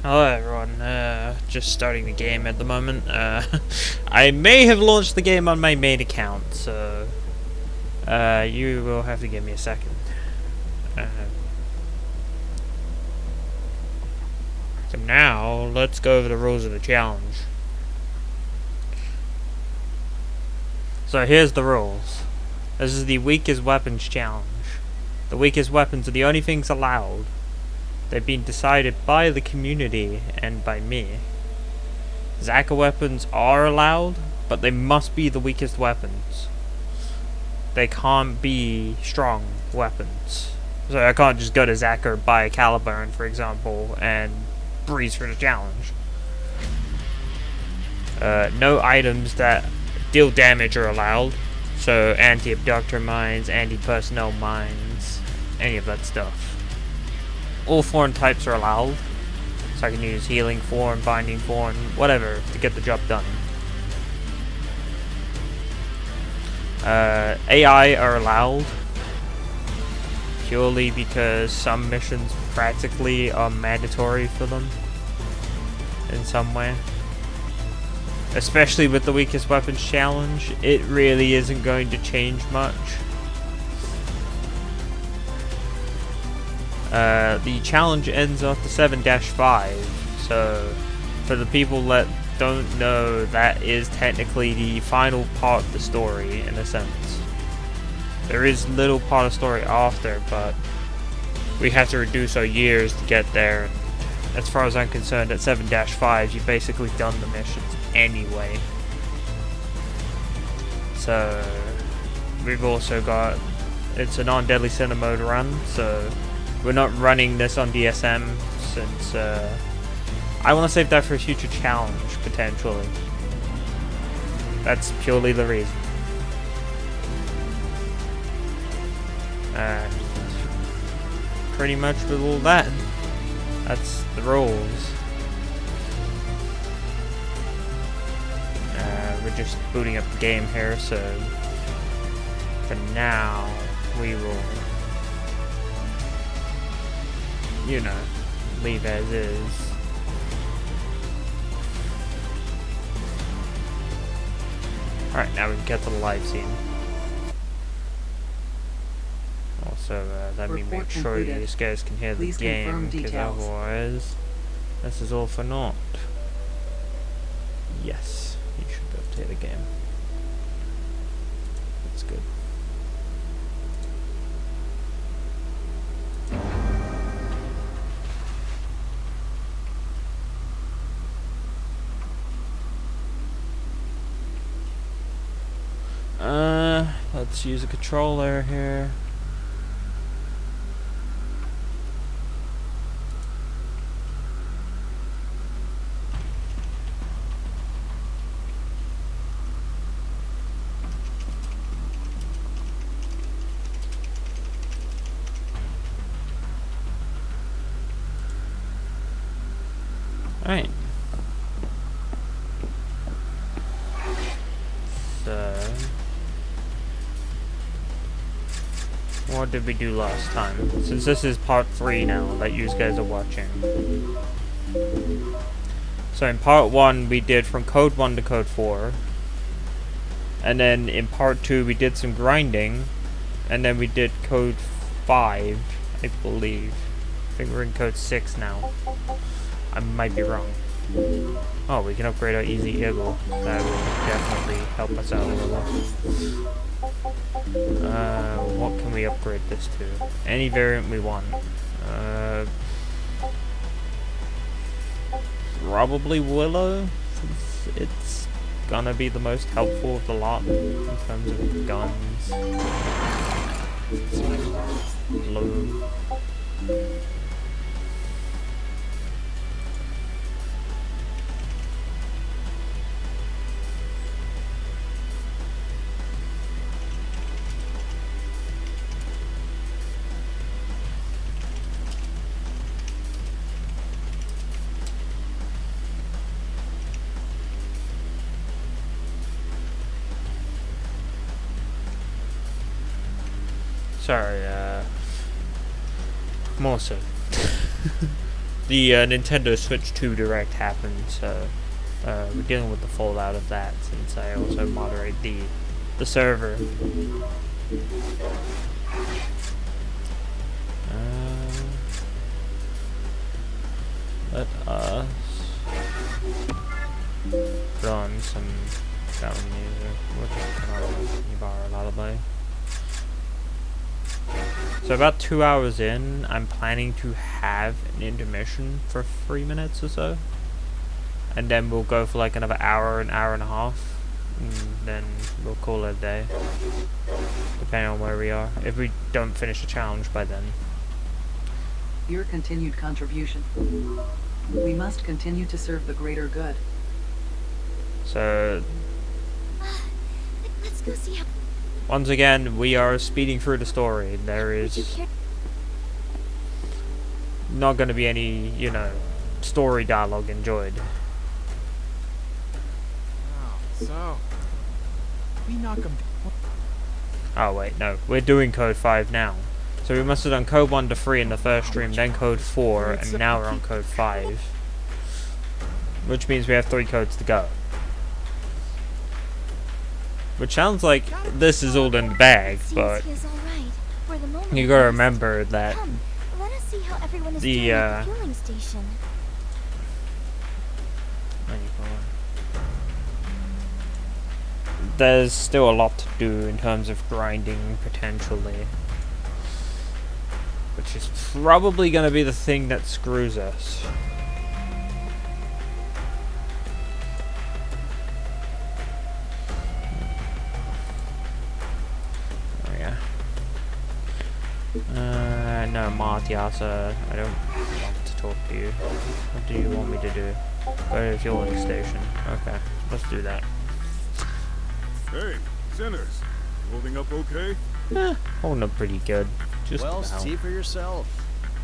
Hello everyone, just starting the game at the moment. I may have launched the game on my main account, so you will have to give me a second. So now, let's go over the rules of the challenge. So here's the rules. This is the weakest weapons challenge. The weakest weapons are the only things allowed. They've been decided by the community and by me. Zaka weapons are allowed, but they must be the weakest weapons. They can't be strong weapons. So I can't just go to Zaka or buy a Caliburn, for example, and breeze for the challenge. No items that deal damage are allowed. So anti-abductor mines, anti-personnel mines, any of that stuff. All form types are allowed, so I can use healing form, binding form, whatever, to get the job done. AI are allowed, purely because some missions practically are mandatory for them, in some way. Especially with the weakest weapons challenge, it really isn't going to change much. The challenge ends after 7-5, so for the people that don't know, that is technically the final part of the story, in a sense. There is little part of story after, but we have to reduce our years to get there. And as far as I'm concerned, at 7-5, you've basically done the missions anyway. So we've also got, it's a non-deadly center mode run, so we're not running this on DSM since I want to save that for a future challenge, potentially. That's purely the reason. And pretty much with all that, That's the rules. We're just booting up the game here, so for now we will, you know, leave as is. Alright, now we can get to the live scene. Also, let me make sure you guys can hear the game, because otherwise this is all for naught. Yes, you should be able to hear the game. That's good. Let's use a controller here. Alright. So, what did we do last time? Since this is part 3 now that you guys are watching. So in part 1 we did from code 1 to code 4. And then in part 2 we did some grinding. And then we did code 5, I believe. I think we're in code 6 now. I might be wrong. Oh, we can upgrade our Easy Eagle. That will definitely help us out a little. What can we upgrade this to? Any variant we want. Probably Willow, since it's gonna be the most helpful of the lot in terms of guns. Blue. Sorry, more so. The Nintendo Switch 2 Direct happened, so we're dealing with the fallout of that, since I also moderate the server. Let us put on some background music. What can you borrow a lullaby? So about 2 hours in, I'm planning to have an intermission for 3 minutes or so. And then we'll go for like another hour, an hour and a half. And then we'll call it a day. Depending on where we are. If we don't finish the challenge by then. Your continued contribution. We must continue to serve the greater good. So, let's go see how. once again, we are speeding through the story. There is not going to be any, you know, story dialogue enjoyed. Oh, so we knock them. Oh wait, no, we're doing code 5 now. So we must have done code 1 to 3 in the first stream, then code 4, and now we're on code 5. Which means we have 3 codes to go. Which sounds like this is all in the bag, but you gotta remember that the there's still a lot to do in terms of grinding, potentially. Which is probably gonna be the thing that screws us. No, Martiasa, I don't want to talk to you. What do you want me to do? Go to the fueling station. Okay, let's do that. Hey, sinners, holding up okay? Holding up pretty good. Just Well, about. see for yourself.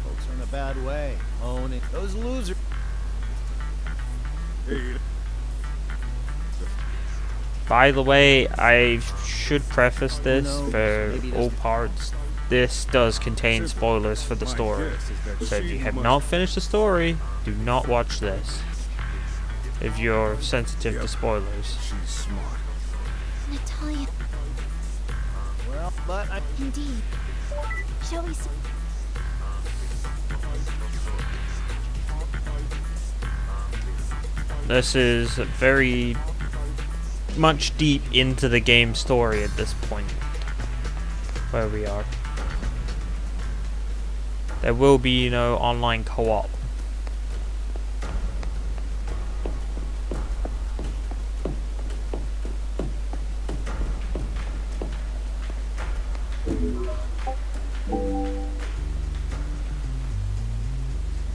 Folks are in a bad way. Owning those losers. Hey, By the way, I should preface this for all parts. This does contain spoilers for the story. So if you have not finished the story, do not watch this. If you're sensitive to spoilers. she's smart. Natalia, Well, but I indeed. Shall we? This is very much deep into the game story at this point. Where we are. There will be no online co-op.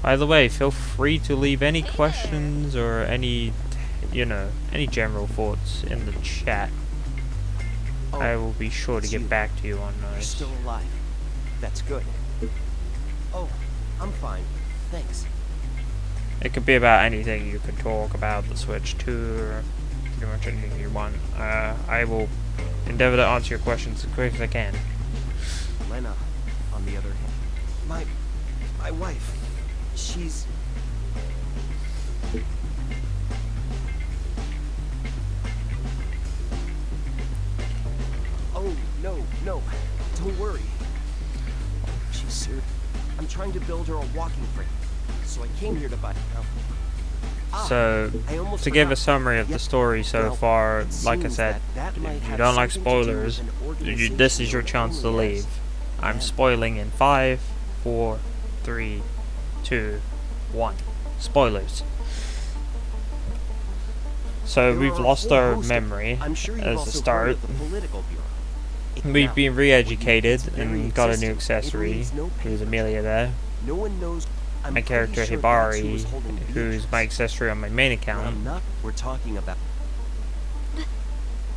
By the way, feel free to leave any questions or any, any general thoughts in the chat. Oh, I will be sure to it's get you. back to you on You're those. still alive. That's good. Oh, I'm fine. Thanks. It could be about anything. You could talk about the Switch 2 or pretty much anything you want. I will endeavor to answer your questions as quick as I can. Lena, on the other hand, my wife, she's... Oh, no, don't worry. She's serious. I'm trying to build her a walking frame, so I came here to buy... So, I almost to give a forgot. summary of the Yep. story so Well, far, it like I seems said, that might if you have don't like something to do with spoilers, an this is your organization chance to only leave. as- I'm Yeah. spoiling in 5, 4, 3, 2, 1. Spoilers. So There we've are a lost whole our host of- memory I'm sure you've as a also heard start. of the political bureau. We've Now, been what you- re-educated it's very and got a new existent. It accessory. leaves no Who's papers. Amelia there? No one knows. I'm My pretty character sure that's who Hibari, was holding who's my Beatrice. accessory on my main But account. I'm not. We're talking about.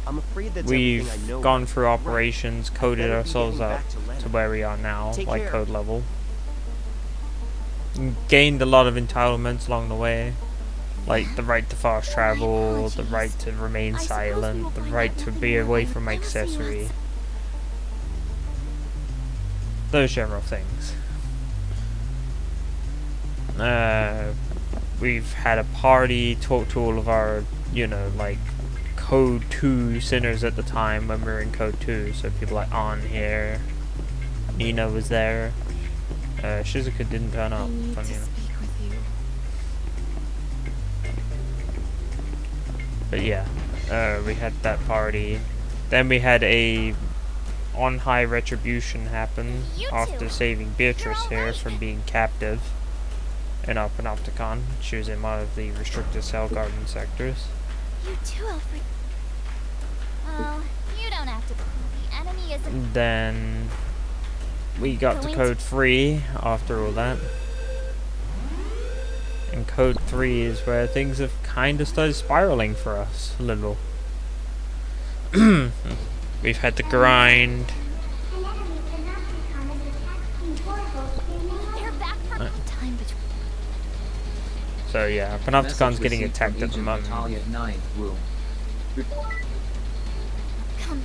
I'm afraid that's We've everything I know. gone through operations, coded better be ourselves getting up back to Lena. to where we are now, Take like care. code level. Gained a lot of entitlements along the way, like the right to fast travel, the right to remain I suppose we silent, will the find right out to nothing be more away than from my I will see you accessory. outside. Those general things. We've had a party, talked to all of our, like, Code 2 sinners at the time when we were in Code 2. So people like On here, Nina was there. Shizuka didn't turn I up. need to Funny enough. speak with you. But yeah, we had that party. Then we had a on-high retribution happen You after two. saving Beatrice You're here alright. from being captive in our Panopticon. She was in one of the restricted cell garden sectors. You too, Alfred. Oh, you don't have to. The enemy isn't. Then we got to Going Code 3 after all that. And Code 3 is where things have kind of started spiraling for us a little. We've had to grind. They're back for time between. So yeah, Panopticon's getting attacked at the moment. Natalia 9 room. Come.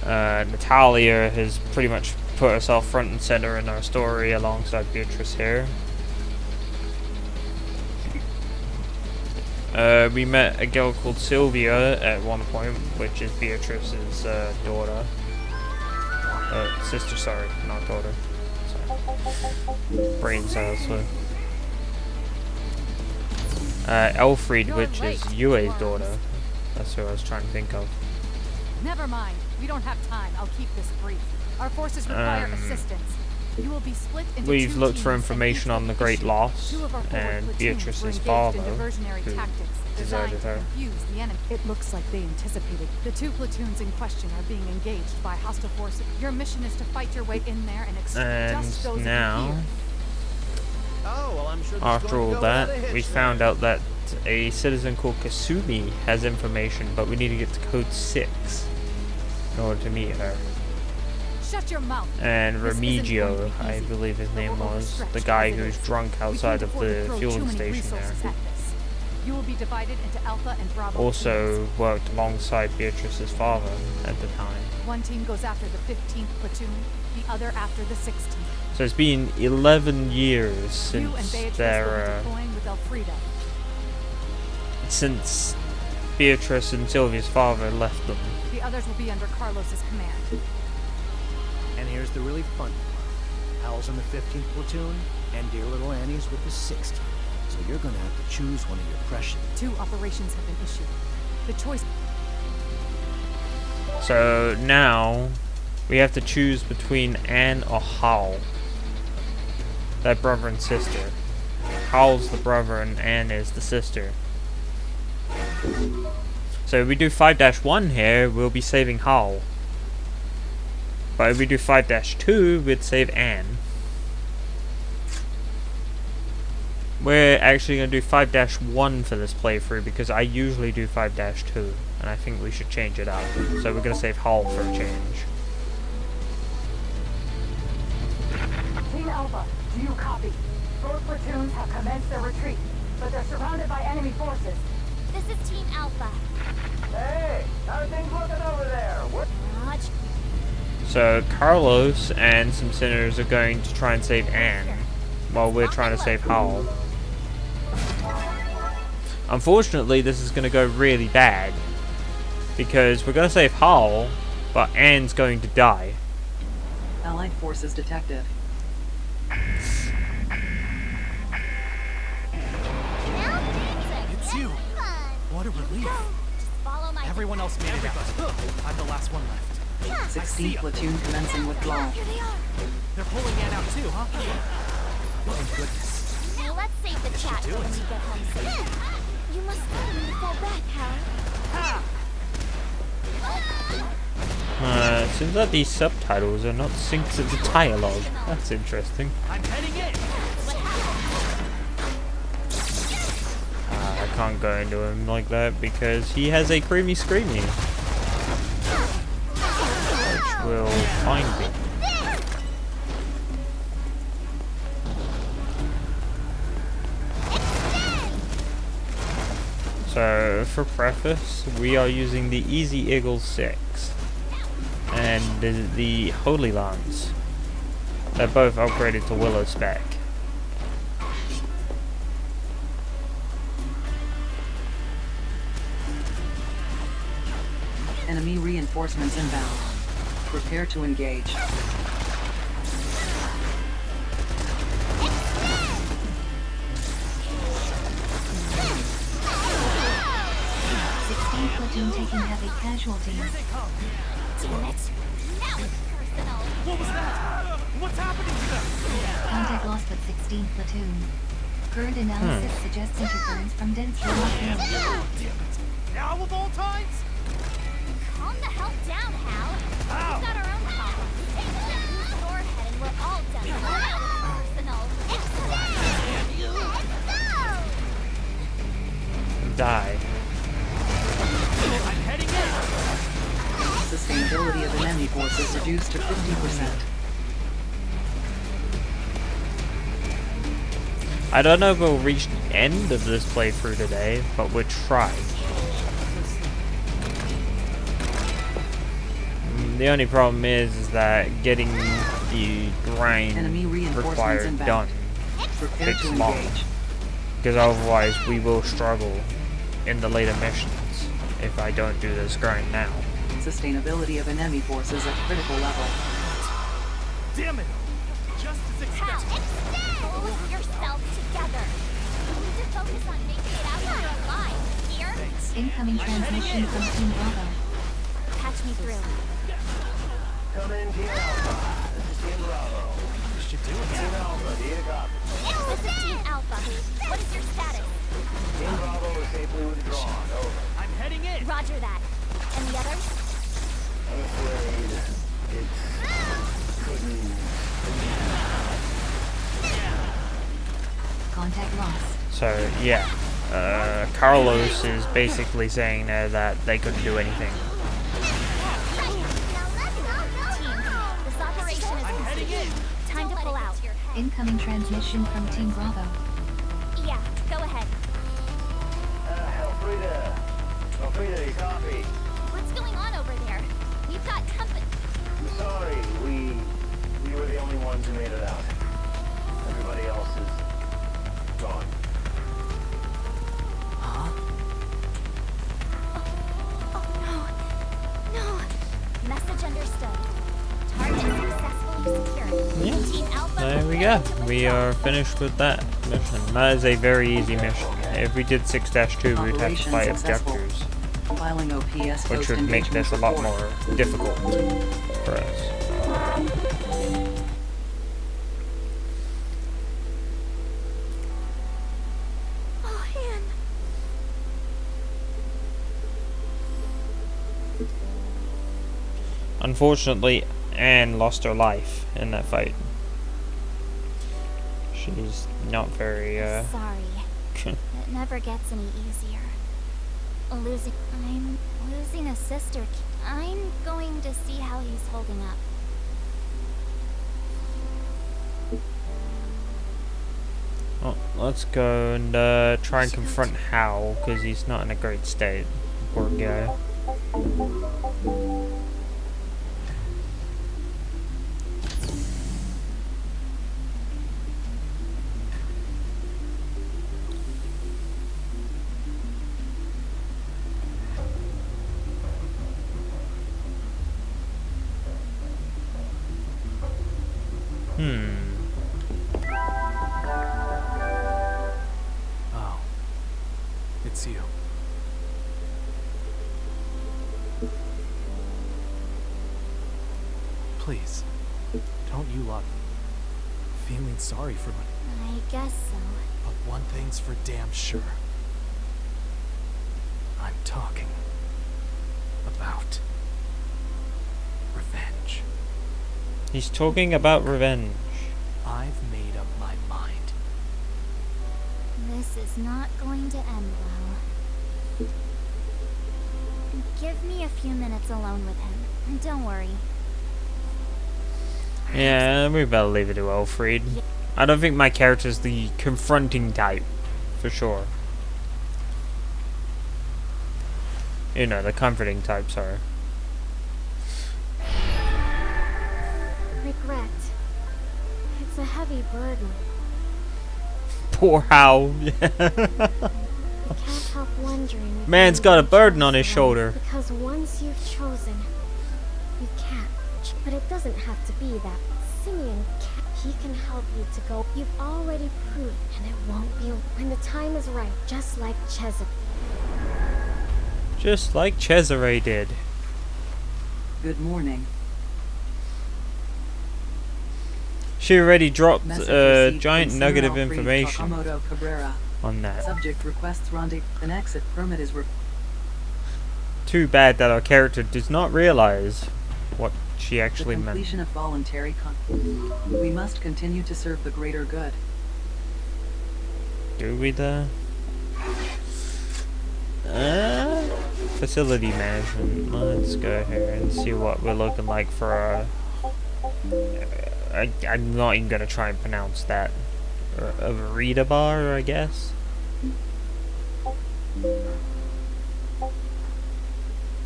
Natalia has pretty much put herself front and center in our story alongside Beatrice here. We met a girl called Sylvia at one point, which is Beatrice's daughter. Sister, sorry, not daughter. Sorry. Brain cells. So. Elfried, which is Yue's daughter. That's who I was trying to think of. Never mind. We don't have time. I'll keep this brief. Our forces require assistance. You will be split into We've two looked for teams and information each on the with Great issue. Loss Two of our forward and platoons Beatrice's were engaged father, in diversionary who tactics deserted designed to her. confuse the enemy. It looks like they anticipated. The two platoons in question are being engaged by hostile forces. Your mission is to fight your way in there and extract just those And of you now, here. Oh, well, I'm sure this is after going to all go without a that, hitch we then. found out that a citizen called Kasumi has information, but we need to get to Code 6 in order to meet her. Shut your mouth. and This isn't going to Remigio, be I easy. believe his name We'll was, overstretch the guy as it who's is. drunk We outside can't of afford to the throw too fueling many station resources there. at this. You will be divided into Alpha and Bravo Also teams. worked alongside Beatrice's father at the time. One team goes after the 15th platoon, the other after the 16th. So it's been 11 years You and since Beatrice will be their deploying with Elfrida. since Beatrice and Sylvia's father left them. The others will be under Carlos's command. And here's the really fun part. Hal's in the 15th platoon, and dear little Annie's with the 16th. So you're gonna have to choose one of your precious. 2 operations have been issued. The choice. So now we have to choose between Anne or Hal. They're brother and sister. Hal's the brother and Anne is the sister. So if we do 5-1 here, we'll be saving Hal. But if we do 5-2, we'd save Anne. We're actually going to do 5-1 for this playthrough because I usually do 5-2. And I think we should change it up. So we're going to save Hal for a change. Team Alpha, do you copy? Both platoons have commenced their retreat, but they're surrounded by enemy forces. This is Team Alpha. Hey, how are things looking over there? Raj, So Carlos and some sinners are going to try and save Anne, while we're trying to save Hal. Unfortunately, this is going to go really bad, because we're going to save Hal, but Anne's going to die. Allied forces detected. now things are It's you. getting fun. What a relief. Just follow my Everyone else made it out. I'm the last one left. 16th platoon commencing withdrawal. Here they are. They're pulling Ann out too, huh? Thank goodness. Now let's save the chat for when we get home safe. You must let me fall back, Hal. Ha! It seems like these subtitles are not synced to the dialogue. That's interesting. I'm heading in. I can't go into him like that because he has a creamy screamy, which will find me. So, for preface, we are using the Easy Eagle 6 and the Holy Lance. They're both upgraded to Willow spec. Enemy reinforcements inbound. Prepare to engage. Platoon taking heavy casualties. Damn it. Now it's personal. What was that? What's happening to them? Contact lost with 16th platoon. Current analysis suggests interference from dense remote. Now of all times? Calm the hell down, Hal. We've got our own problems. Use your head and we're all done. Personal. Let's go! Die. I'm heading in. Sustainability of enemy forces reduced to 50%. I don't know if we'll reach the end of this playthrough today, but we'll try. The only problem is that getting the grind Enemy reinforcements required inbound. done Prepare takes to long, engage. because otherwise we will struggle in the later missions if I don't do this grind now. Sustainability of enemy forces at critical level. Damn it! Just as Hal, expected. pull yourself together. You need to focus on making it out while you're alive. Here? Incoming transmission from Team Bravo. Patch me through. Come in, Team Alpha. This is Team Bravo. You should do it. Team Alpha, do you copy? This is Team Alpha. What is your status? Team Bravo is safely withdrawn. Over. I'm heading in. Roger that. And the others? I'm afraid it's couldn't. Contact lost. So yeah, Carlos is basically saying there that they couldn't do anything. Team, the Incoming transmission from Team Bravo. Yeah, go ahead. Elfrida, you copy? What's going on over there? We've got company. Sorry, we were the only ones who made it out. Everybody else is gone. No. Message understood. Target successfully secured. Yeah. Team Alpha. There we go. We are finished with that mission. That is a very easy mission. If we did 6-2, we'd have to fight objectors, Filing OPS which would make this a lot more difficult for us. Oh, Anne. Unfortunately, Anne lost her life in that fight. She's not very, Sorry. It never gets any easier. I'm losing a sister. I'm going to see how he's holding up. Well, let's go and try and confront Hal, because he's not in a great state. Poor guy. Oh. It's you. Please, don't you love me? Feeling sorry for me. I guess so. But one thing's for damn sure. I'm talking about revenge. He's talking about revenge. I've made up my mind. This is not going to end well. Give me a few minutes alone with him. And don't worry. Yeah, we better leave it to Alfred. I don't think my character's the confronting type, for sure. You know, the comforting type, sorry. Regret. It's a heavy burden. Poor Hal. I can't help wondering. Man's got a burden on his shoulder. Because once you've chosen, you can't. But it doesn't have to be that. Simeon can. He can help you to go. You've already proved, and it won't be when the time is right. Just like Cesare. Just like Cesare did. Good morning. She already dropped Message a received giant from nugget of Senator Alfred information Sakamoto Cabrera. on that. Subject requests rendezvous. An exit permit is Too bad that our character does not realize what she actually the meant. completion of voluntary We must continue to serve the greater good. Do we though? Facility management. Let's go here and see what we're looking like for our... I'm not even gonna try and pronounce that. A Rita bar, I guess.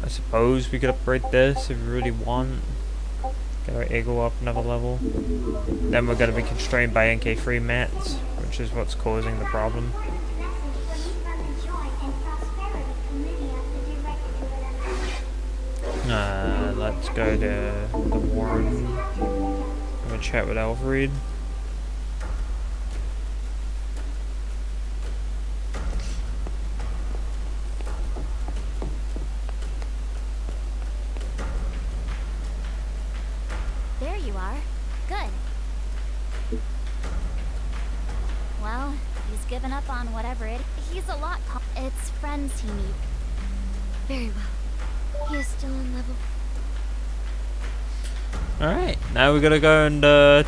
I suppose we could upgrade this if we really want. Get our ego up another level. Then we're gonna be constrained by NK3 mats, which is what's causing the problem. Let's go to the Warren. Have a chat with Alfred. There you are. Good. Well, he's given up on whatever it. He's a lot. It's friends he needs. Very well. He is still in level. Alright, now we're gonna go and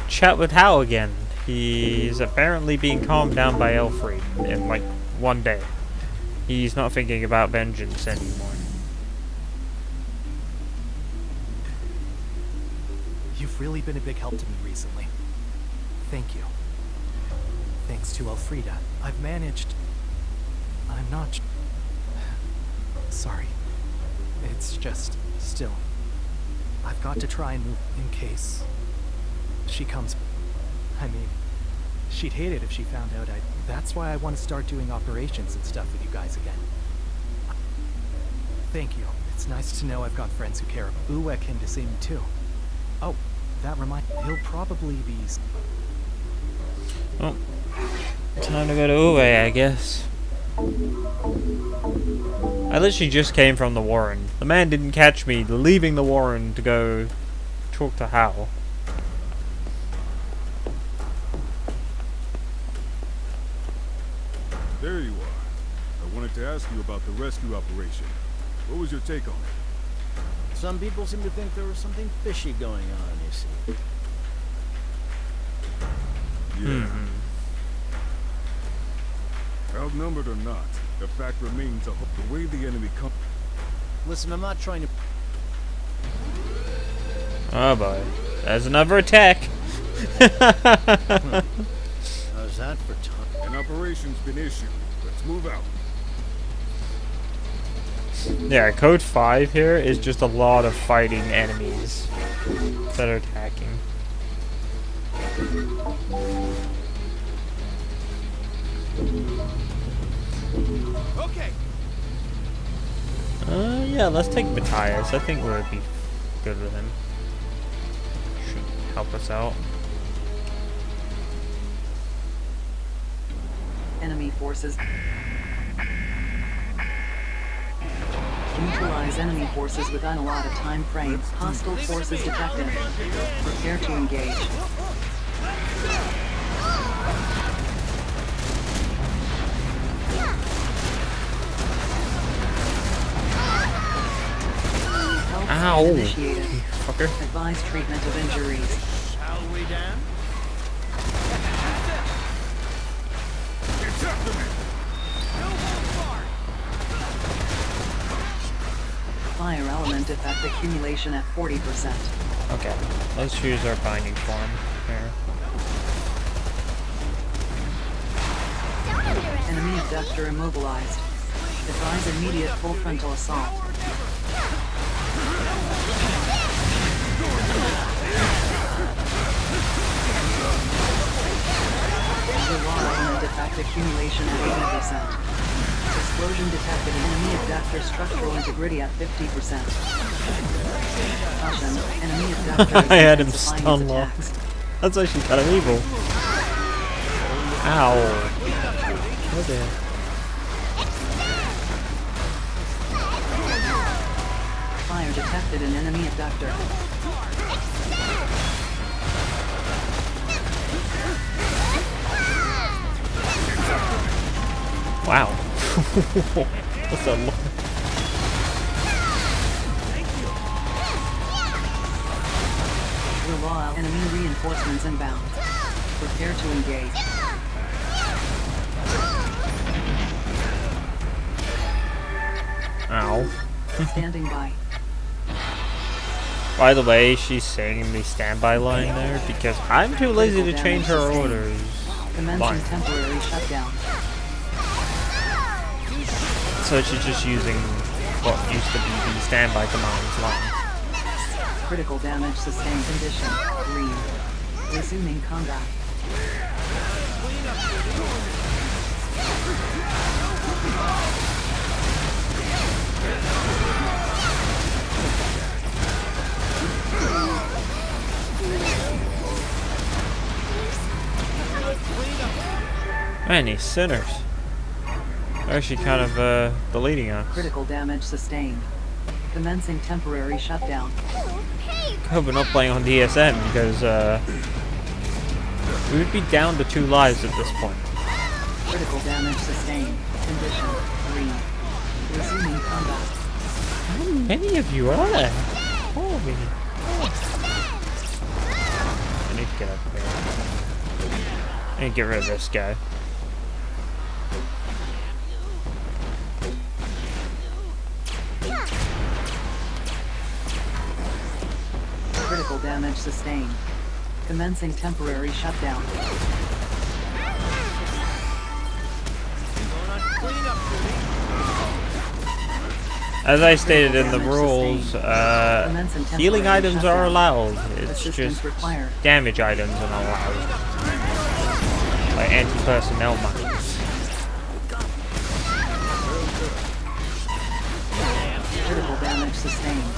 chat with Hal again. He's apparently being calmed down by Alfred in like one day. He's not thinking about vengeance anymore. You've really been a big help to me recently. Thank you. Thanks to Elfrida, I've managed... I'm not... Sorry. It's just... still... I've got to try and move in case... she comes... I mean... she'd hate it if she found out I... That's why I want to start doing operations and stuff with you guys again. Thank you. It's nice to know I've got friends who care. Uwe came to see me too. Oh, that reminds... He'll probably be... Oh. Time to go to Uwe, I guess. I literally just came from the Warren. The man didn't catch me leaving the Warren to go talk to Hal. There you are. I wanted to ask you about the rescue operation. What was your take on it? Some people seem to think there was something fishy going on, you see. Yeah. Outnumbered or not, the fact remains the way the enemy comes. Listen, I'm not trying to... Oh boy. There's another attack. How's that for time? An operation's been issued. Let's move out. Yeah, code 5 here is just a lot of fighting enemies that are attacking. Okay. Yeah, let's take Matthias. I think we'll be good with him. Should help us out. Enemy forces. Neutralize enemy forces within allotted time frame. Hostile forces detected. Prepare to engage. Ow! Initiated. Fucker. Advise treatment of injuries. Shall we, Dan? It's after me! Fire element effect accumulation at 40%. Okay, let's choose our binding form here. Enemy abductor immobilized. Advise immediate full frontal assault. Fire element effect accumulation at 80%. Explosion detected. Enemy abductor structural integrity at 50%. Caution. Enemy abductor is I had him intensifying stun its locked. attacks. That's actually kind of evil. Ow. Oh dear. Fire detected in enemy abductor. Wow. What's that look? Raw enemy reinforcements inbound. Prepare to engage. Ow. Standing by. By the way, she's saying the standby line there because I'm too lazy to change her orders. Commencing temporary shutdown. So she's just using what used to be the standby commands line. Critical damage sustained. Condition green. Resuming combat. Man, these sinners. They're actually kind of deleting us. Critical damage sustained. Commencing temporary shutdown. I hope we're not playing on DSM because we would be down to 2 lives at this point. Critical damage sustained. Condition green. Resuming combat. How many of you are there? Holy. I need to get up here. I need to get rid of this guy. Critical damage sustained. Commencing temporary shutdown. As I stated in the rules, healing items are allowed. It's just damage items are not allowed. Like anti-personnel mines. Critical damage sustained.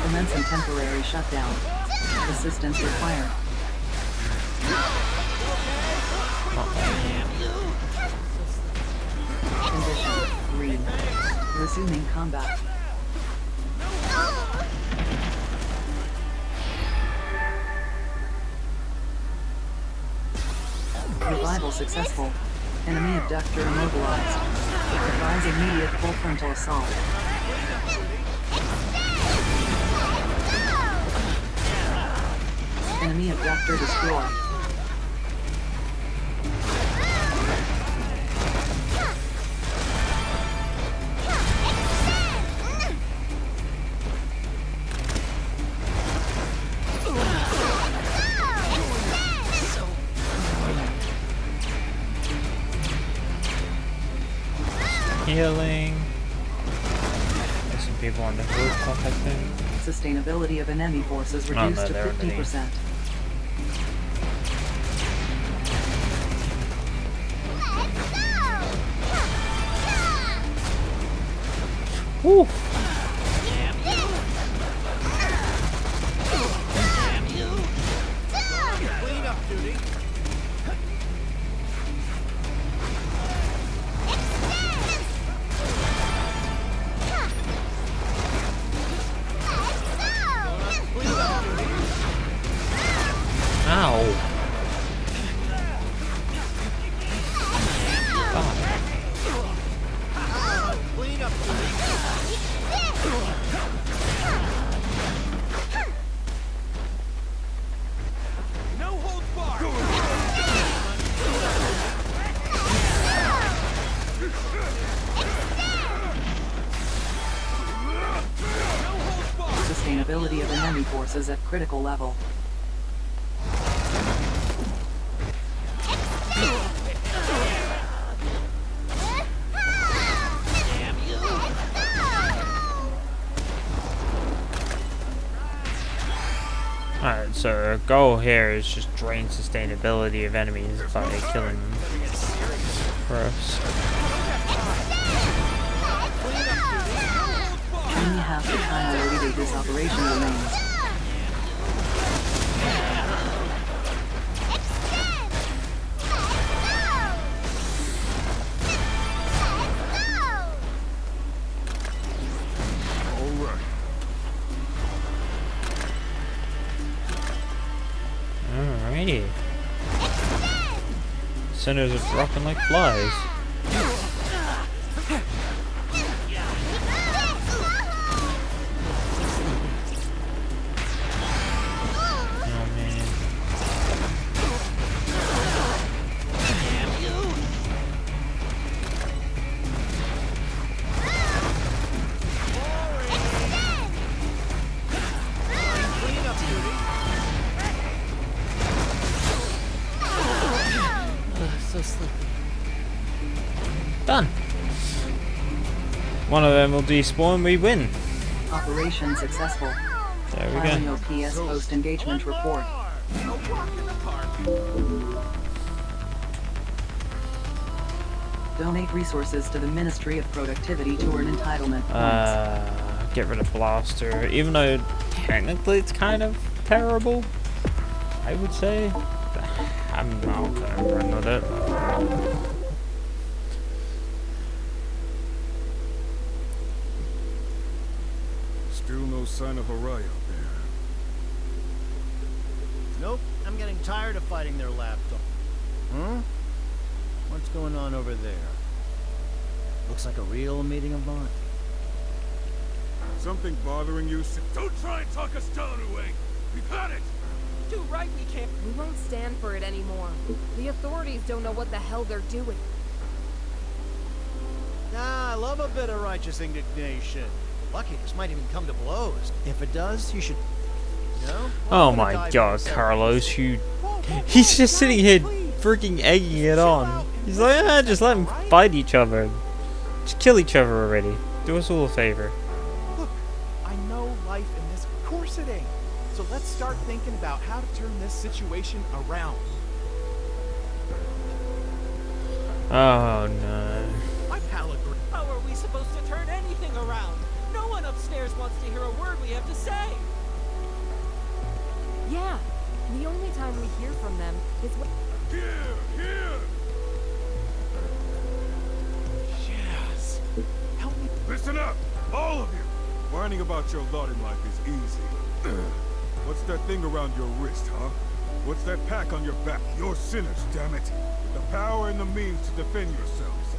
Commencing temporary shutdown. Assistance required. Condition green. Resuming combat. Revival successful. Enemy abductor immobilized. Advise immediate full frontal assault. Enemy abductor destroyed. Healing. There's some people on the roof contacting. Sustainability of enemy forces reduced to 50%. Woo! Sustainability of enemy forces at critical level. Alright, so our goal here is just drain sustainability of enemies by killing them first. Only half the time allocated this operation remains. Alrighty. Sinners are dropping like flies. Done. One of them will despawn, we win. Operation successful. There we Filing go. OPS post-engagement report. Donate resources to the Ministry of Productivity to earn entitlement points. Get rid of Blaster, even though technically it's kind of terrible, I would say. I'm not gonna run with it. Still no sign of Harai out there. Nope, I'm getting tired of fighting their laptop. Huh? What's going on over there? Looks like a real meeting of minds. Something bothering you? Don't try and talk us down, Uwe. We've had it. Too right we can't. We won't stand for it anymore. The authorities don't know what the hell they're doing. Ah, I love a bit of righteous indignation. Lucky this might even come to blows. If it does, you should No? Oh my god, Carlos, you... He's just sitting here freaking egging it on. He's like, just let them fight each other. Just kill each other already. Do us all a favor. Look, I know life in this. Of course it ain't. So let's start thinking about how to turn this situation around. Oh no. My pal agrees. How are we supposed to turn anything around? No one upstairs wants to hear a word we have to say. Yeah, the only time we hear from them is when... Here! Yes. Help me. Listen up, all of you! Whining about your lot in life is easy. What's that thing around your wrist, huh? What's that pack on your back? You're sinners, damn it! With the power and the means to defend yourselves.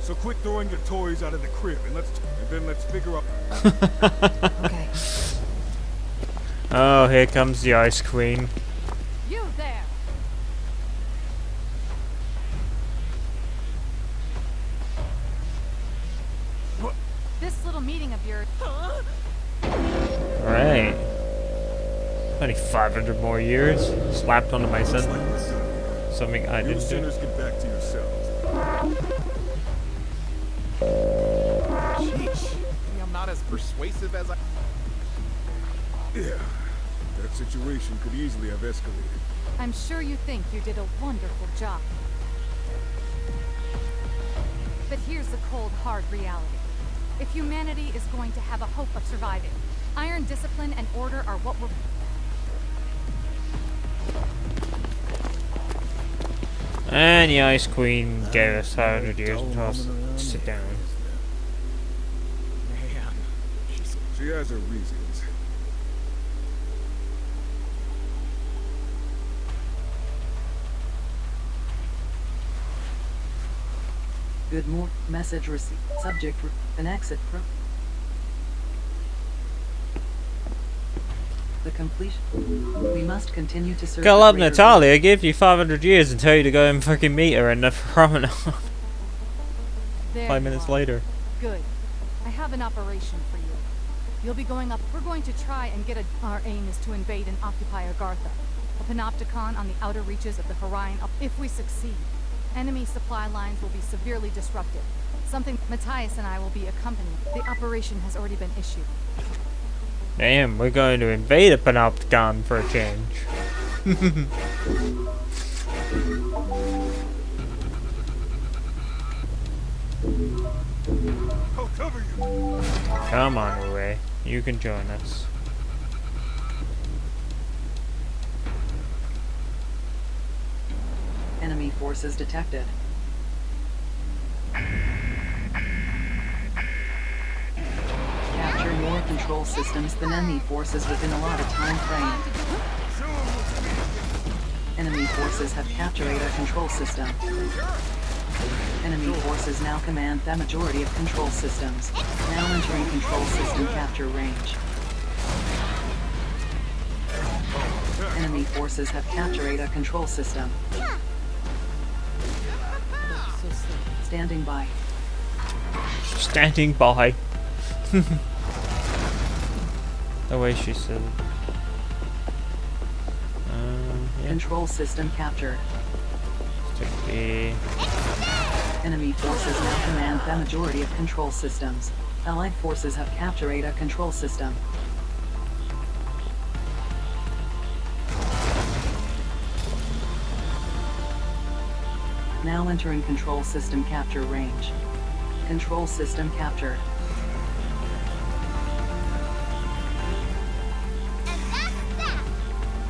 So quit throwing your toys out of the crib and then let's figure out... Okay. Oh, here comes the Ice Queen. You there! What? This little meeting of yours. Alright. Only 500 more years. Slapped onto my sentence. Something I You didn't do. sinners get back to yourselves. Sheesh. Maybe I'm not as persuasive as I... Yeah, that situation could easily have escalated. I'm sure you think you did a wonderful job. But here's the cold, hard reality. If humanity is going to have a hope of surviving, iron discipline and order are what we're... And the Ice Queen gave us 500 years and told us to sit down. Man. She has her reasons. Good morning. Message received. Subject. An exit. The completion. We must continue to search. Call up Natalia, give you 500 years and tell you to go and fucking meet her in the promenade. There 5 you minutes are. later. Good. I have an operation for you. You'll be going up. We're going to try and get a... Our aim is to invade and occupy Agartha, a panopticon on the outer reaches of the Horion. If we succeed, enemy supply lines will be severely disrupted. Something Matthias and I will be accompanying. The operation has already been issued. Damn, we're going to invade a panopticon for a change. I'll cover you. Come on, Ray. You can join us. Enemy forces detected. Capture more control systems than enemy forces within a allotted time frame. Enemy forces have captured a control system. Enemy forces now command the majority of control systems. Now entering control system capture range. Enemy forces have captured a control system. Standing by. Standing by. The way she said it. Yeah. Control system captured. Took the... Enemy forces now command the majority of control systems. Allied forces have captured a control system. Now entering control system capture range. Control system captured.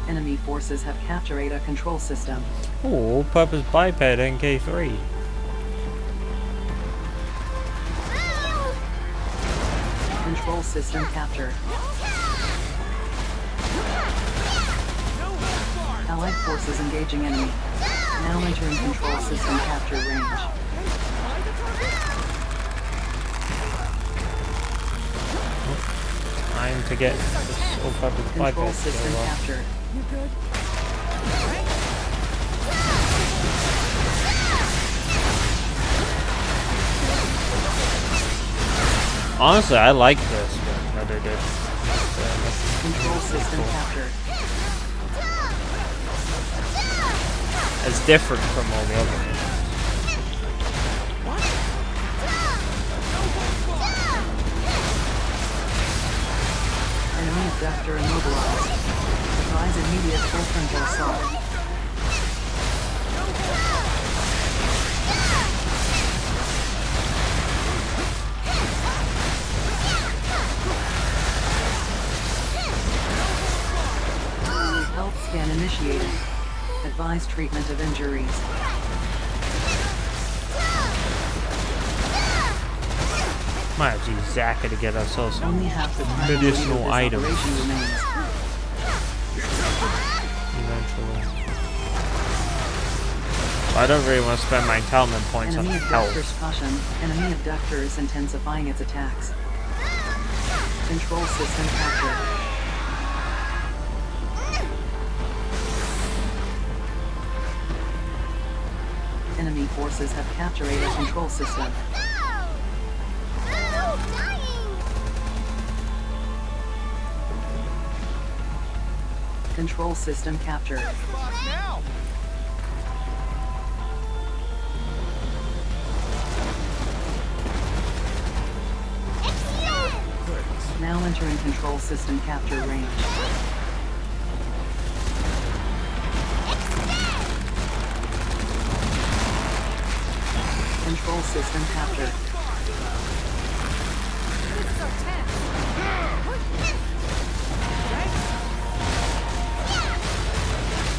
Enemy forces have captured a control system. Oh, all-purpose biped NK3. Control system captured. Allied forces engaging enemy. Now entering control system capture range. Time to get this all-purpose biped. Control system captured. You good? Honestly, I like this one. Rather good. system captured. It's different from all the other ones. Enemy abductor immobilized. Advise immediate full frontal assault. Health scan initiated. Advise treatment of injuries. Might have to use Zaka to get ourselves some Only half the time medicinal items. remains. Eventually. I don't really want to spend my entitlement points on Enemy health. abductor's caution. Enemy abductor is intensifying its attacks. Control system captured. Enemy forces have captured a control system. Control system captured. Now entering control system capture range. Control system captured.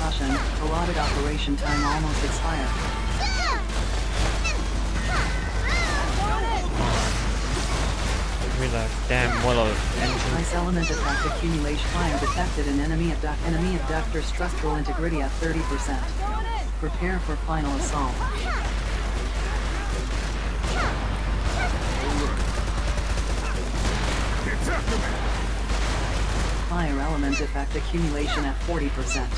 Caution, allotted operation time almost expired. Give me that damn well of engine. Ice element attack accumulation fire detected in enemy abductor structural integrity at 30%. Prepare for final assault. Fire element effect accumulation at 40%.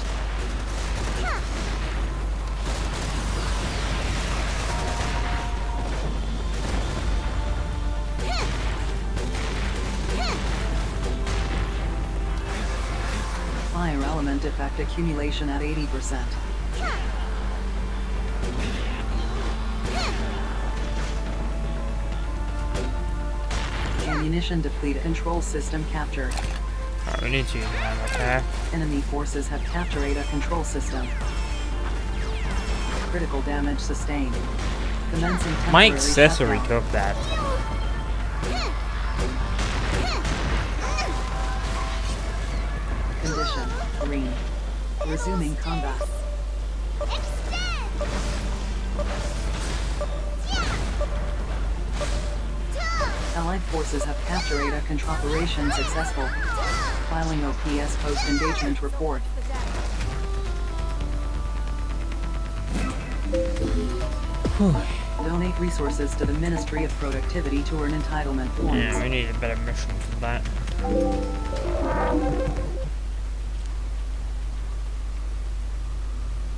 Fire element effect accumulation at 80%. Ammunition depleted. Control system captured. Alright, we need to use an attack. Enemy forces have captured a control system. Critical damage sustained. Commencing temporary My accessory shutdown. took that. Condition green. Resuming combat. Allied forces have captured a control operation successful. Filing OPS post-engagement report. Donate resources to the Ministry of Productivity to earn entitlement points. Yeah, we need a better mission for that.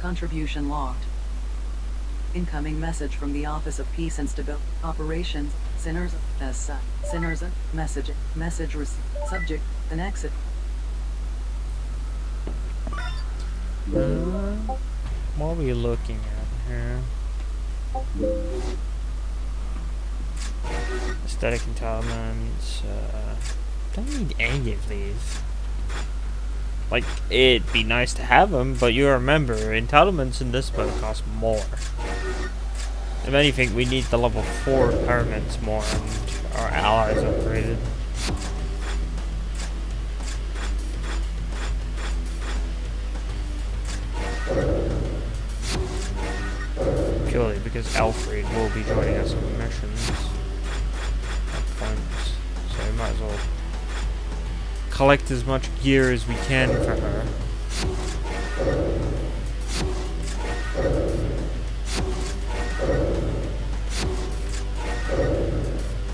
Contribution logged. Incoming message from the Office of Peace and Stability. Operations. Sinners. As such. Sinners. Message. Message received. Subject. An exit. What are we looking at here? Aesthetic entitlements. Don't need any of these. Like, it'd be nice to have them, but you remember, entitlements in this mode cost more. If anything, we need the level 4 pyramids more and our allies upgraded. Purely because Alfred will be joining us on missions at points, so we might as well collect as much gear as we can for her.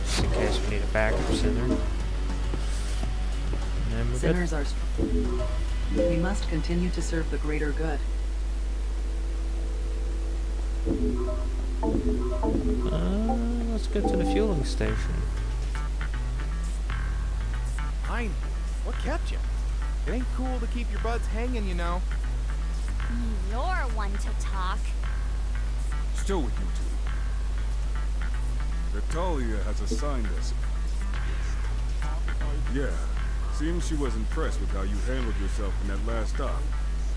Just in case we need a backup sinner. And we're Sinners are. We must continue to serve the greater good. Let's get to the fueling station. Fine. What kept you? It ain't cool to keep your buds hanging, you know. You're one to talk. Still with you two. Natalia has assigned us. Yeah. Seems she was impressed with how you handled yourself in that last stop.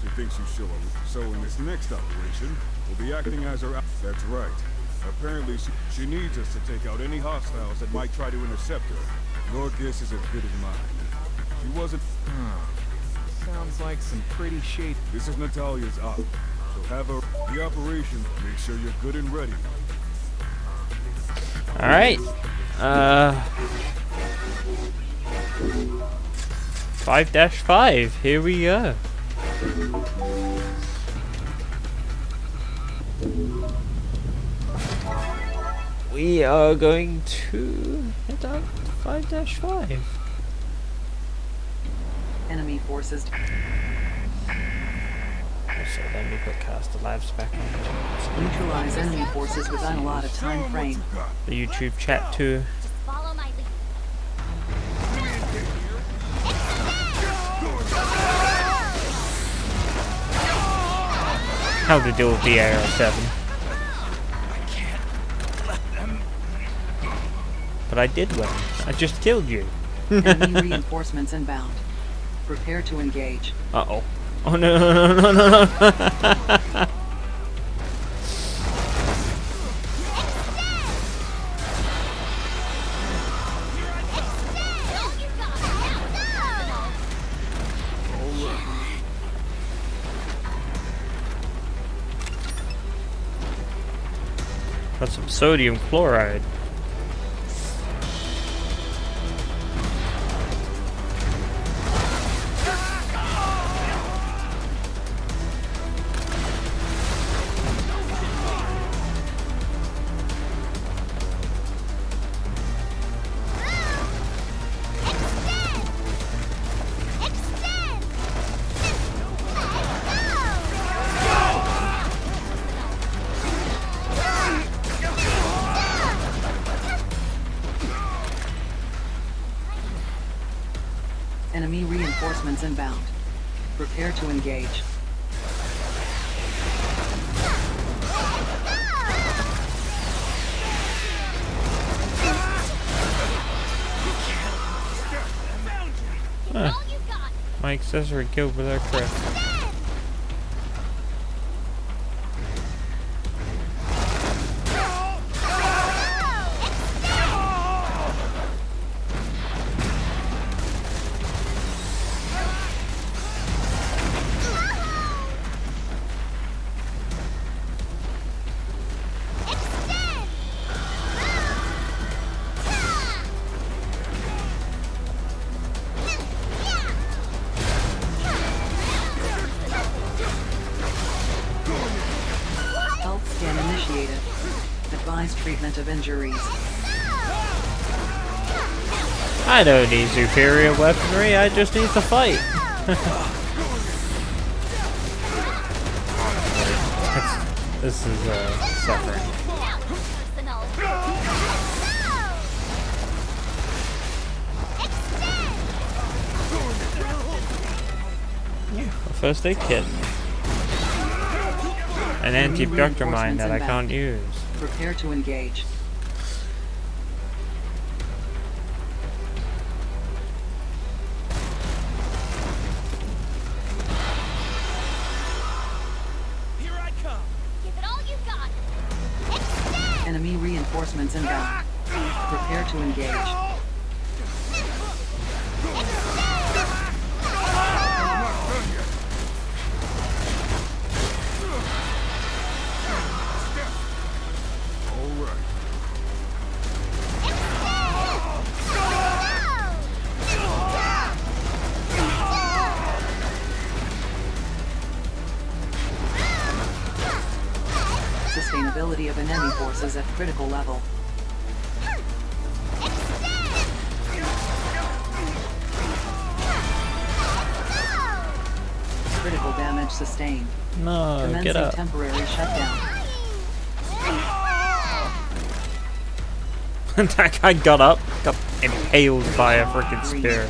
She thinks you should. So in this next operation, we'll be acting as her... That's right. Apparently, she needs us to take out any hostiles that might try to intercept her. Your guess is as good as mine. She wasn't... Sounds like some pretty shady... This is Natalia's op. So have her... The operation, make sure you're good and ready. Alright. 5-5. Here we go. We are going to head up to 5-5. Enemy forces. So let me put cast the labs back on. Neutralize enemy forces within a lot of time frame. The YouTube chat too. Just follow my lead. How to deal with the AR-7. But I did win. I just killed you. Enemy reinforcements inbound. Prepare to engage. Uh-oh. Oh no, no, no, no, no. Got some sodium chloride. Enemy reinforcements inbound. Prepare to engage. Huh. My accessory killed without crit. Health scan initiated. Advise treatment of injuries. I don't need superior weaponry, I just need to fight. This is suffering. A first aid kit. An anti-projector mine that I can't use. Prepare to engage. Here I come. Give it all you got. Enemy reinforcements inbound. Prepare to engage. Sustainability of enemy forces at critical level. Critical damage sustained. No, Commencing get up. temporary shutdown. That guy got up, got impaled by a freaking spear.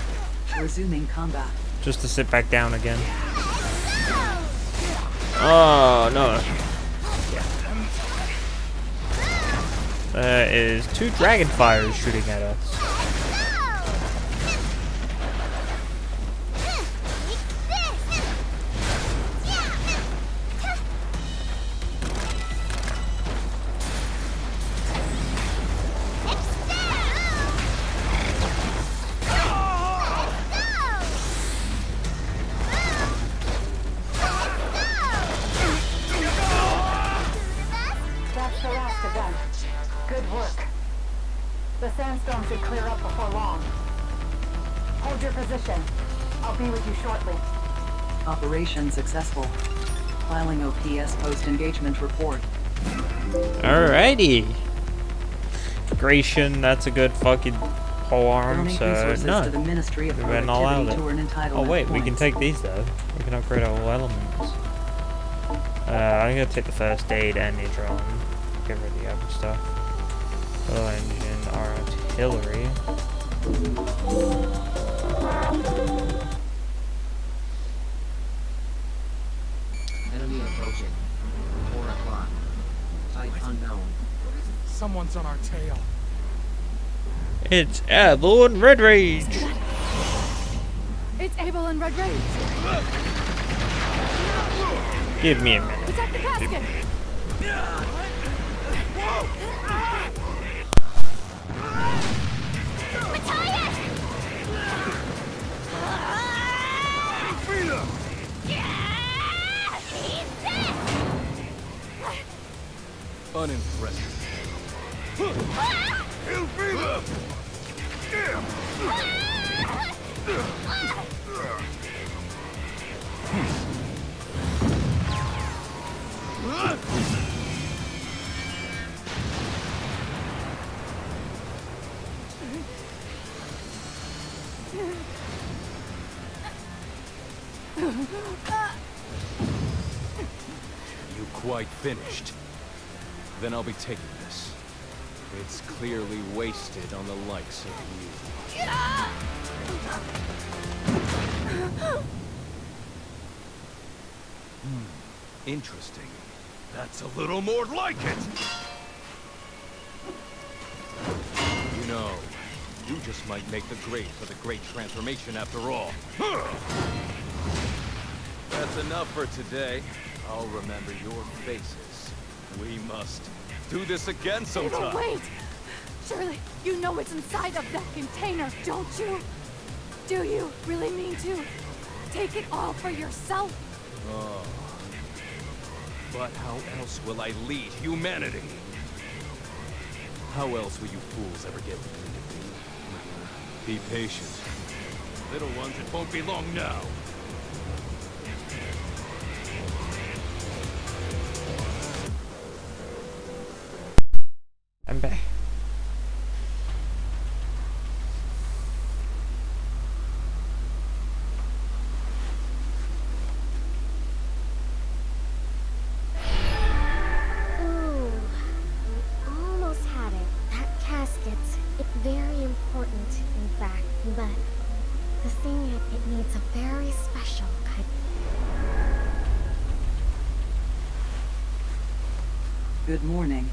Resuming combat. Just to sit back down again. Oh no. There is 2 dragon fires shooting at us. That's the last of them. Good work. The sandstorm should clear up before long. Hold your position. I'll be with you shortly. Operation successful. Filing OPS post-engagement report. Alrighty. Gration, that's a good fucking pole arm, Donate so resources no. to the Ministry of We better not allow Productivity that. to earn entitlement Oh wait, we can points. take these though. We can upgrade all elements. I'm gonna take the first aid and the drone. Get rid of the other stuff. Little engine, our artillery. Enemy approaching. 4 o'clock. Type unknown. Someone's on our tail. It's Abel and Red Rage. It's Abel and Red Rage. Give me a minute. Protect the casket. Unimpressive. You quite finished? Then I'll be taking this. It's clearly wasted on the likes of you. Interesting. That's a little more like it! You know, you just might make the grade for the great transformation after all. That's enough for today. I'll remember your faces. We must do this again sometime. Wait! Surely you know what's inside of that container, don't you? Do you really mean to take it all for yourself? Oh. But how else will I lead humanity? How else will you fools ever get between the Be patient. Little ones, it won't be long now. I'm back. Ooh, almost had it. That casket, it's very important, in fact, but the thing is, it needs a very special kind. Good morning.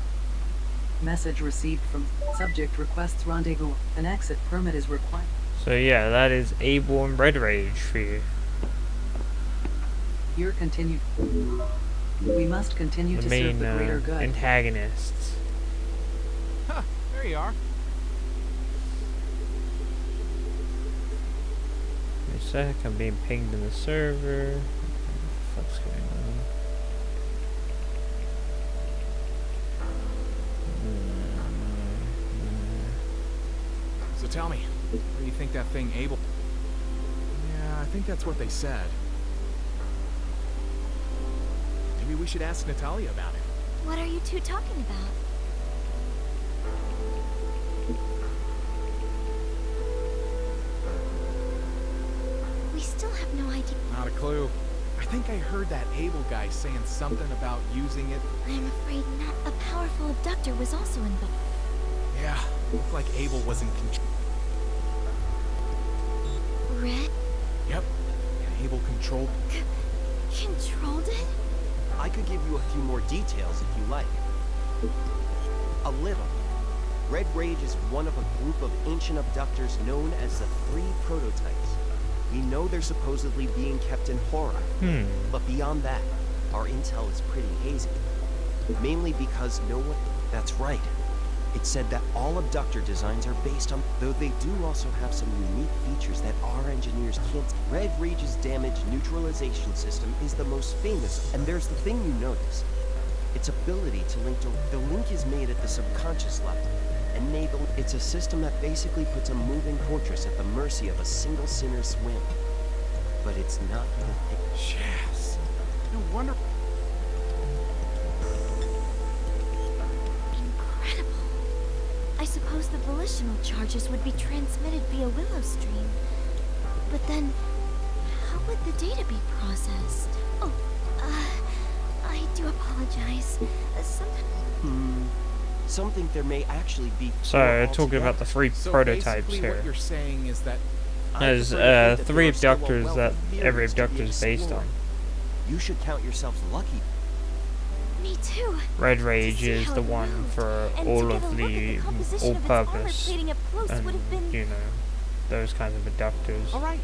Message received from subject requests rendezvous. An exit permit is required. So yeah, that is Abel and Red Rage for you. Here continue. We must continue The to main serve the greater good. antagonists. Huh, there you are. Wait a sec, I'm being pinged in the server. What the fuck's going on? So tell me, where do you think that thing Abel... Yeah, I think that's what they said. Maybe we should ask Natalia about it. What are you two talking about? We still have no idea. Not a clue. I think I heard that Abel guy saying something about using it. I'm afraid not. A powerful abductor was also involved. Yeah, looked like Abel was in control. Red? Yep, cable controlled. Controlled it? I could give you a few more details if you like. A little. Red Rage is one of a group of ancient abductors known as the Three Prototypes. We know they're supposedly being kept in horror. But beyond that, our intel is pretty hazy. Mainly because no one... That's right. It said that all abductor designs are based on... Though they do also have some unique features that our engineers can't... Red Rage's damage neutralization system is the most famous. And there's the thing you noticed. Its ability to link to... The link is made at the subconscious level. It's a system that basically puts a moving fortress at the mercy of a single sinner's whim. But it's not the thing. Yes. No wonder. Incredible. I suppose the volitional charges would be transmitted via Willow Stream. But then, how would the data be processed? Oh, I do apologize. Some think there may actually be... So, talking about the three prototypes basically here. What you're saying is that There's three abductors that every abductor is based on. You should count yourselves lucky. Me too. Red Rage is the one for all of the all-purpose and, you know, those kinds of abductors. All right.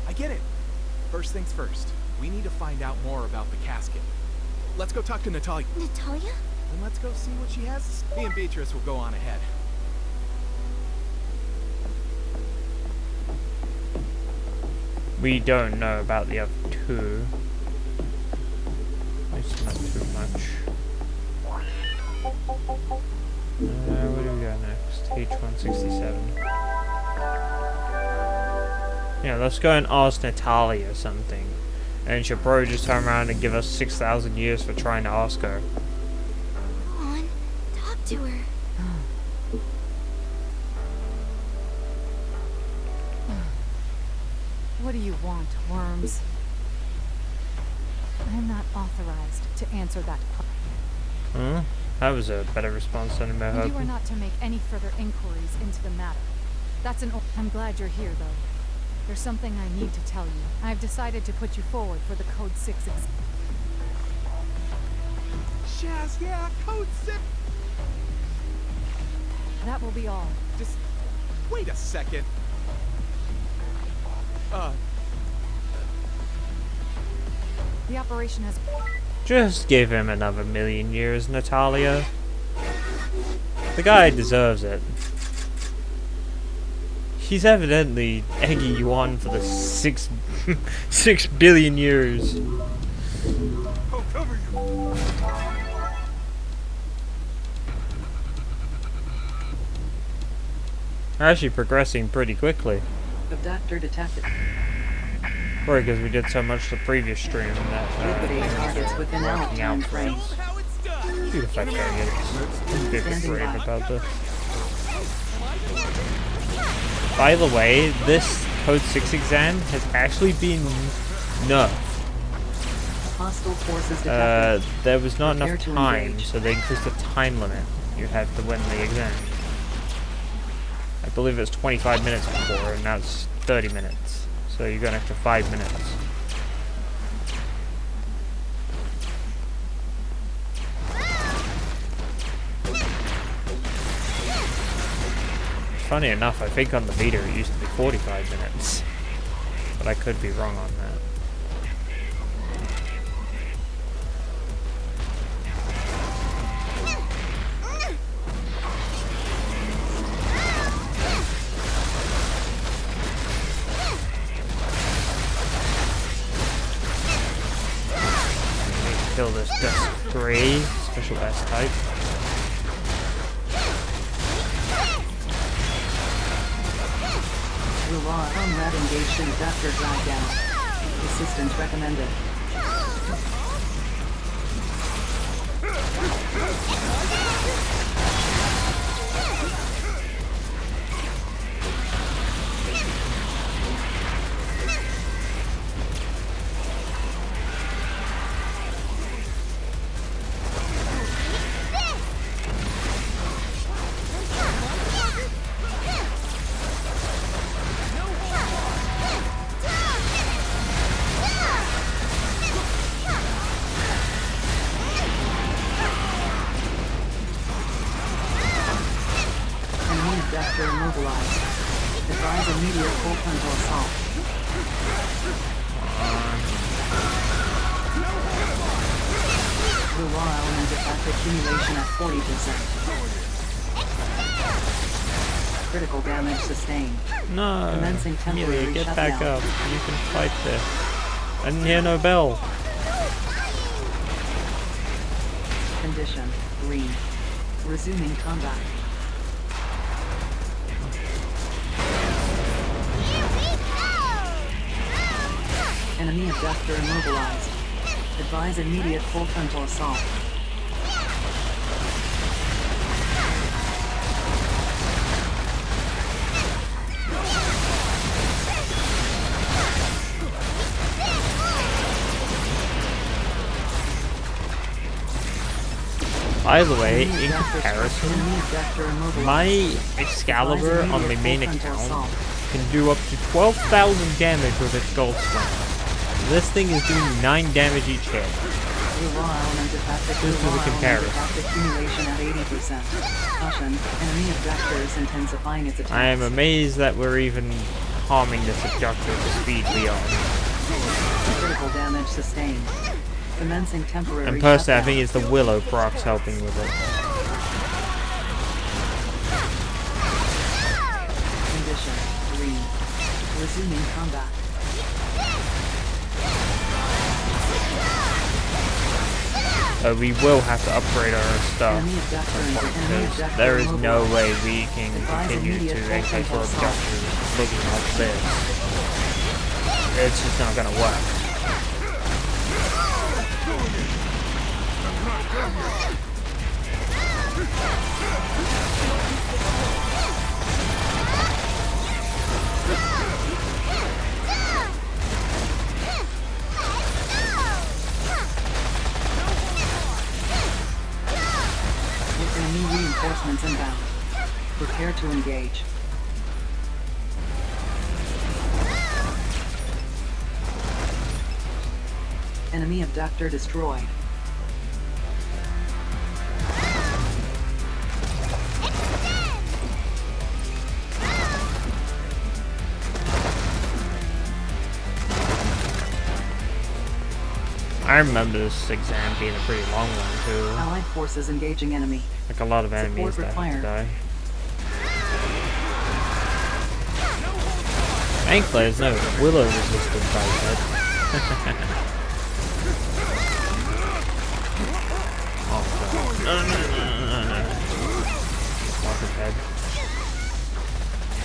I get it. First things first. We need to find out more about the casket. Let's go talk to Natalia. Natalia? Then let's go see what she has. Me and Beatrice will go on ahead. We don't know about the other two. At least not too much. Where do we go next? H167. Yeah, let's go and ask Natalia something. And she'll probably just turn around and give us 6,000 years for trying to ask her. Come on, talk to her. What do you want, worms? I'm not authorized to answer that question. That was a better response than I hoped. You are not to make any further inquiries into the matter. That's an... I'm glad you're here, though. There's something I need to tell you. I've decided to put you forward for the Code 6 Shaz, yeah, Code 6. That will be all. Just wait a second. The operation has... Just give him another 1,000,000 years, Natalia. The guy deserves it. He's evidently egging you on for the 6 billion years. I'll cover you. We're actually progressing pretty quickly. Abductor detected. Probably because we did so much the previous stream that Liquidate targets within our time frame. shoot if I can get a bit brave about this. By the way, this Code 6 exam has actually been nerfed. Hostile forces detected. There was not enough Prepare to time, engage. so they increased the time limit you had to win the exam. I believe it was 25 minutes before, and now it's 30 minutes. So you got an extra 5 minutes. Funny enough, I think on the meter it used to be 45 minutes. But I could be wrong on that. Kill this Death 3, special S type. Rular, comrade engaged in abductor drive down. Assistance recommended. abductor immobilized. Advise immediate full frontal assault. The raw element effect accumulation at 40%. Critical damage sustained. No. Commencing temporary Amelia, get shutdown. back up. You can fight this. I didn't hear no bell. Condition. Green. Resuming combat. Enemy abductor immobilized. Advise immediate full frontal assault. By the way, in comparison, my Excalibur on my main account can do up to 12,000 damage with its gold slam. This thing is doing 9 damage each hit. Just as a comparison. I am amazed that we're even harming this objective to speed beyond. Critical damage sustained. Commencing temporary And personally, I shutdown. think it's the Willow procs helping with it. Condition. Green. Resuming combat. We will have to upgrade our stuff because there is no way we can continue to engage for objectives looking like this. It's just not gonna work. Enemy reinforcements inbound. Prepare to engage. Enemy abductor destroyed. I remember this exam being a pretty long one too. Allied forces engaging enemy. Like a lot of enemies that have to die. Thankfully, there's no Willow resistant type. Oh god. No. Walker's head.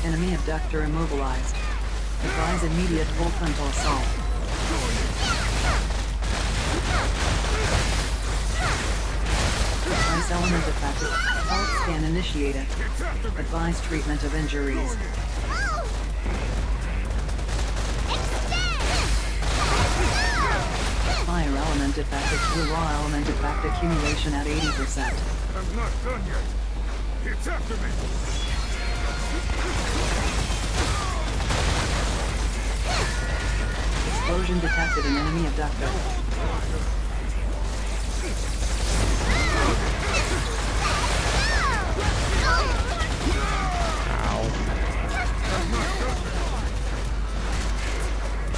Enemy abductor immobilized. Advise immediate full frontal assault. Ice element effective. Health scan initiated. Advise treatment of injuries. Fire element effective. Raw element effect accumulation at 80%. I'm not done yet. It's after me. Explosion detected in enemy abductor.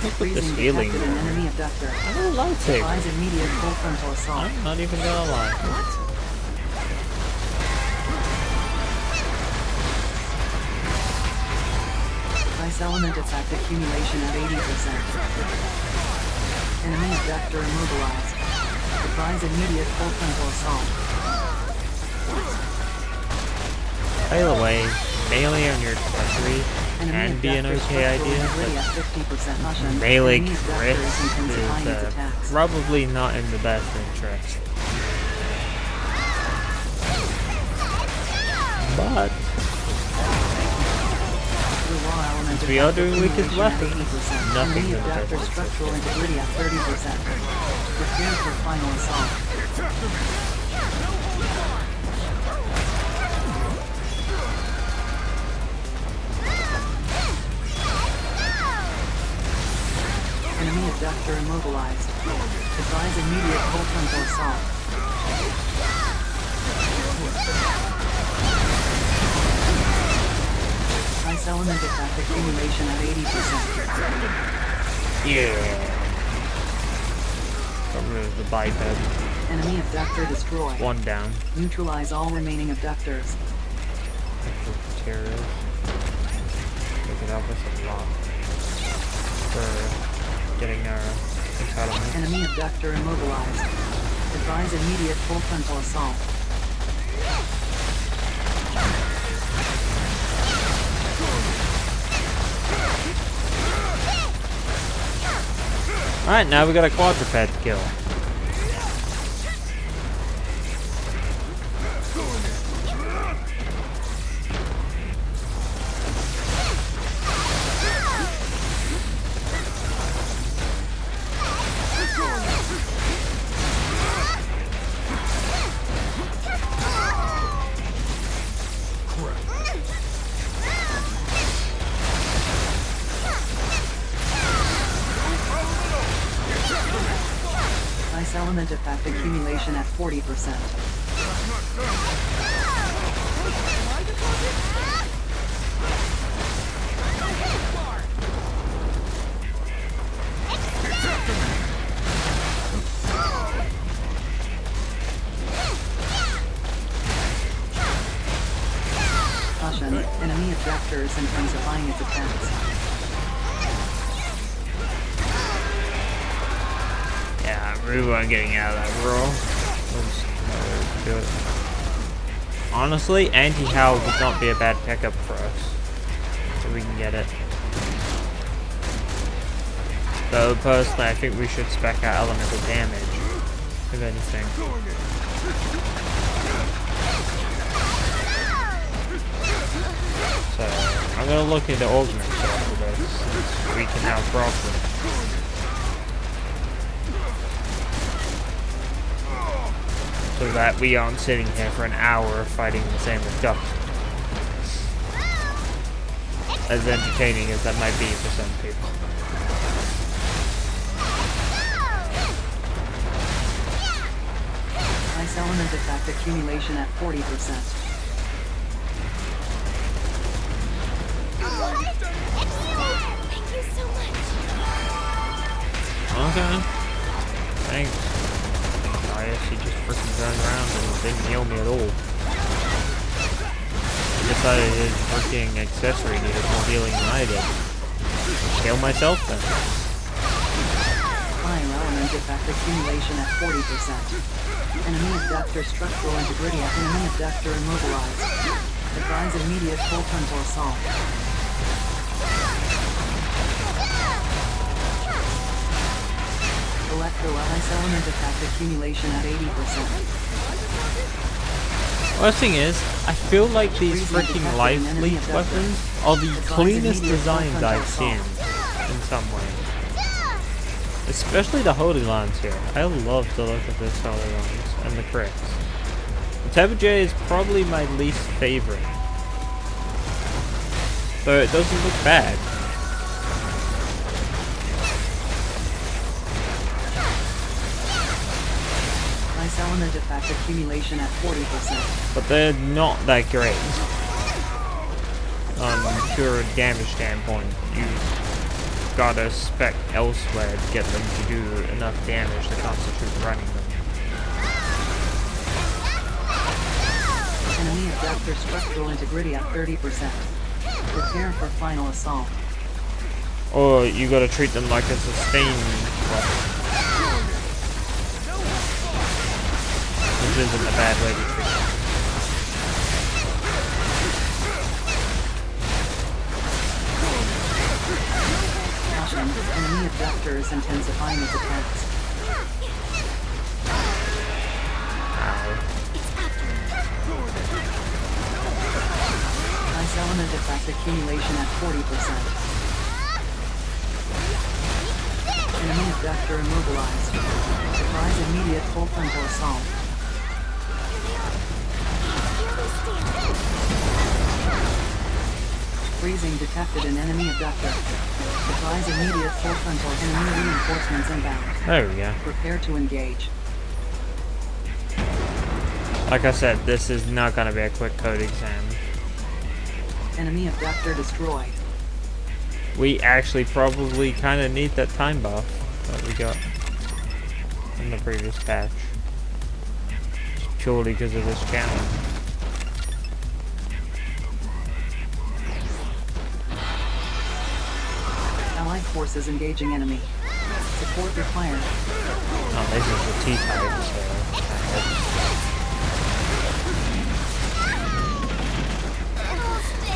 Look at this feeling. Detected an enemy abductor. I don't like it. Advise immediate full frontal assault. I'm not even gonna lie. Ice element effect accumulation at 80%. Enemy abductor immobilized. Advise immediate full frontal assault. By the way, melee on your treasury can be an okay idea, but melee crit is probably not in the best interest. But since we are doing weakest weapons, nothing's in the best interest. Structural integrity at 30%. Prepare for final assault. Enemy abductor immobilized. Advise immediate full frontal assault. Ice element effect accumulation at 80%. Yeah. Remove the biped. Enemy abductor destroyed. One down. Neutralize all remaining abductors. Terrorists. They could help us a lot for getting our entitlement. Enemy abductor immobilized. Advise immediate full frontal assault. Alright, now we got a quadruped to kill. Ice element effect accumulation at 40%. Caution, enemy abductor is intensifying its attacks. Yeah, I really want getting out of that roll. Do it. Honestly, anti-Hal would not be a bad pickup for us. So we can get it. Though, personally, I think we should spec out elemental damage, if anything. So, I'm gonna look into augments after this, since we can now problem. So that we aren't sitting here for an hour fighting the same abductor. As entertaining as that might be for some people. Ice element effect accumulation at 40%. Thank you so much. Okay. Thanks. I guess he just freaking turned around and didn't heal me at all. He decided his freaking accessory needed more healing than I did. Heal myself then. Fire element effect accumulation at 40%. Enemy abductor structural integrity at enemy abductor immobilized. Advise immediate full frontal assault. Electro ice element effect accumulation at 80%. Worst thing is, I feel like these freaking life leech weapons are the cleanest designs I've seen in some way. Especially the Holy Lance here. I love the look of this Holy Lance and the crits. The Teva J is probably my least favorite. Though it doesn't look bad. Ice element effect accumulation at 40%. But they're not that great. Pure damage standpoint, you've gotta spec elsewhere to get them to do enough damage to constitute running them. Enemy abductor structural integrity at 30%. Prepare for final assault. Or you gotta treat them like a sustained weapon. Which isn't a bad way to treat them. Caution, enemy abductor is intensifying its attacks. Ice element effect accumulation at 40%. Enemy abductor immobilized. Advise immediate full frontal assault. Freezing detected in enemy abductor. Advise immediate full frontal enemy reinforcements inbound. There we go. Prepare to engage. Like I said, this is not gonna be a quick code exam. Enemy abductor destroyed. We actually probably kind of need that time buff that we got in the previous patch. Just purely because of this challenge. Allied forces engaging enemy. Support required. Oh, this is the T-type, so...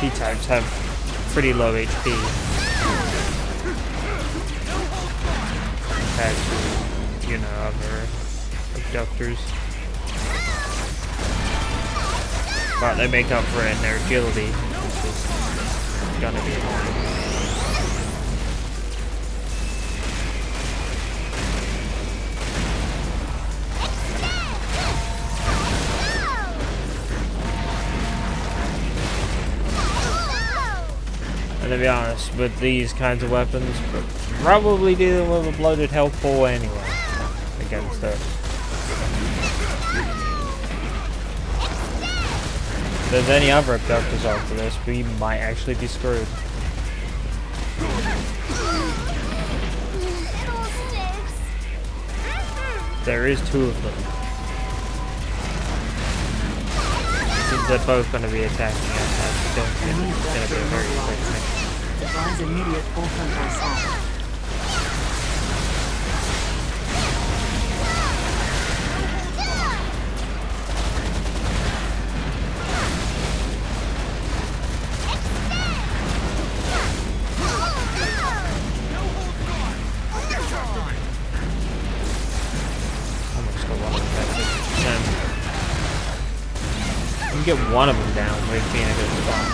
T-types have pretty low HP. Compared to, you know, other abductors. But they make up for it in their agility, which is gonna be annoying. And to be honest, with these kinds of weapons, we're probably dealing with a bloated health pool anyway against us. If there's any other abductors after this, we might actually be screwed. There is 2 of them. Since they're both going to be attacking us, I don't think it's going to be a very quick mission. Advise immediate full frontal assault. Almost got one of them at 50%. We can get one of them down, we'd be in a good spot.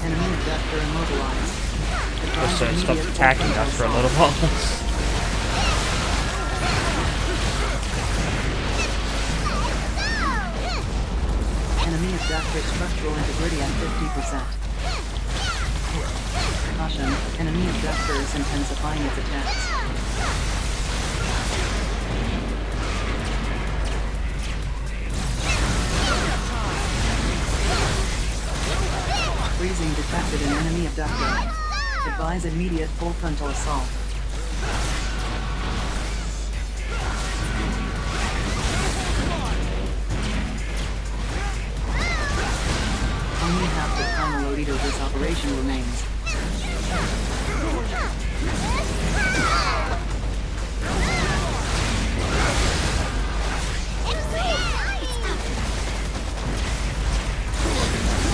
Enemy abductor immobilized. Just so it stops attacking us for a little while. Enemy abductor structural integrity at 50%. Caution, enemy abductor is intensifying its attacks. Freezing detected an enemy abductor. Advise immediate full frontal assault. Only half the time allotted of this operation remains.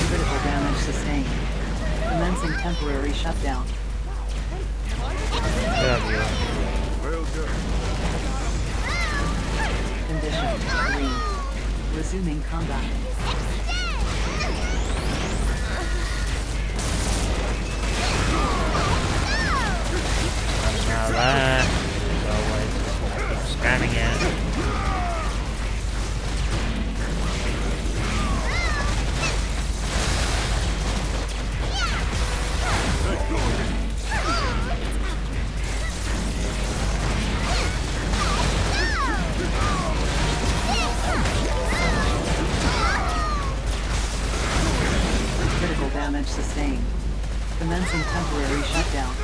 Critical damage sustained. Commencing temporary shutdown. Well done. Condition green. Resuming combat. Now that is always keep spamming it. Critical damage sustained. Commencing temporary shutdown.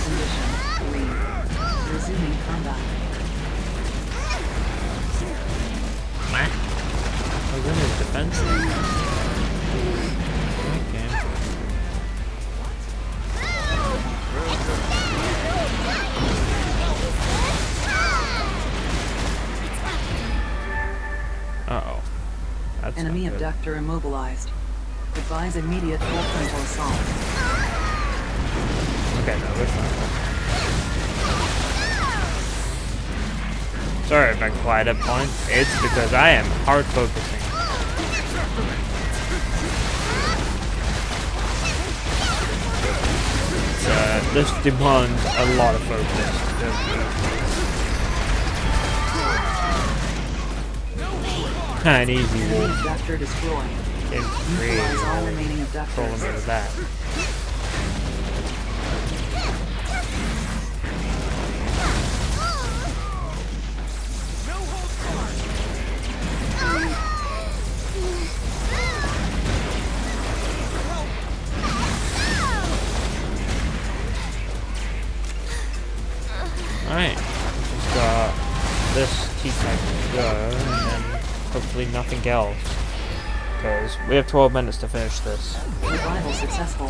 Condition green. Resuming combat. What? I was in his defense. Okay. Uh-oh. That's Enemy not good. abductor immobilized. Advise immediate full frontal assault. Okay, no, it's not good. Sorry if I quiet at points. It's because I am hard focusing. this demands a lot of focus. An easy Enemy walk. abductor destroyed. Neutralize all remaining abductors. With that. Alright, just got this T-type to go, and then hopefully nothing else. Because we have 12 minutes to finish this. Revival successful.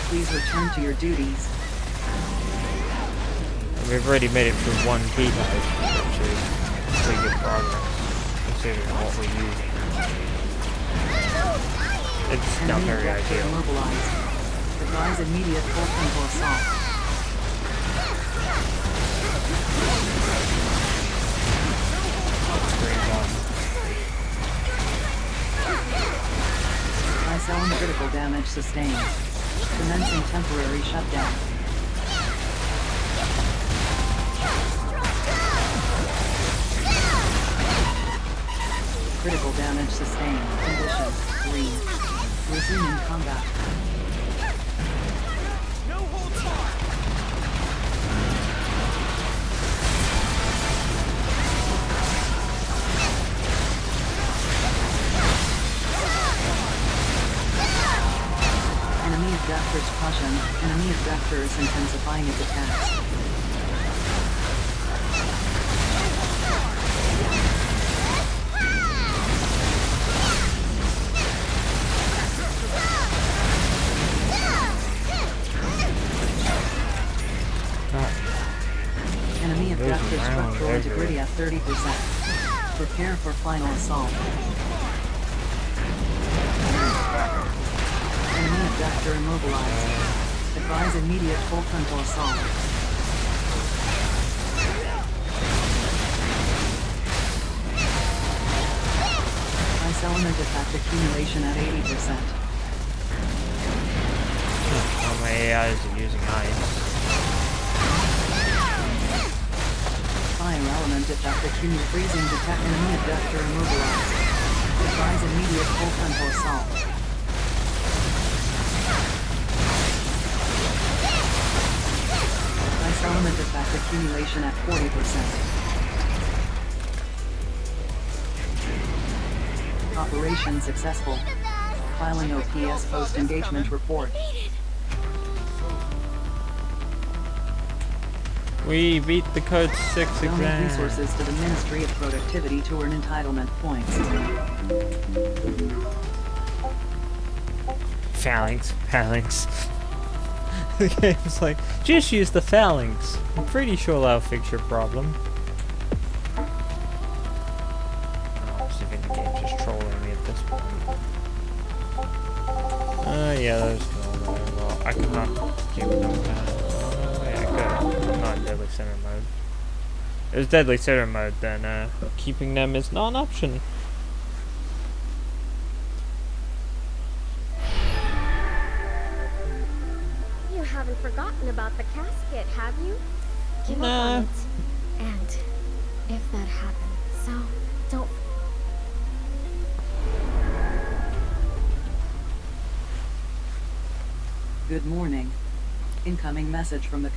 Please return to your duties. And we've already made it through one T-type, which is pretty good progress, considering what we're using. It's not Enemy very abductor ideal. immobilized. Advise immediate full frontal assault. Ice critical damage sustained. Commencing temporary shutdown. Critical damage sustained. Condition 3. Resuming combat. No holds barred. Enemy abductors caution. Enemy abductors intensifying its attacks. Enemy abductor structural integrity at 30%. Prepare for final assault. Enemy abductor immobilized. Advise immediate full frontal assault. Ice element effect accumulation at 80%. How many AIs are using ice? Fire element effect accumulate freezing detect enemy abductor immobilized. Advise immediate full frontal assault. Ice element effect accumulation at 40%. Operation successful. Filing OPS post-engagement report. We beat the Code 6 Donate exam. resources to the Ministry of Productivity to earn entitlement points. Phalanx. The game's like, just use the phalanx. I'm pretty sure that'll fix your problem. I think the game's just trolling me at this point. Yeah, there's no way. Well, I cannot keep them down. Yeah, I could. I'm not in Deadly Center mode. If it's Deadly Center mode, then keeping them is not an option. You haven't forgotten about the casket, have you? Give up Nah. on it. And if that happens, so don't. Good morning. Incoming message from the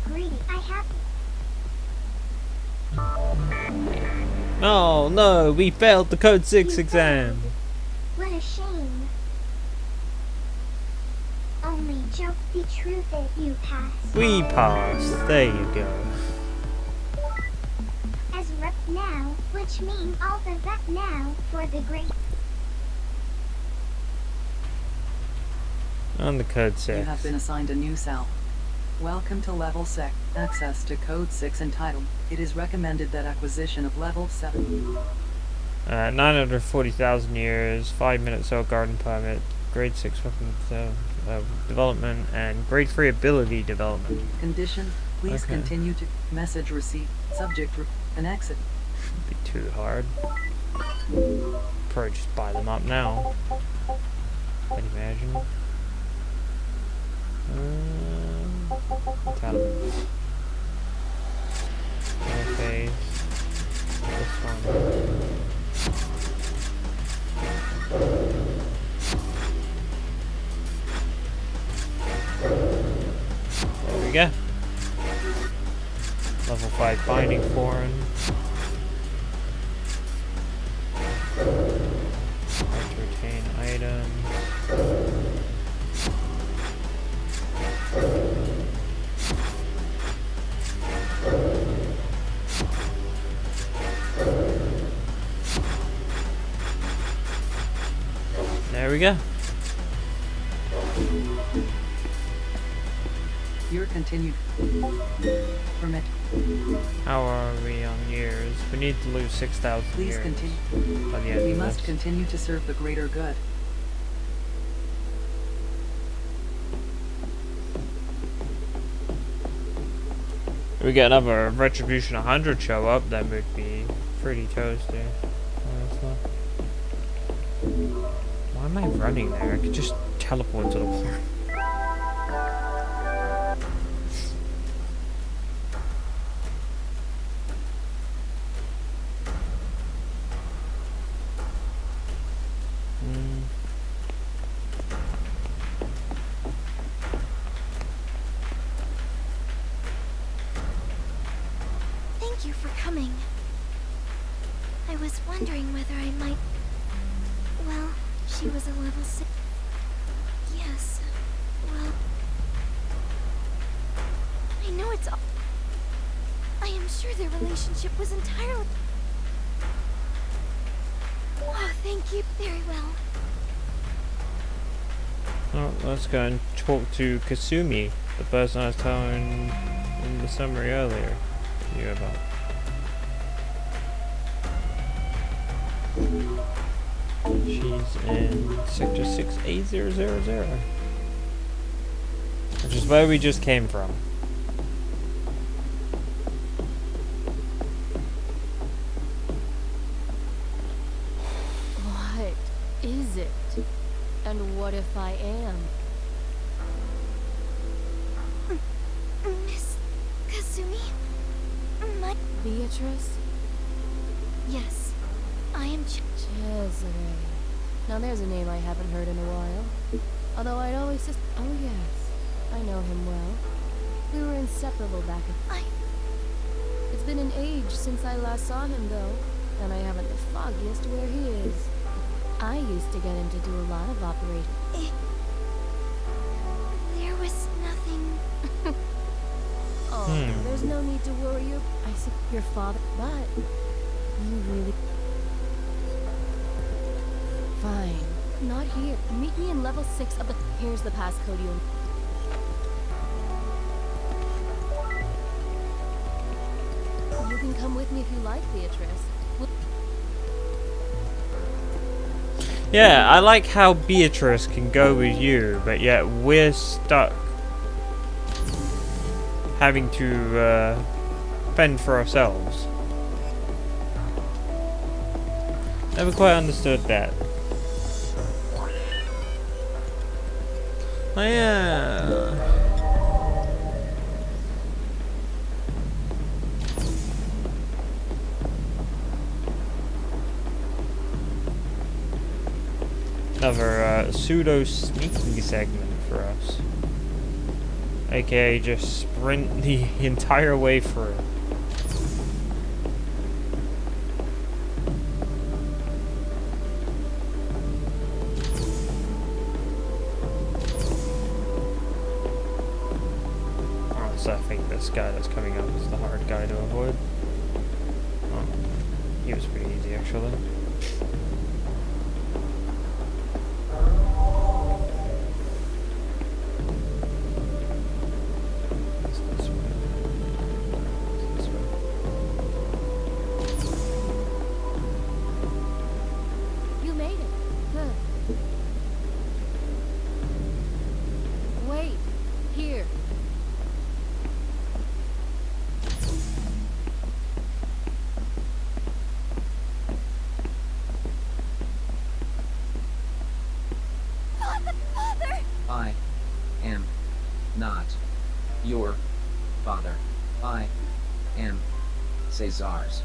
Greedy, I have. Oh no, we failed the Code 6 exam. What a shame. Only joke, the truth is you passed. We passed. There you go. As rep now, which means all the rep now for the great. On the Code You 6. have been assigned a new cell. Welcome to Level 6. Access to Code 6 entitled. It is recommended that acquisition of Level 7. 940,000 years, 5 minute cell garden permit, grade 6 weapon development, and grade 3 ability development. Condition, please Okay. continue to message receipt. Subject an exit. Shouldn't be too hard. probably just buy them up now. Can you imagine? Intelligence. Interface. This one. There we go. Level 5 binding foreign. Right to retain items. There we go. Your continued permit. How are we on years? We need to lose 6,000 Please years continue. by the end We of must this. continue to serve the greater good. If we get another Retribution 100 show up, that would be pretty toasty. Honestly. Why am I running there? I could just teleport to the port. Thank you for coming. I was wondering whether I might... Well, she was a level 6. Yes. Well... I know it's all... I am sure their relationship was entirely... Oh, thank you. Very well. Oh, let's go and talk to Kasumi, the person I was telling in the summary earlier you about. She's in Sector 6A000, which is where we just came from. What is it? And what if I am? Miss Kasumi? My... Beatrice? Yes. I am Cesare. Now there's a name I haven't heard in a while. Although I'd always just... Oh yes. I know him well. We were inseparable back at... It's been an age since I last saw him though. And I haven't the foggiest where he is. I used to get him to do a lot of operations. There was nothing... Oh, there's no need to worry you. I see your father, but you really... Fine. Not here. Meet me in level 6 of the... Here's the passcode you'll... You can come with me if you like, Beatrice. Yeah, I like how Beatrice can go with you, but yet we're stuck having to fend for ourselves. Never quite understood that. Oh yeah. Another pseudo sneaking segment for us. AKA just sprint the entire way through. Oh, so I think this guy that's coming up is the hard guy to avoid. Oh, he was pretty easy actually. You made it. Good. Wait. Here. Father, I am Caesar's.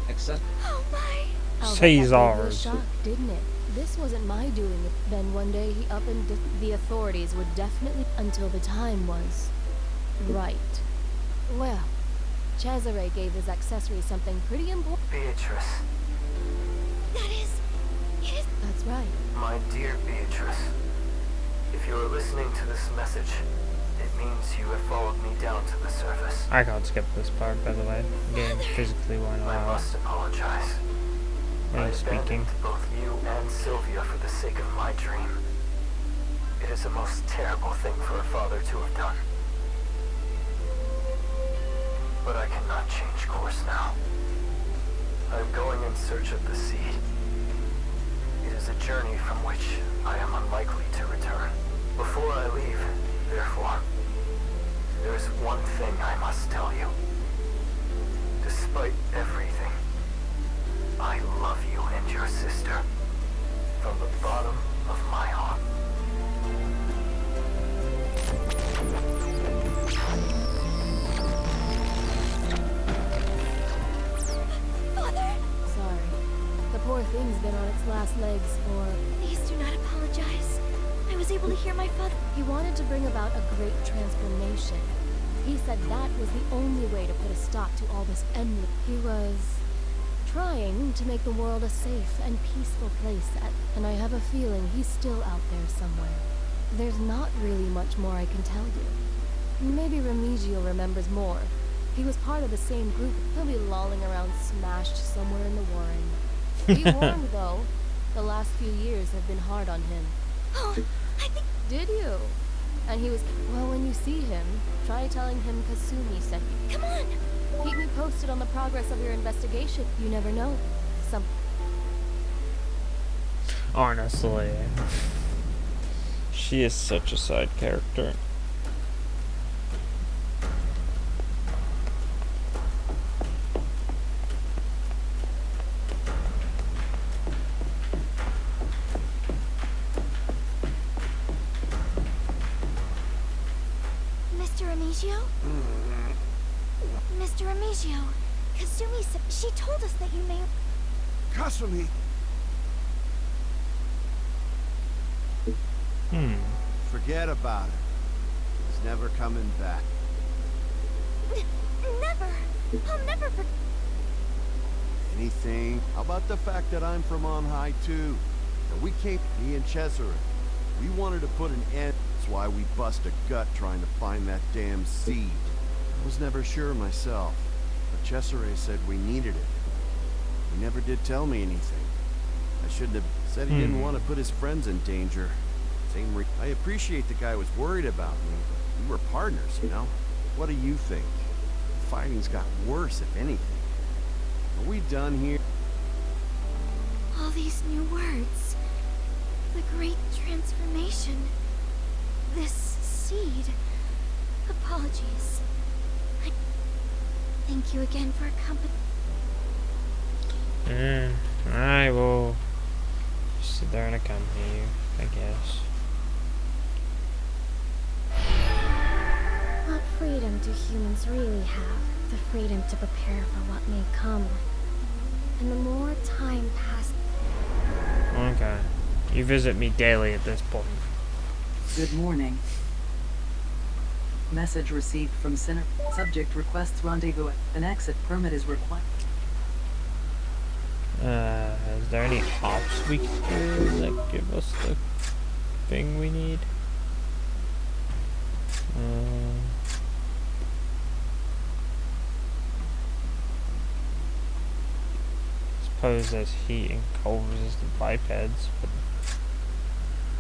Except. Oh my! Caesar's. Shock, didn't it? This wasn't my doing. Then one day he up and the authorities would definitely until the time was right. Well, Cesare gave his accessory something pretty important. Beatrice. That's right. My dear Beatrice. If you are listening to this message, it means you have followed me down to the surface. I can't skip this part, by the way. The game physically won't I allow it. must apologize. I Me speaking. abandoned both you and Sylvia for the sake of my dream. It is a most terrible thing for a father to have done. But I cannot change course now. I am going in search of the seed. It is a journey from which I am unlikely to return. Before I leave, therefore, there is one thing I must tell you. Despite everything, I love you and your sister from the bottom of my heart. Sorry. The poor thing's been on its last legs for... Please do not apologize. I was able to hear my father. He wanted to bring about a great transformation. He said that was the only way to put a stop to all this endless... He was trying to make the world a safe and peaceful place, and I have a feeling he's still out there somewhere. There's not really much more I can tell you. Maybe Remigio remembers more. He was part of the same group. He'll be lolling around smashed somewhere in the Warren. Be warned, though. The last few years have been hard on him. Oh, I think... Did you? And he was... Well, when you see him, try telling him Kasumi sent you. Come on! Keep me posted on the progress of your investigation. You never know. Honestly, she is such a side character. Mr. Remigio? Mr. Remigio, Kasumi said... She told us that you may... Kasumi! Forget about her. She's never coming back. Never! I'll never forget... Anything? How about the fact that I'm from on high, too? And we came, me and Cesare. We wanted to put an end. That's why we bust a gut trying to find that damn seed. I was never sure myself, but Cesare said we needed it. He never did tell me anything. I shouldn't have said he didn't want to put his friends in danger. I appreciate the guy was worried about me, but we were partners, you know? What do you think? The fighting's got worse, if anything. Are we done here? All these new words. The great transformation. This seed. Apologies. Thank you again for accompanying. I will sit there and accompany you, I guess. What freedom do humans really have? The freedom to prepare for what may come. And the more time passes... Okay. You visit me daily at this point. Good morning. Message received from Sinner. Subject requests rendezvous. An exit permit is required. Is there any ops we can do that give us the thing we need? Suppose there's heat and cold resistant bipeds, but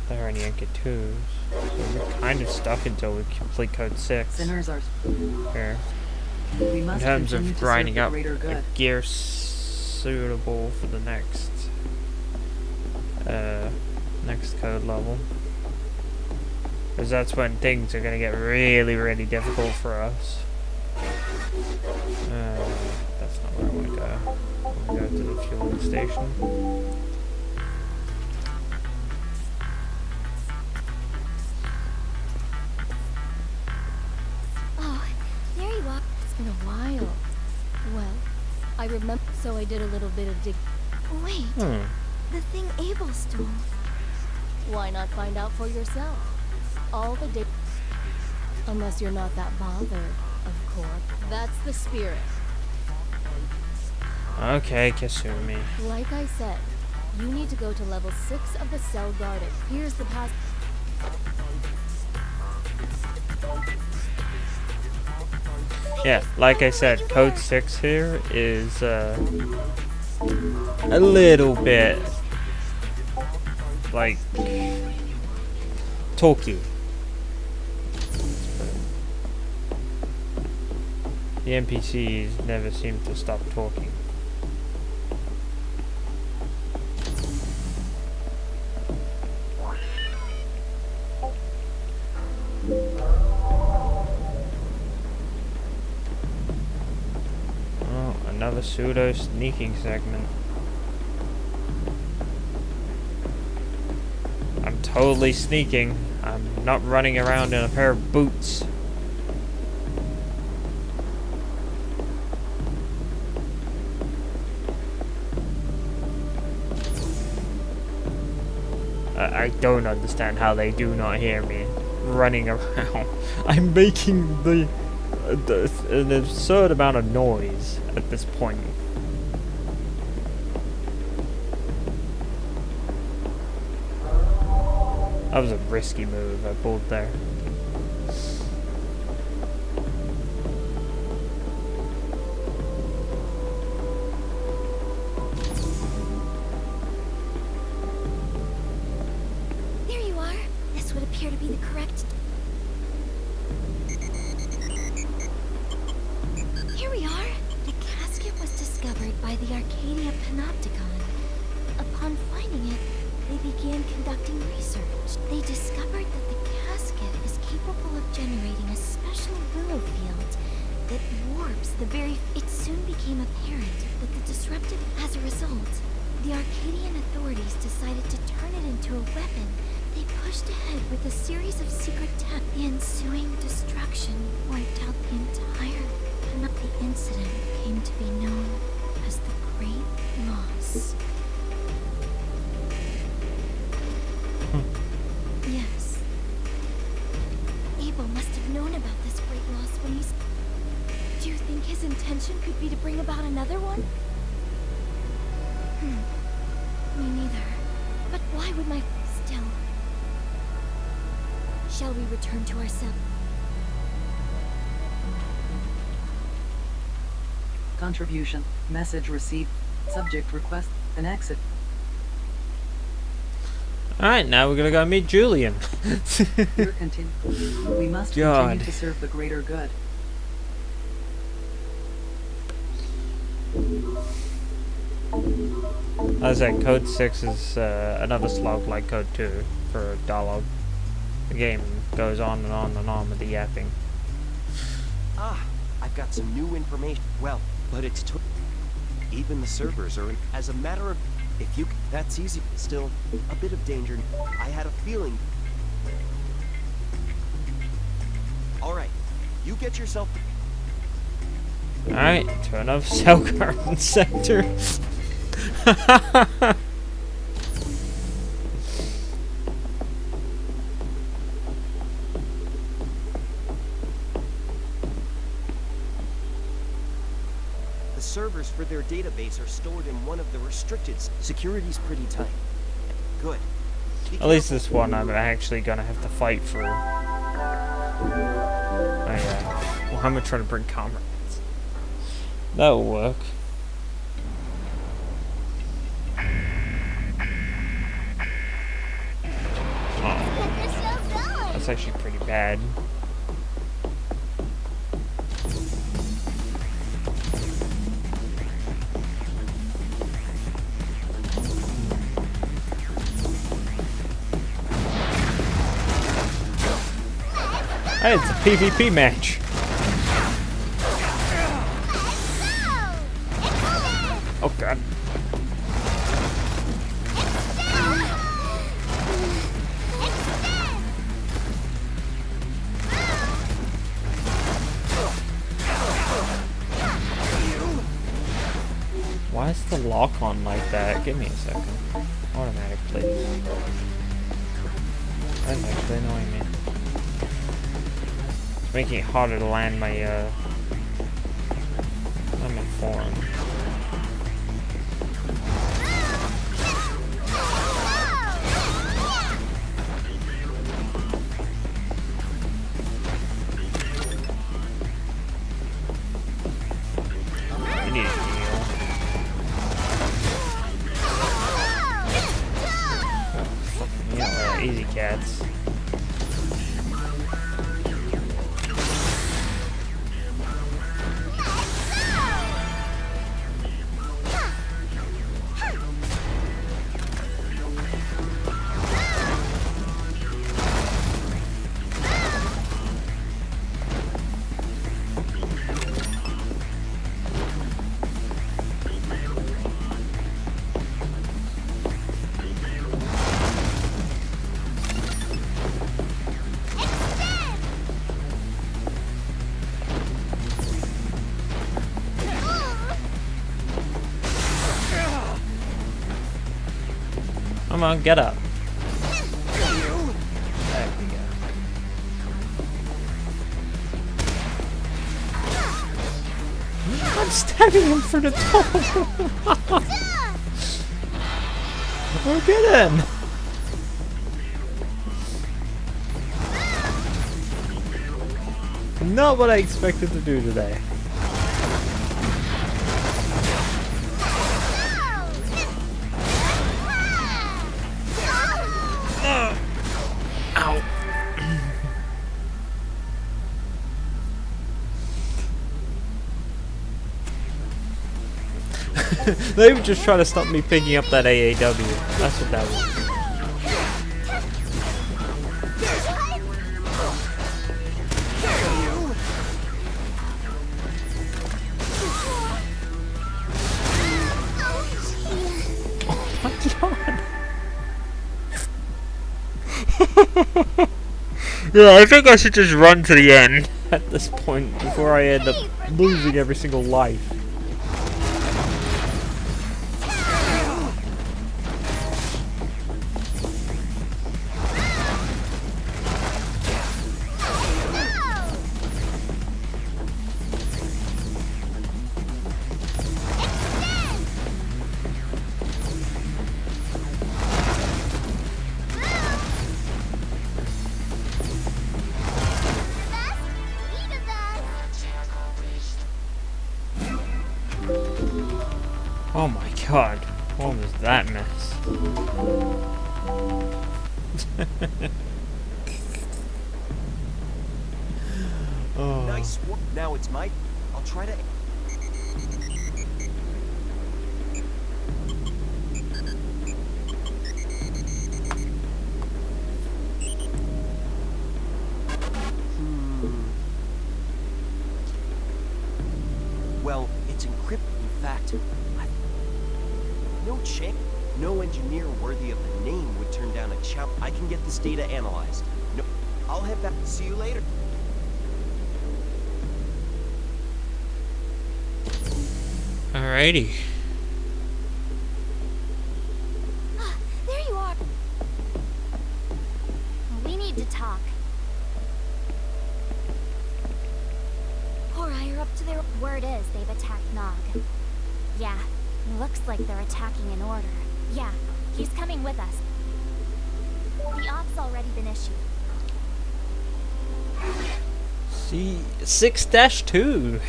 there aren't any NK2s. So we're kind of stuck until we complete code 6. Sinners are... Here. We In must terms continue of to grinding serve up the greater a good. gear suitable for the next code level, because that's when things are gonna get really, really difficult for us. That's not where I want to go. I want to go to the fueling station. Oh, there In a while. Well, I remember, so I did a little bit of dig. Wait, the thing Abel stole. Why not find out for yourself? All the day. Unless you're not that bothered, of course. That's the spirit. Okay, Kasumi. Like I said, you need to go to level 6 of the cell garden. Here's the pass. Yeah, like I said, code 6 here is a little bit like talky. The NPCs never seem to stop talking. Oh, another pseudo sneaking segment. I'm totally sneaking. I'm not running around in a pair of boots. I don't understand how they do not hear me running around. I'm making an absurd amount of noise at this point. That was a risky move I pulled there. There you are. This would appear to be the correct... Here we are. The casket was discovered by the Arcadia Panopticon. Upon finding it, they began conducting research. They discovered that the casket is capable of generating a special willow field that warps the very... It soon became apparent that the disruptive... As a result, the Arcadian authorities decided to turn it into a weapon. They pushed ahead with a series of secret tests. The ensuing destruction wiped out the entire... The incident came to be known as the Great Loss. Yes. Abel must have known about this great loss when he's... Do you think his intention could be to bring about another one? Me neither. But why would my... Still. Shall we return to our cell? Contribution. Message received. Subject request. An exit. Alright, now we're gonna go meet Julian. We must continue to serve the greater good. As I said, Code 6 is another slog like Code 2 for dialogue. The game goes on and on and on with the yapping. Ah, I've got some new information. Well, but it's even the servers are in. As a matter of, if you, that's easy. Still, a bit of danger. I had a feeling. All right, you get yourself. Alright, to another cell garden sector. The servers for their database are stored in one of the restricted. Security's pretty tight. Good. At least this one I'm actually gonna have to fight for. Oh yeah. Well, I'm gonna try to bring comrades. That'll work. Oh. That's actually pretty bad. Hey, it's a PvP match. Oh god. Why is the lock on like that? Give me a second. Automatic, please. That's actually annoying me. It's making it harder to land my, I'm in form. You need to heal. Yeah, easy cats. Come on, get up. There we go. I'm stabbing him for the top. Oh, get in. Not what I expected to do today. Ow. They were just trying to stop me picking up that AAW. That's what that was. Yeah, I think I should just run to the end at this point before I end up losing every single life. Oh my god, what was that mess? Oh. Nice work. Now it's my... I'll try to... Well, it's encrypted. In fact, no chance. No engineer worthy of the name would turn down a challenge. I can get this data analyzed. No, I'll head back. See you later. Alrighty. There you are. We need to talk. Higher up to their word is they've attacked Nog. Yeah, looks like they're attacking in order. Yeah, he's coming with us. The op's already been issued. See, 6-2.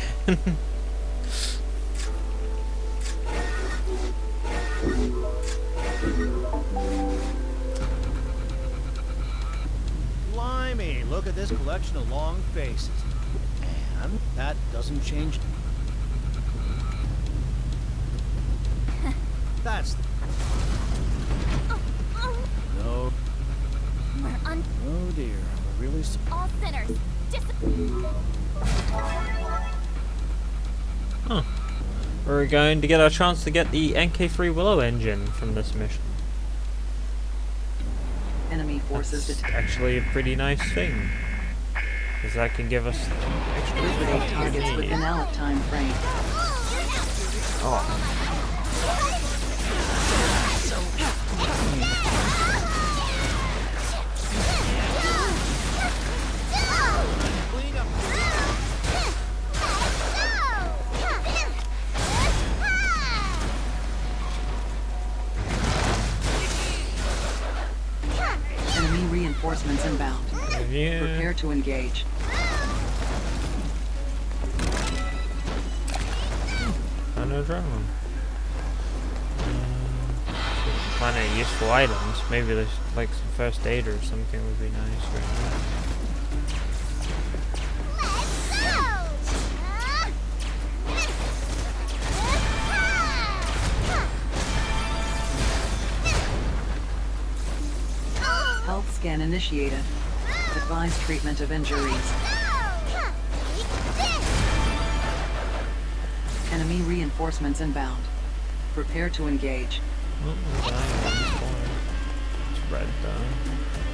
Blimey, look at this collection of long faces. And that doesn't change. That's... No. Oh dear, I'm really... All sinners, Huh. We're going to get our chance to get the NK3 Willow engine from this mission. Enemy forces That's detected. actually a pretty nice thing. Because that can give us extra Liquidate targets within our time frame. Oh. Enemy reinforcements inbound. Yeah. Prepare to engage. I know drone. Find any useful items. Maybe there's like some first aid or something would be nice right now. Health scan initiated. Advise treatment of injuries. Enemy reinforcements inbound. Prepare to engage. It's red though.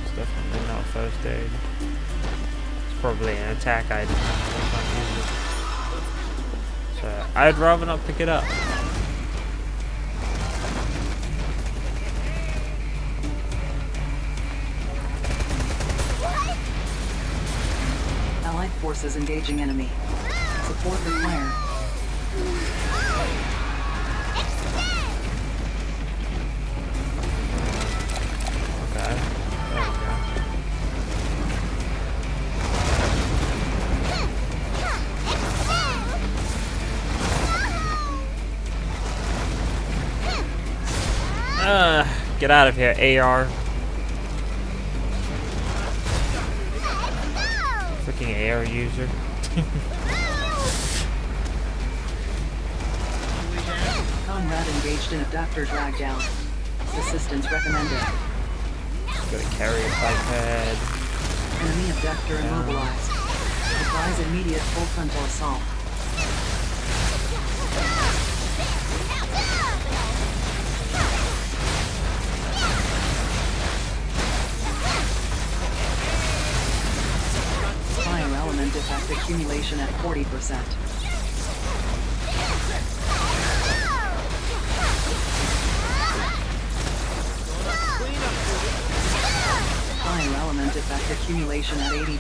It's definitely not first aid. It's probably an attack item. I can't use it. So I'd rather not pick it up. Allied forces engaging enemy. Support required. Okay. There we go. Get out of here, AR. Freaking AR user. Comrade engaged in abductor drag down. Assistance recommended. Gotta carry a biped. Enemy abductor immobilized. Advise immediate full frontal assault. Fire element effect accumulation at 40%. Fire element effect accumulation at 80%.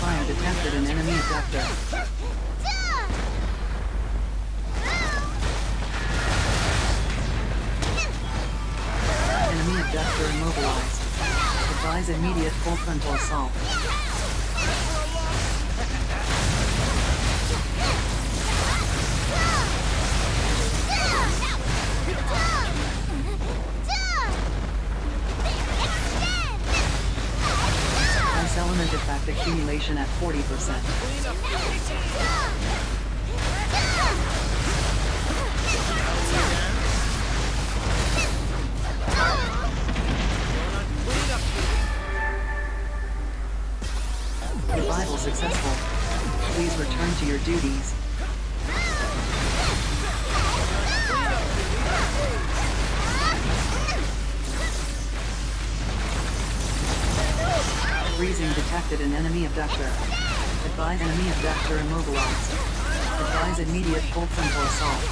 Fire detected in enemy abductor. Enemy abductor immobilized. Advise immediate full frontal assault. Ice element effect accumulation at 40%. Revival successful. Please return to your duties. Freezing detected in enemy abductor. Advise enemy abductor immobilized. Advise immediate full frontal assault.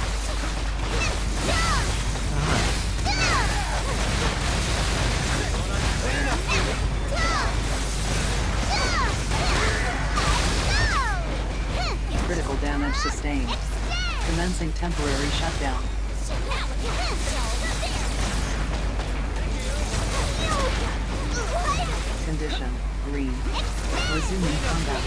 Critical damage sustained. Commencing temporary shutdown. Condition, green. Resuming combat.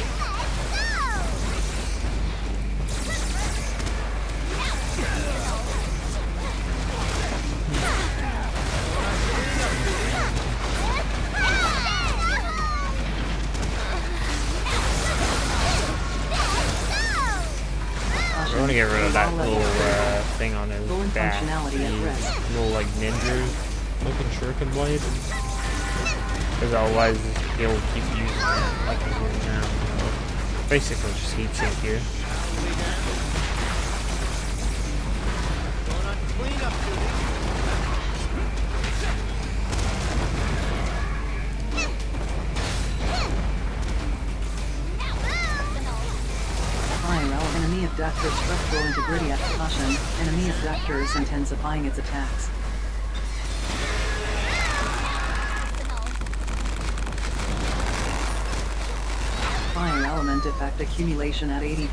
I want to get rid of that little thing on his back. The little like ninja looking shuriken blade. Because otherwise he'll keep using it like he's doing now. Basically just heat sink here. Fire enemy Enemy abductor structural integrity at caution. Enemy abductor is intensifying its attacks. Fire element effect accumulation at 80%.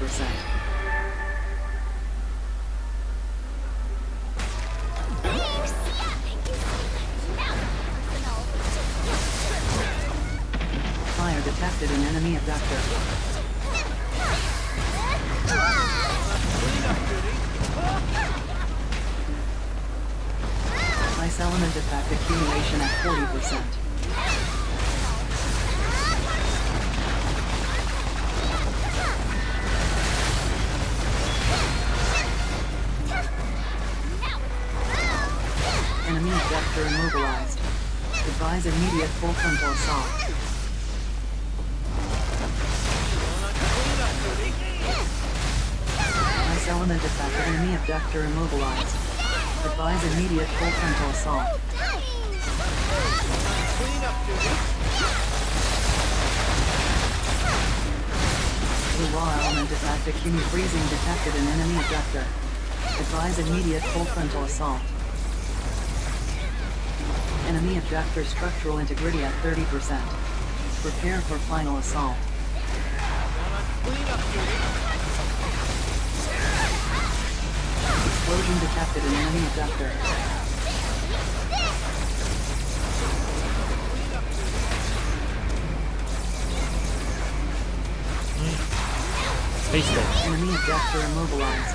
Fire detected in enemy abductor. Ice element effect accumulation at 40%. Enemy abductor immobilized. Advise immediate full frontal assault. Ice element effect. Enemy abductor immobilized. Advise immediate full frontal assault. Blue raw element effect accumulate freezing detected in enemy abductor. Advise immediate full frontal assault. Enemy abductor structural integrity at 30%. Prepare for final assault. Explosion detected in enemy abductor. Enemy abductor immobilized.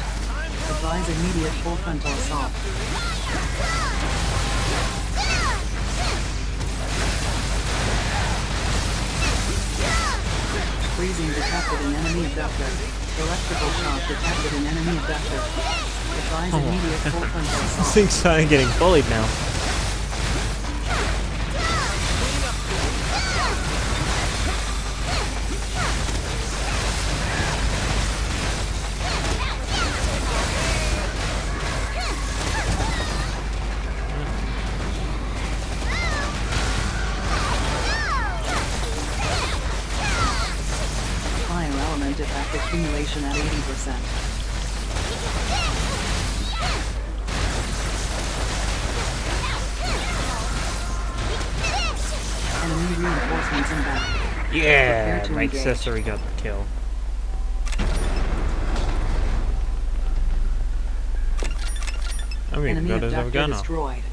Advise immediate full frontal assault. Freezing detected in enemy abductor. Electrical shock detected in enemy abductor. Advise immediate full frontal assault. This thing's starting getting bullied now. Effect accumulation at 80%. Enemy reinforcements inbound. Yeah, my accessory got the kill. I mean, enemy got his abductor gun destroyed.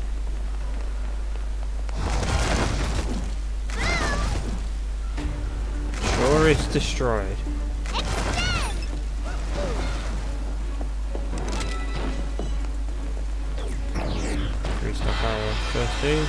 Sure, it's destroyed. Restock our first aid.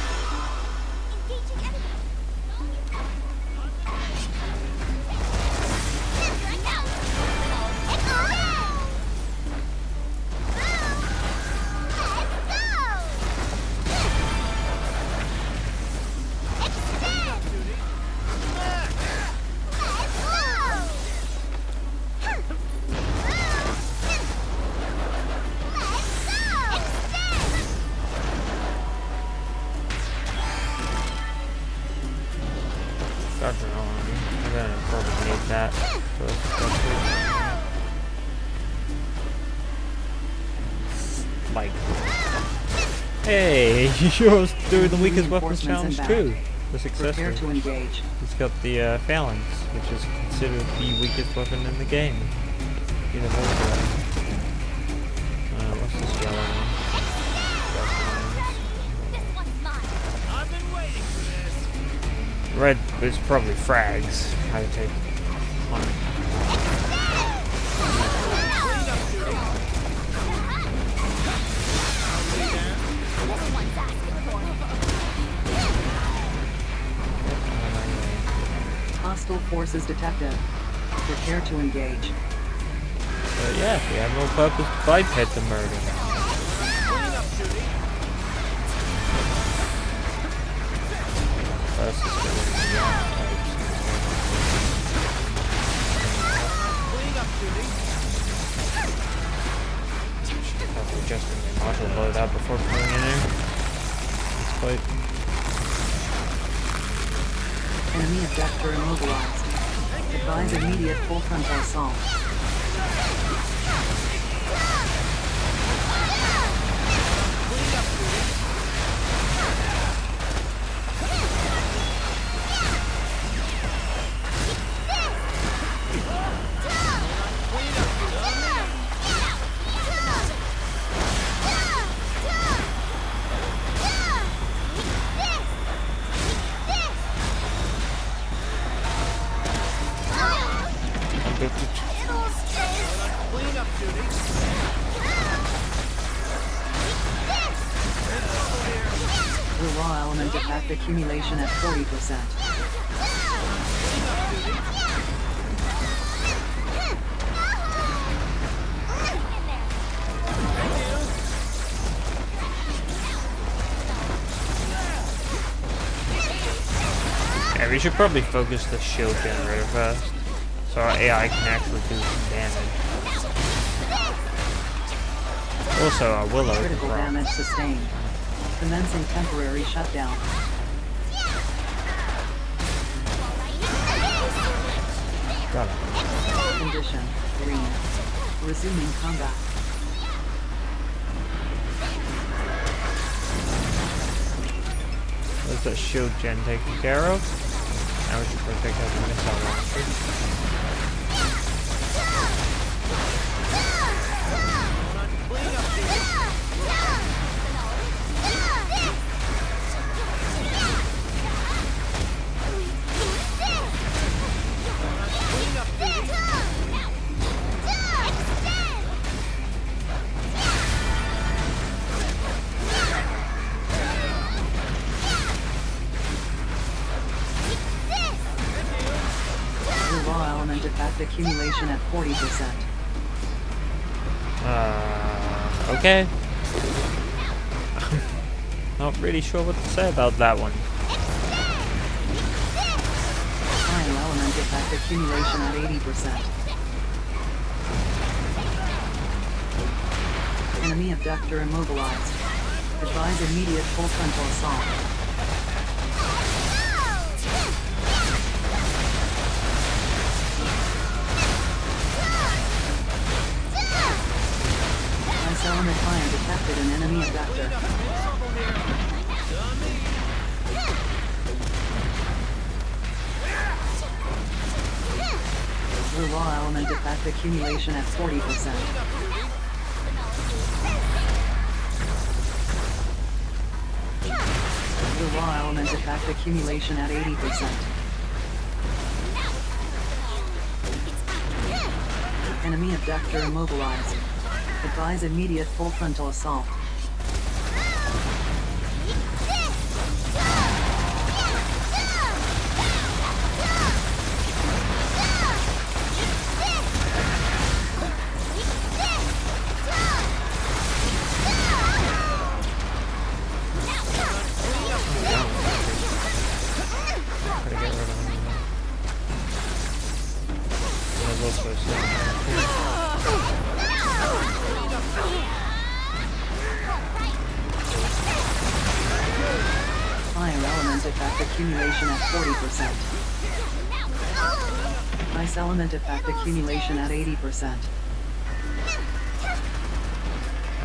I'm gonna probably need that first. Like, hey, you're doing the weakest weapons challenge too. This accessory. To engage. It's got the phalanx, which is considered the weakest weapon in the game. What's this yellow one? Red is probably frags. I would take one. Hostile forces detected. Prepare to engage. Yeah, we have no purpose biped to murder. First is going to be should probably adjust the module load out before putting in there. Let's fight. Enemy abductor immobilized. Advise immediate full frontal assault. The raw element effect accumulation at 40%. Yeah, we should probably focus the shield generator first, so our AI can actually do some damage. Also, our Willow can Critical rock. damage sustained. Commencing temporary shutdown. Got it. Condition green. Resuming combat. Was that shield gen taken care of? Now we should protect our missile launcher. Accumulation at 40%. Okay. Not really sure what to say about that one. Final element effect accumulation at 80%. Enemy abductor immobilized. Advise immediate full frontal assault. Element fire detected an enemy abductor. The raw element effect accumulation at 40%. The raw element effect accumulation at 80%. Enemy abductor immobilized. Advise immediate full frontal assault. Accumulation at 40%. Ice element effect accumulation at 80%.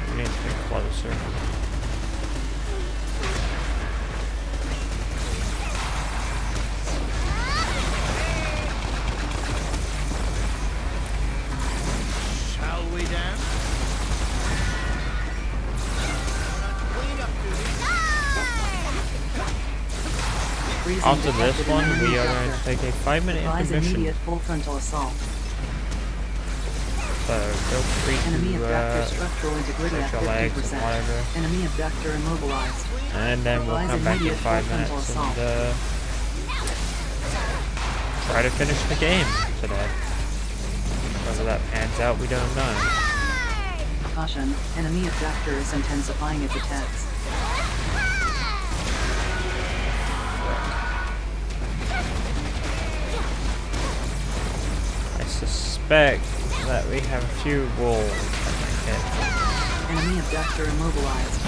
We need to get closer. Shall we dance? After this one, we are going to take a 5-minute intermission. Immediate full frontal assault. So feel free Enemy to abductor structural integrity at 50%. Enemy abductor immobilized. And then we'll come back in 5 minutes and try to finish the game today. Whether that pans out, we don't know. Caution, enemy abductor is intensifying its attacks. I suspect that we have a few walls. Enemy abductor immobilized.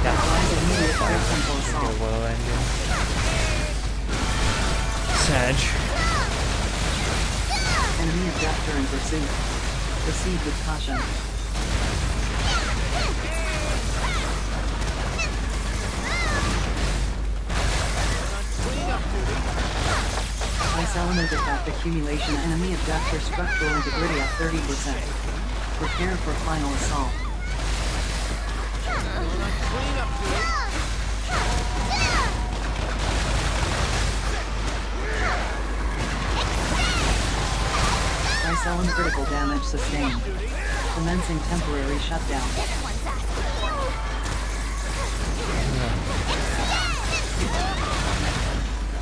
Advise immediate full frontal assault. Well engine. Sedge. Enemy abductor in pursuit. Proceed with caution. Ice element effect accumulation. Enemy abductor structural integrity at 30%. Prepare for final assault. Ice element critical damage sustained. Commencing temporary shutdown.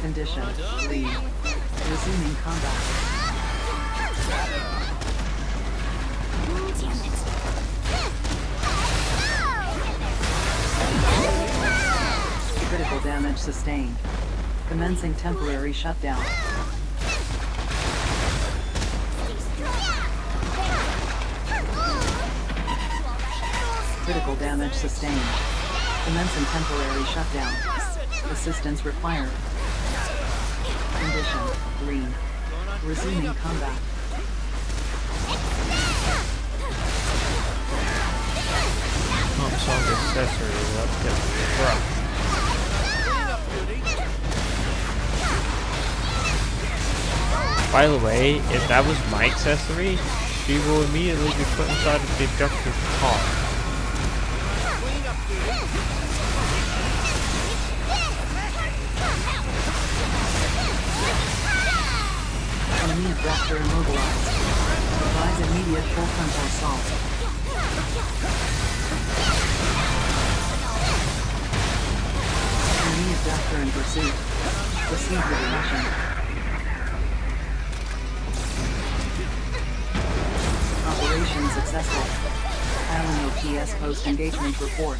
Condition. Leave. Resuming combat. Damn it. Critical damage sustained. Commencing temporary shutdown. Critical damage sustained. Commencing temporary shutdown. Assistance required. Condition. Green. Resuming combat. Pumps on the accessory. Let's get the truck. By the way, if that was my accessory, she will immediately be put inside of the abductor's car. Enemy abductor immobilized. Advise immediate full frontal assault. Enemy abductor in pursuit. Proceed with the mission. Operation successful. Filing OPS post-engagement report.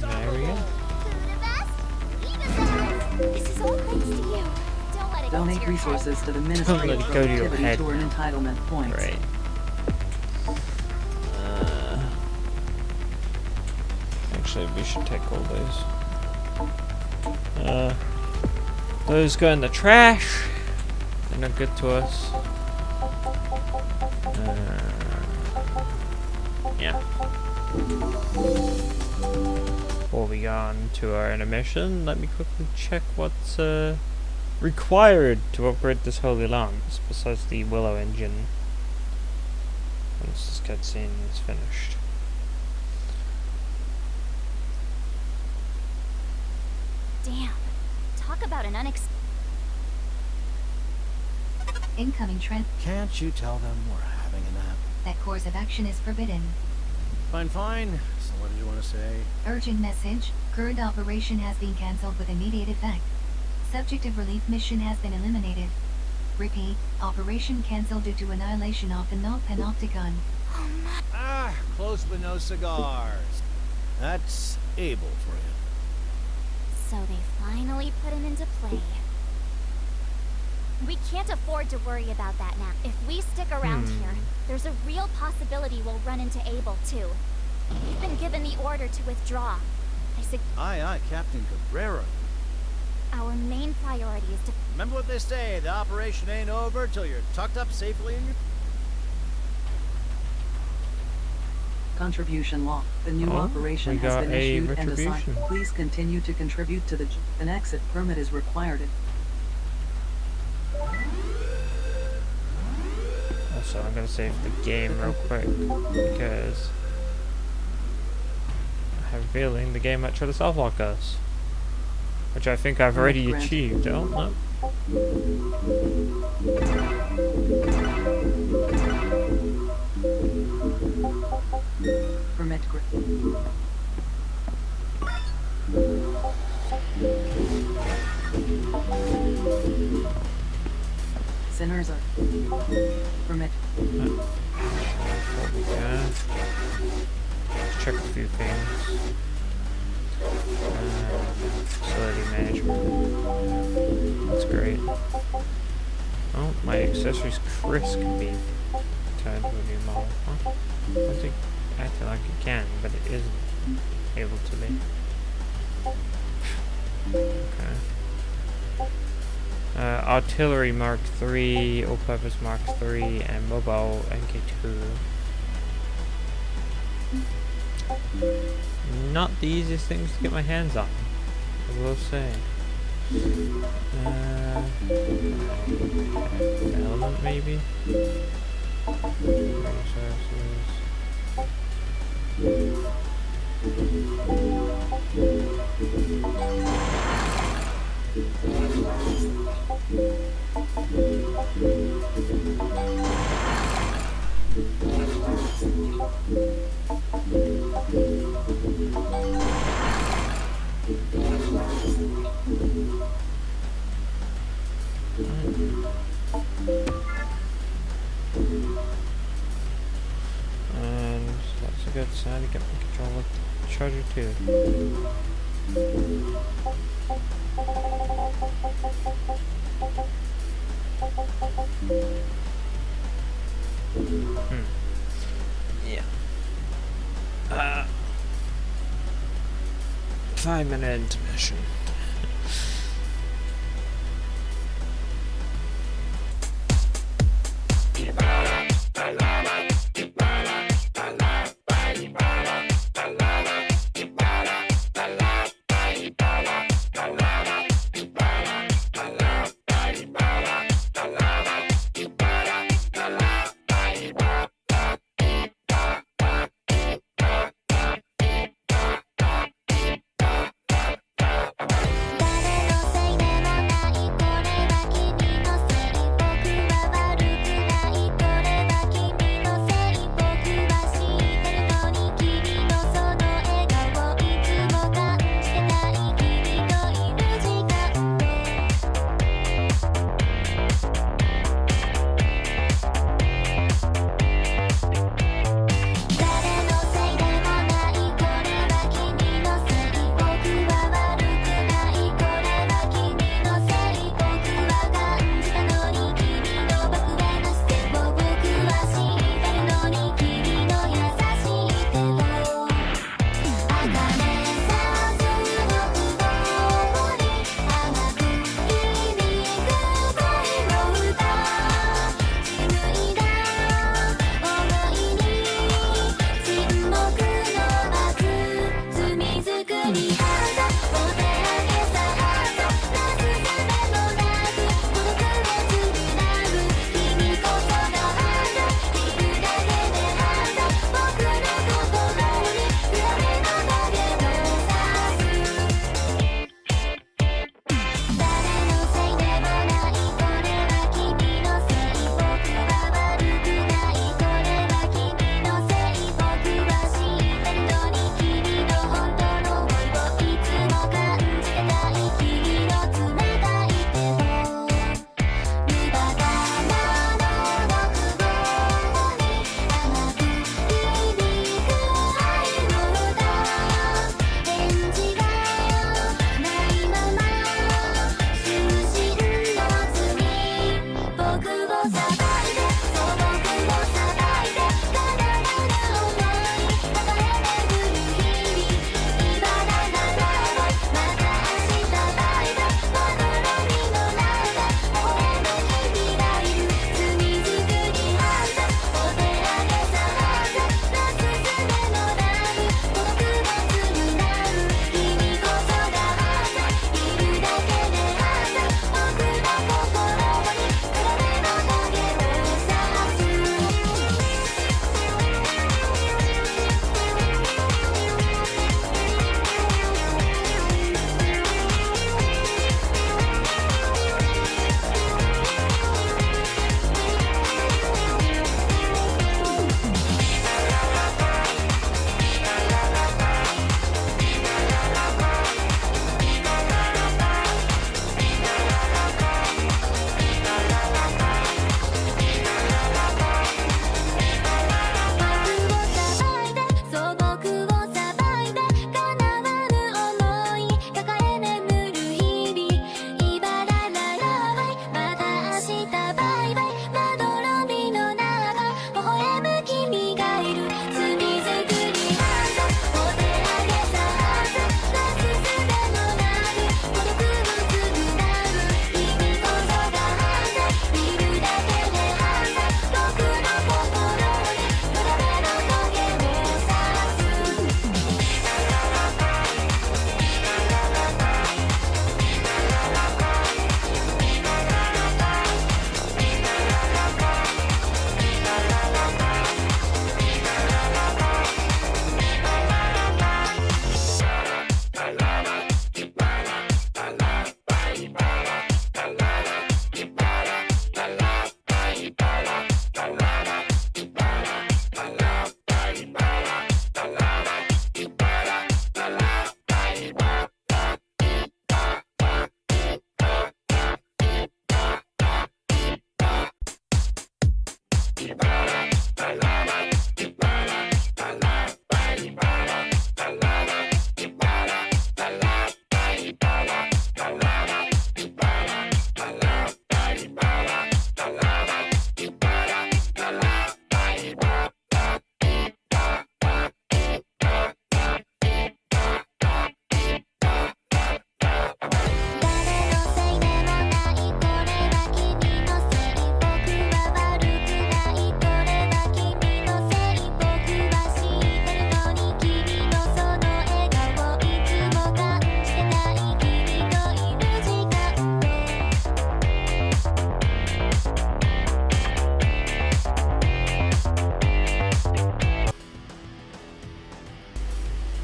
There we go. This is all thanks to you. Don't let it go to Donate your resources to the Ministry Don't let of it go to your Productivity head. to earn entitlement points. Right. Actually, we should take all those. Those go in the trash. They're not good to us. Yeah. Before we go on to our intermission, let me quickly check what's required to upgrade this Holy Lance, besides the Willow engine. Once this cutscene is finished. Damn. Talk about an Incoming trend. Can't you tell them we're having a nap? That course of action is forbidden. Fine, fine. So what did you want to say? Urgent message. Current operation has been cancelled with immediate effect. Subject of relief mission has been eliminated. Repeat. Operation cancelled due to annihilation of the null panopticon. Ah, close but no cigars. That's able for you. So they finally put him into play. We can't afford to worry about that now. If we stick around here, there's a real possibility we'll run into Abel too. We've been given the order to withdraw. Aye, aye, Captain Cabrera. Our main priority is to... Remember what they say, the operation ain't over till you're tucked up safely in your... Contribution law. The new operation has been issued and assigned. Please continue to contribute to the... An exit permit is required. Also, I'm gonna save the game real quick, because I have a feeling the game might try to self-lock us. Which I think I've already achieved. Oh, no. Permit Sinners are permit. Let's check a few things. Facility management. That's great. Oh, my accessories Chris can be turned to a new model. Huh? I don't think acting like it can, but it isn't able to be. Okay. Artillery Mark III, All-Purpose Mark III, and Mobile MK2. Not the easiest things to get my hands on, I will say. Element maybe? Resources. go outside to get my control of the treasure too. Yeah. 5-minute intermission.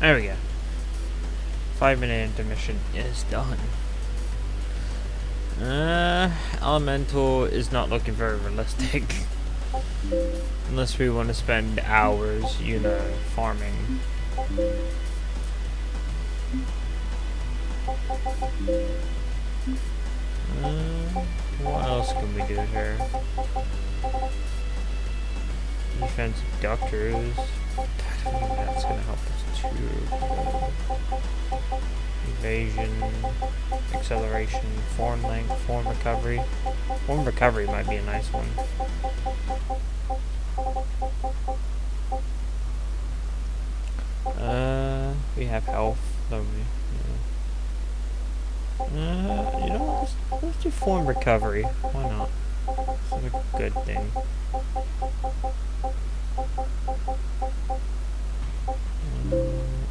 There we go. 5-minute intermission is done. Elemental is not looking very realistic. Unless we want to spend hours, you know, farming. What else can we do here? Defense abductors. I don't think that's gonna help us too. Evasion, acceleration, form length, form recovery. Form recovery might be a nice one. We have health, don't we? Yeah. You know what? Let's do form recovery. Why not? It's a good thing.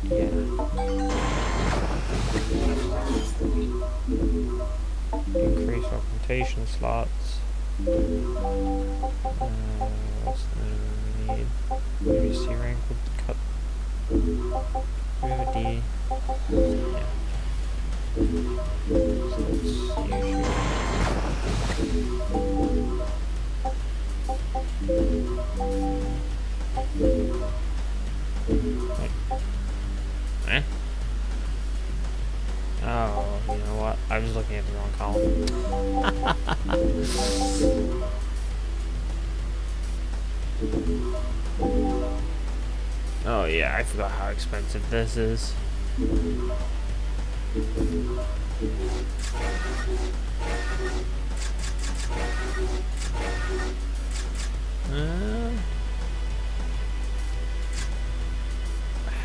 Yeah. Increase augmentation slots. What's the we need? Maybe C rank would cut. We have a D. Yeah. So let's use you. Wait. Eh? Oh, you know what? I was looking at the wrong column. Oh yeah, I forgot how expensive this is.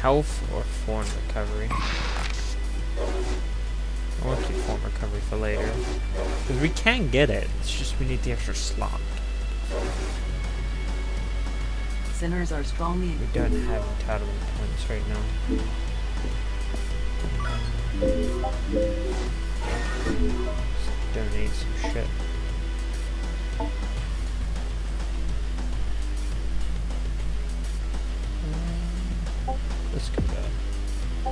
Health or form recovery? I want to keep form recovery for later. Because we can get it, it's just we need the extra slot. Sinners are strongly... We don't have entitlement points right now. Let's donate some shit. This could go. I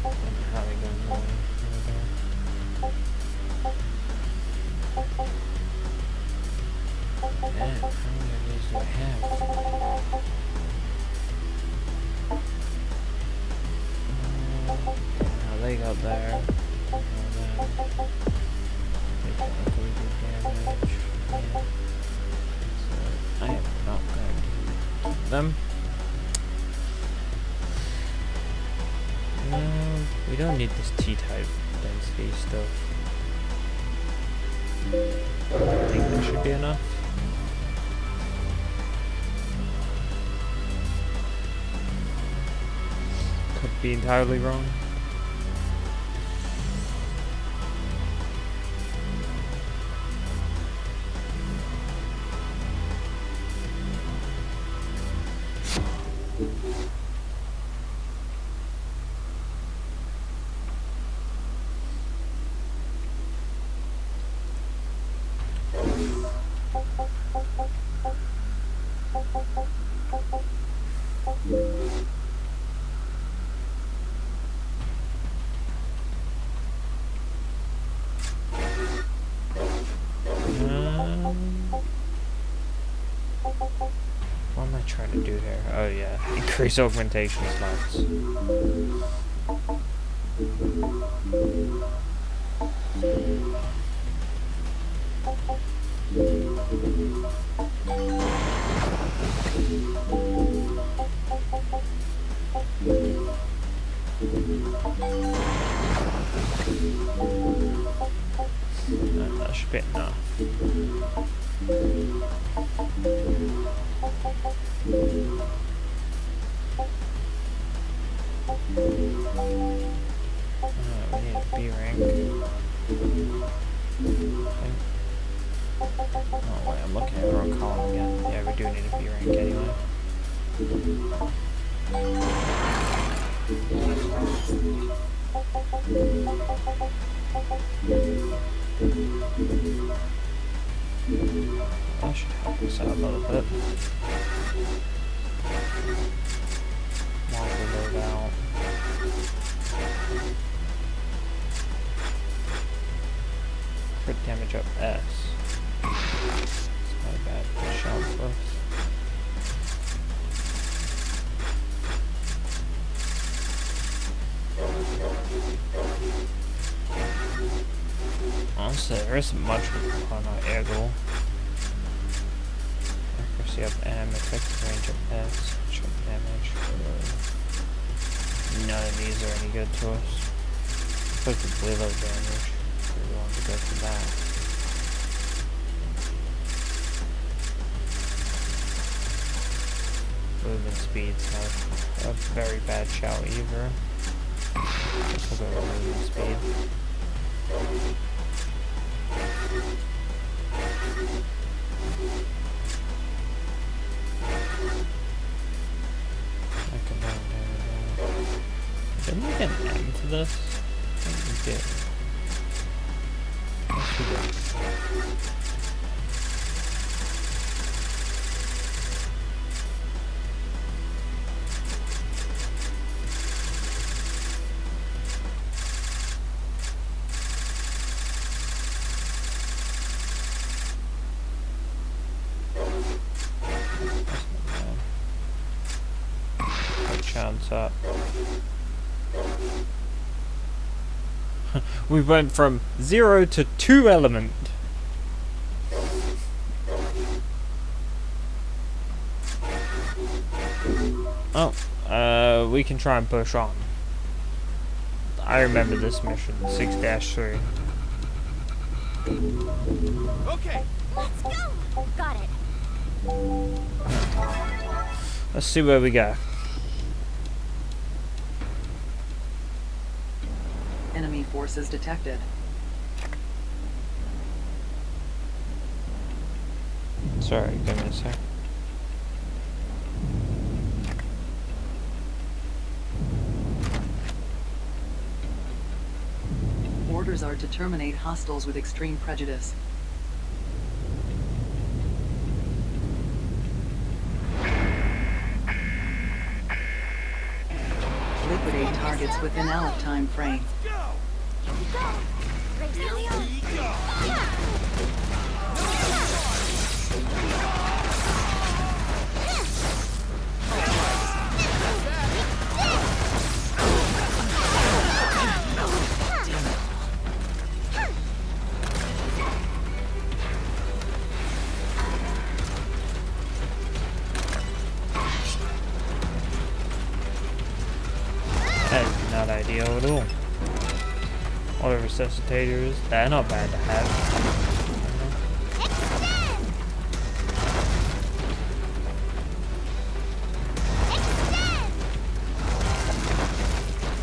don't know how they go in the way. Man, how many of these do I have? Now they got there. They got ugly damage. Yeah. So I am not going to keep them. We don't need this T-type density stuff. I think that should be enough. Could be entirely wrong. What am I trying to do here? Oh yeah, increase augmentation slots. That should be enough. We need a B rank. Okay. Oh wait, I'm looking at the wrong column again. Yeah, we do need a B rank anyway. That should help us out a little bit. So there isn't much on our air goal. Accuracy of M, effective range of S, shot damage. None of these are any good to us. Supposed to blow damage. We want to go for that. Movement speeds have a very bad shout either. We'll go with movement speed. Didn't we get an M to this? I think we did. Yes, we did. Chance up. We went from 0 to 2 element. Oh, we can try and push on. I remember this mission, 6-3. Okay. Let's go! Got it. Let's see where we go. Enemy forces detected. Sorry, give me a sec. Orders are to terminate hostiles with extreme prejudice. Liquidate targets within our time frame. Here we go. That is not ideal at all. Auto resuscitators, they're not bad to have.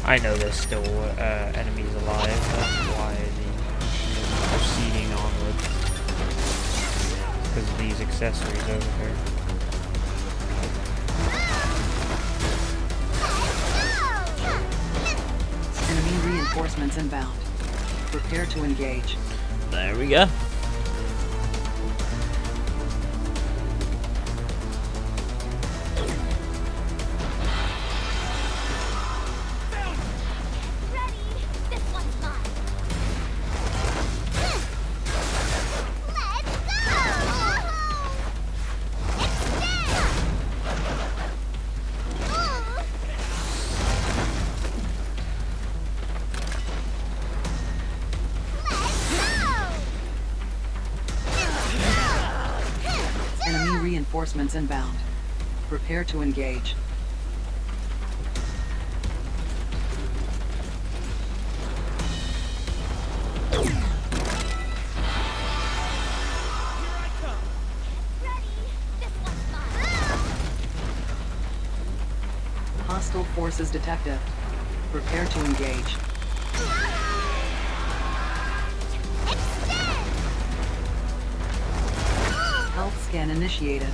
I know there's still enemies alive, that's why the mission is proceeding onwards. Because of these accessories over here. Enemy reinforcements inbound. Prepare to engage. There we go. Reinforcements inbound. Prepare to engage. Hostile forces detected. Prepare to engage. Health scan initiated.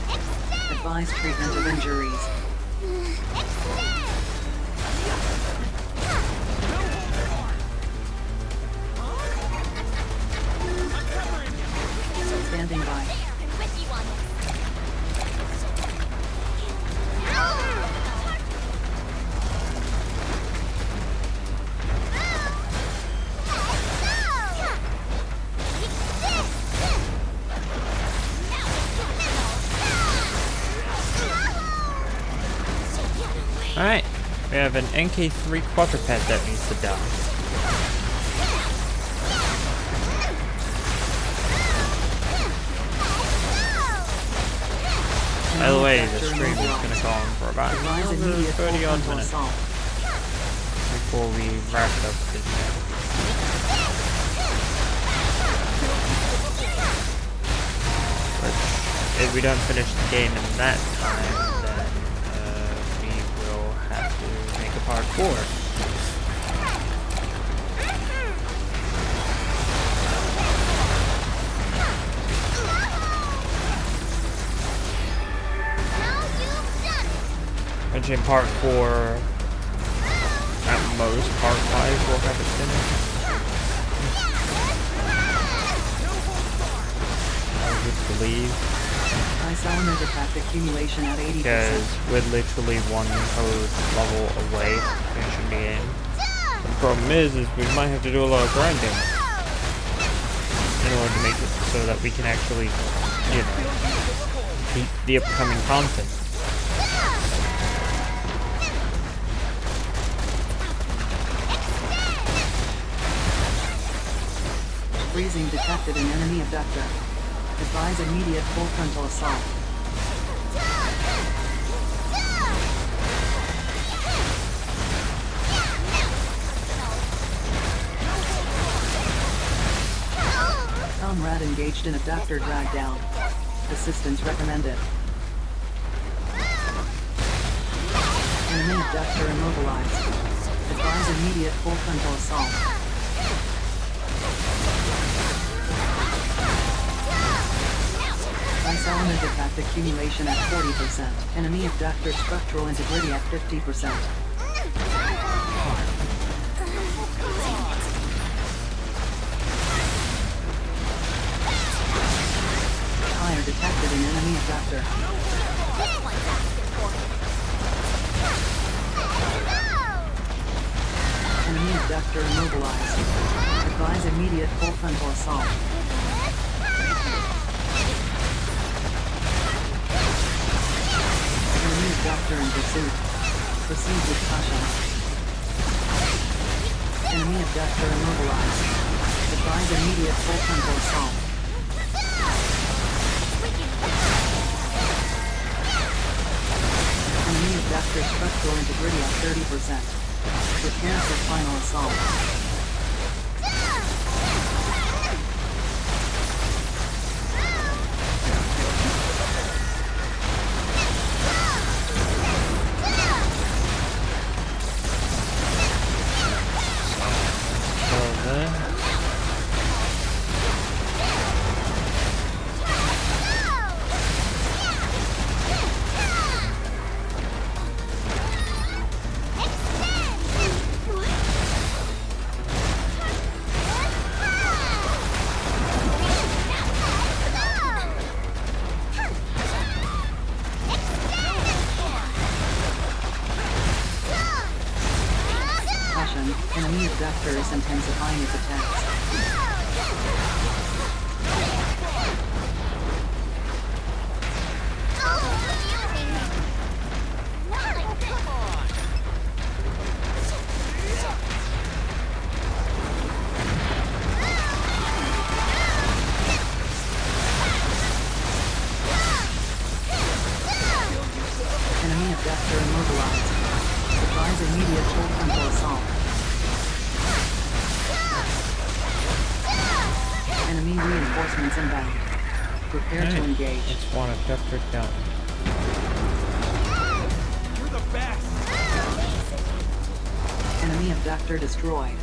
Advise treatment of injuries. Standing by. Alright, we have an NK3 quadruped that needs to die. By the way, the stream is gonna go on for about Advise another immediate 30 odd full frontal minutes assault. before we wrap it up this game. But if we don't finish the game in that time, then we will have to make a part 4. Which in part 4, at most, part 5 will have it finished. I would believe. Ice element effect accumulation at 80%. Because we're literally one code level away from finishing the game. The problem is we might have to do a lot of grinding in order to make it so that we can actually, you know, beat the upcoming content. Freezing detected an enemy abductor. Advise immediate full frontal assault. Comrade engaged in abductor drag down. Assistance recommended. Enemy abductor immobilized. Advise immediate full frontal assault. Ice element effect accumulation at 40%. Enemy abductor structural integrity at 50%. Fire detected in enemy abductor. Enemy abductor immobilized. Advise immediate full frontal assault. Enemy abductor in pursuit. Proceed with caution. Enemy abductor immobilized. Advise immediate full frontal assault. Enemy abductor structural integrity at 30%. Prepare for final assault. Enemy abductor is intensifying its attacks. Enemy abductor immobilized. Advise immediate full frontal assault. Enemy reinforcements inbound. Prepare to engage. It's one abductor down. You're the best! Enemy abductor destroyed.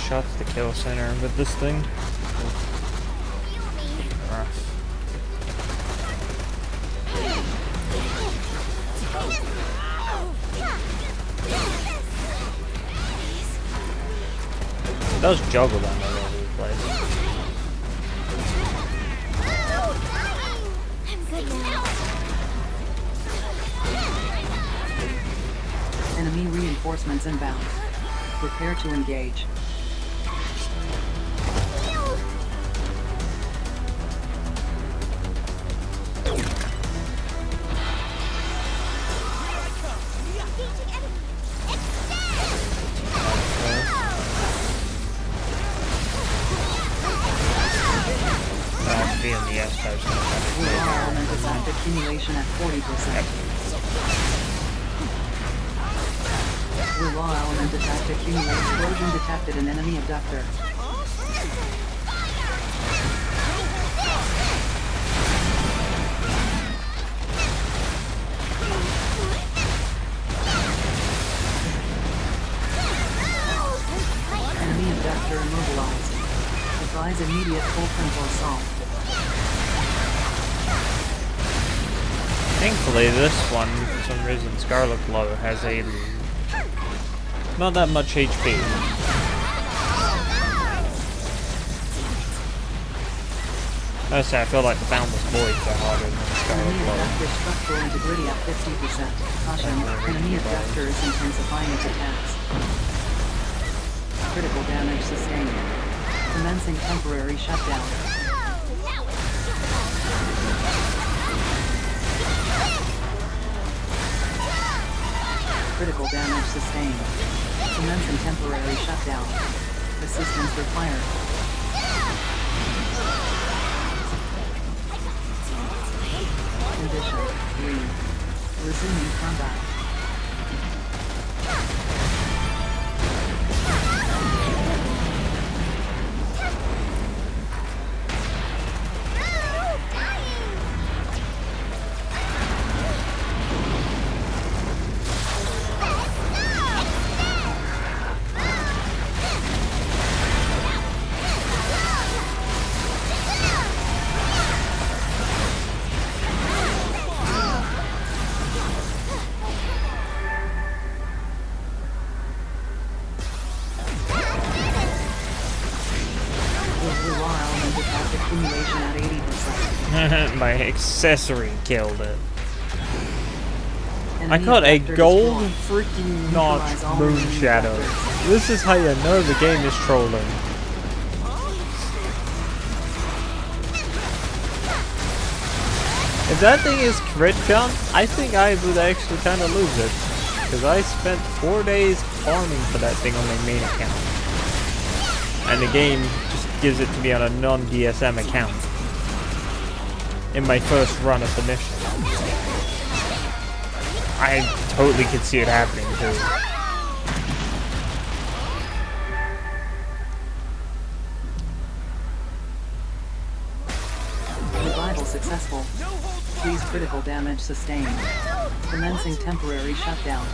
Shots to kill center with this thing. Rough. It does juggle them all over the place. Reinforcements inbound. Prepare to engage. Be in the S post. Element attack accumulation at 40%. Raw element attack accumulation. Explosion detected an enemy abductor. Enemy abductor immobilized. Advise immediate full frontal assault. Thankfully, this one, for some reason, Scarlet Glow has a not that much HP. Honestly, I feel like the Boundless Voids are harder than Scarlet Glow. Enemy structural integrity at 50%. Caution, enemy abductor is intensifying its attacks. Critical damage sustained. Commencing temporary shutdown. Critical damage sustained. Commencing temporary shutdown. Assistance required. Condition 3. Resuming combat. Accumulation at 80%. My accessory killed it. I caught a gold freaking notch moon shadow. This is how you know the game is trolling. If that thing is crit count, I think I would actually kind of lose it. Because I spent 4 days farming for that thing on my main account. And the game just gives it to me on a non-DSM account. In my first run of the mission. I totally could see it happening too. Revival successful. Please critical damage sustained. Commencing temporary shutdown.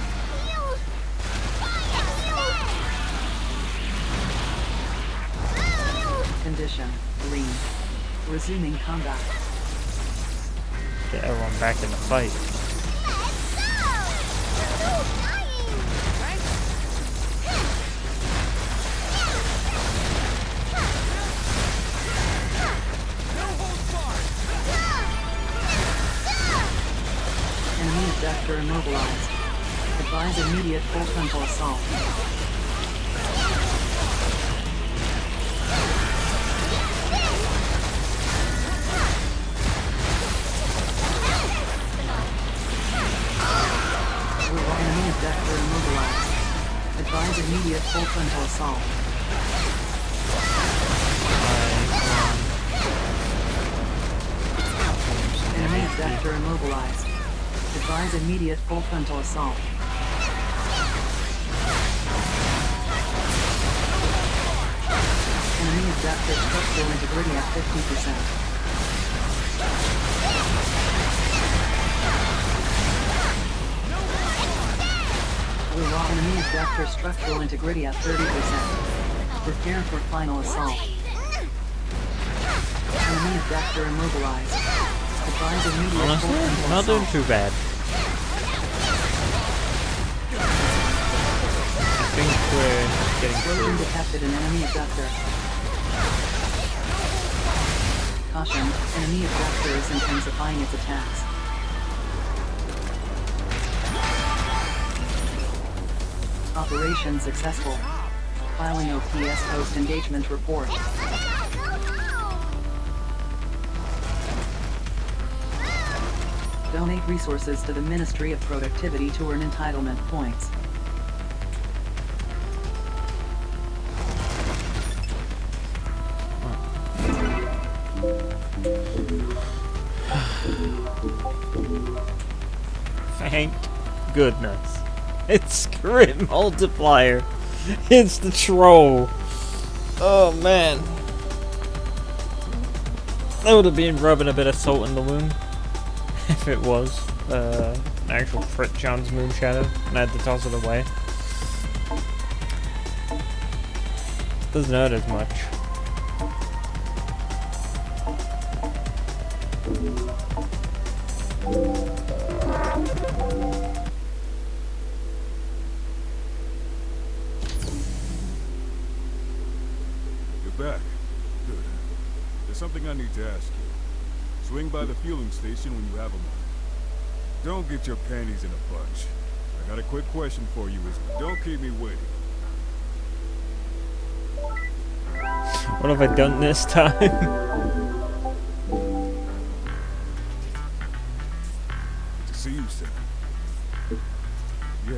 Condition green. Resuming combat. Get everyone back in the fight. Enemy abductor immobilized. Advise immediate full frontal assault. Enemy abductor immobilized. Advise immediate full frontal assault. Enemy abductor immobilized. Advise immediate full frontal assault. Enemy abductor structural integrity at 50%. Enemy abductor structural integrity at 30%. Prepare for final assault. Enemy abductor immobilized. Advise immediate full Honestly, frontal not doing assault. too bad. I think we're getting Explosion through. detected an enemy abductor. Caution, enemy abductor is intensifying its attacks. Operation successful. Filing OPS post-engagement report. Donate resources to the Ministry of Productivity to earn entitlement points. Thank goodness. It's Script Multiplier. It's the troll. Oh man. That would have been rubbing a bit of salt in the wound. If it was an actual crit chance Moonshadow and I had to toss it away. Doesn't hurt as much. You're back. Good. There's something I need to ask you. Swing by the fueling station when you have a moment. Don't get your panties in a bunch. I got a quick question for you. Don't keep me waiting. What have I done this time? To see you, sir. Yeah,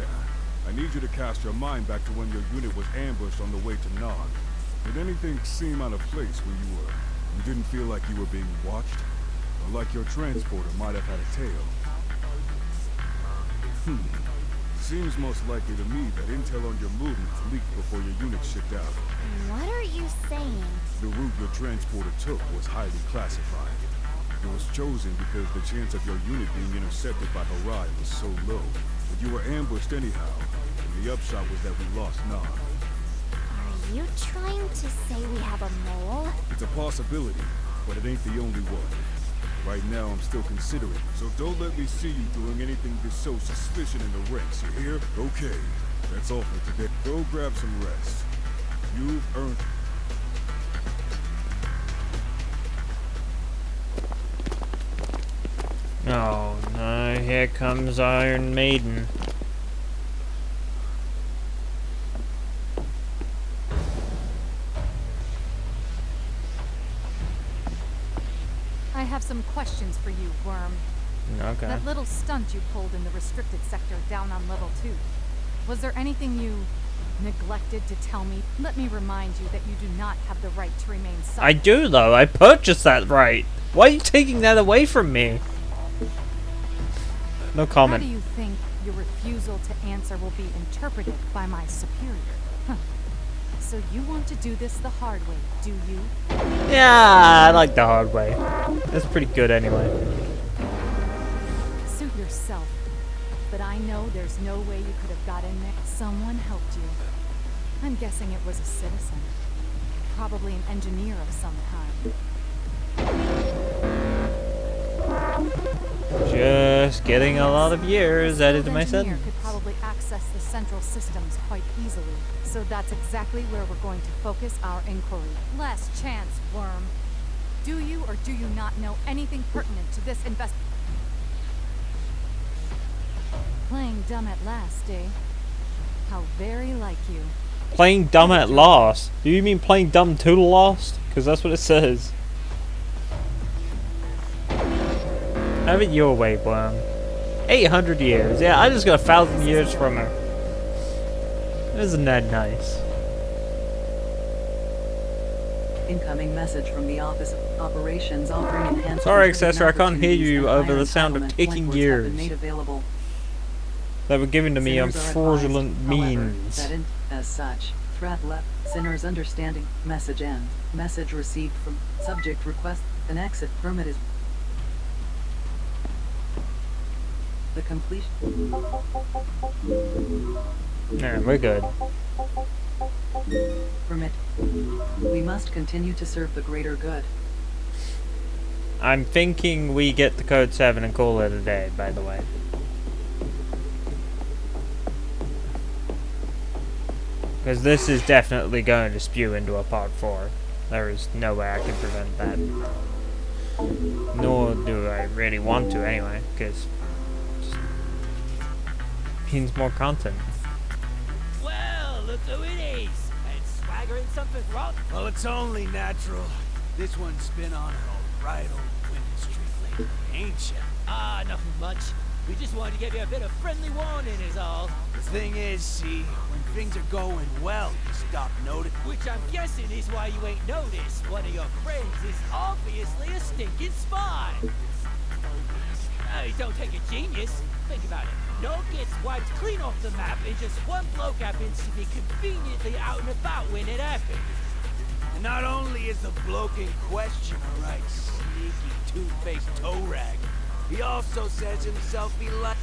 I need you to cast your mind back to when your unit was ambushed on the way to Nog. Did anything seem out of place where you were? You didn't feel like you were being watched? Or like your transporter might have had a tail? Seems most likely to me that intel on your movements leaked before your unit shipped out. What are you saying? The route your transporter took was highly classified. It was chosen because the chance of your unit being intercepted by Harai was so low. But you were ambushed anyhow, and the upshot was that we lost Nog. Are you trying to say we have a mole? It's a possibility, but it ain't the only one. Right now, I'm still considering, so don't let me see you doing anything to sow suspicion in the ranks, you hear? Okay, that's all for today. Go grab some rest. You've earned... Oh no, here comes Iron Maiden. I have some questions for you, Worm. Okay. That little stunt you pulled in the restricted sector down on level 2. Was there anything you neglected to tell me? Let me remind you that you do not have the right to remain silent. I do though, I purchased that right. Why are you taking that away from me? No comment. How do you think your refusal to answer will be interpreted by my superior? Huh. So you want to do this the hard way, do you? Yeah, I like the hard way. That's pretty good anyway. Suit yourself. But I know there's no way you could have got in there. Someone helped you. I'm guessing it was a citizen. Probably an engineer of some kind. Just getting a lot of years added to my engineer sentence. could probably access the central systems quite easily. So that's exactly where we're going to focus our inquiry. Last chance, Worm. Do you or do you not know anything pertinent to this investigation? Playing dumb at last, eh? How very like you. Playing dumb at last? Do you mean playing dumb to the lost? Because that's what it says. Have it your way, Worm. 800 years. Yeah, I just got 1,000 years from her. Isn't that nice? Incoming message from the Office of Operations offering enhanced... Sorry, Accessor, I can't hear you over the sound of taking years that were given to me on fraudulent means. That as such, threat left, sinners understanding, message end, message received from, subject request, an exit permit is... The completion... Nah, we're good. Permit. We must continue to serve the greater good. I'm thinking we get the code 7 and call it a day, by the way. Because this is definitely going to spew into a part 4. There is no way I can prevent that. Nor do I really want to anyway, because it means more content. Well, So it is. And swaggering something wrong? Well, it's only natural. This one's been on a right old winning streak lately, ain't ya? Ah, nothing much. We just wanted to give you a bit of friendly warning is all. The thing is, see, when things are going well, you stop noticing. Which I'm guessing is why you ain't noticed. One of your friends is obviously a stinking spy. Don't take a genius. Think about it. No gets wiped clean off the map and just one bloke happens to be conveniently out and about when it happens. And not only is the bloke in question a right sneaky two-faced toe rag, he also says himself he likes...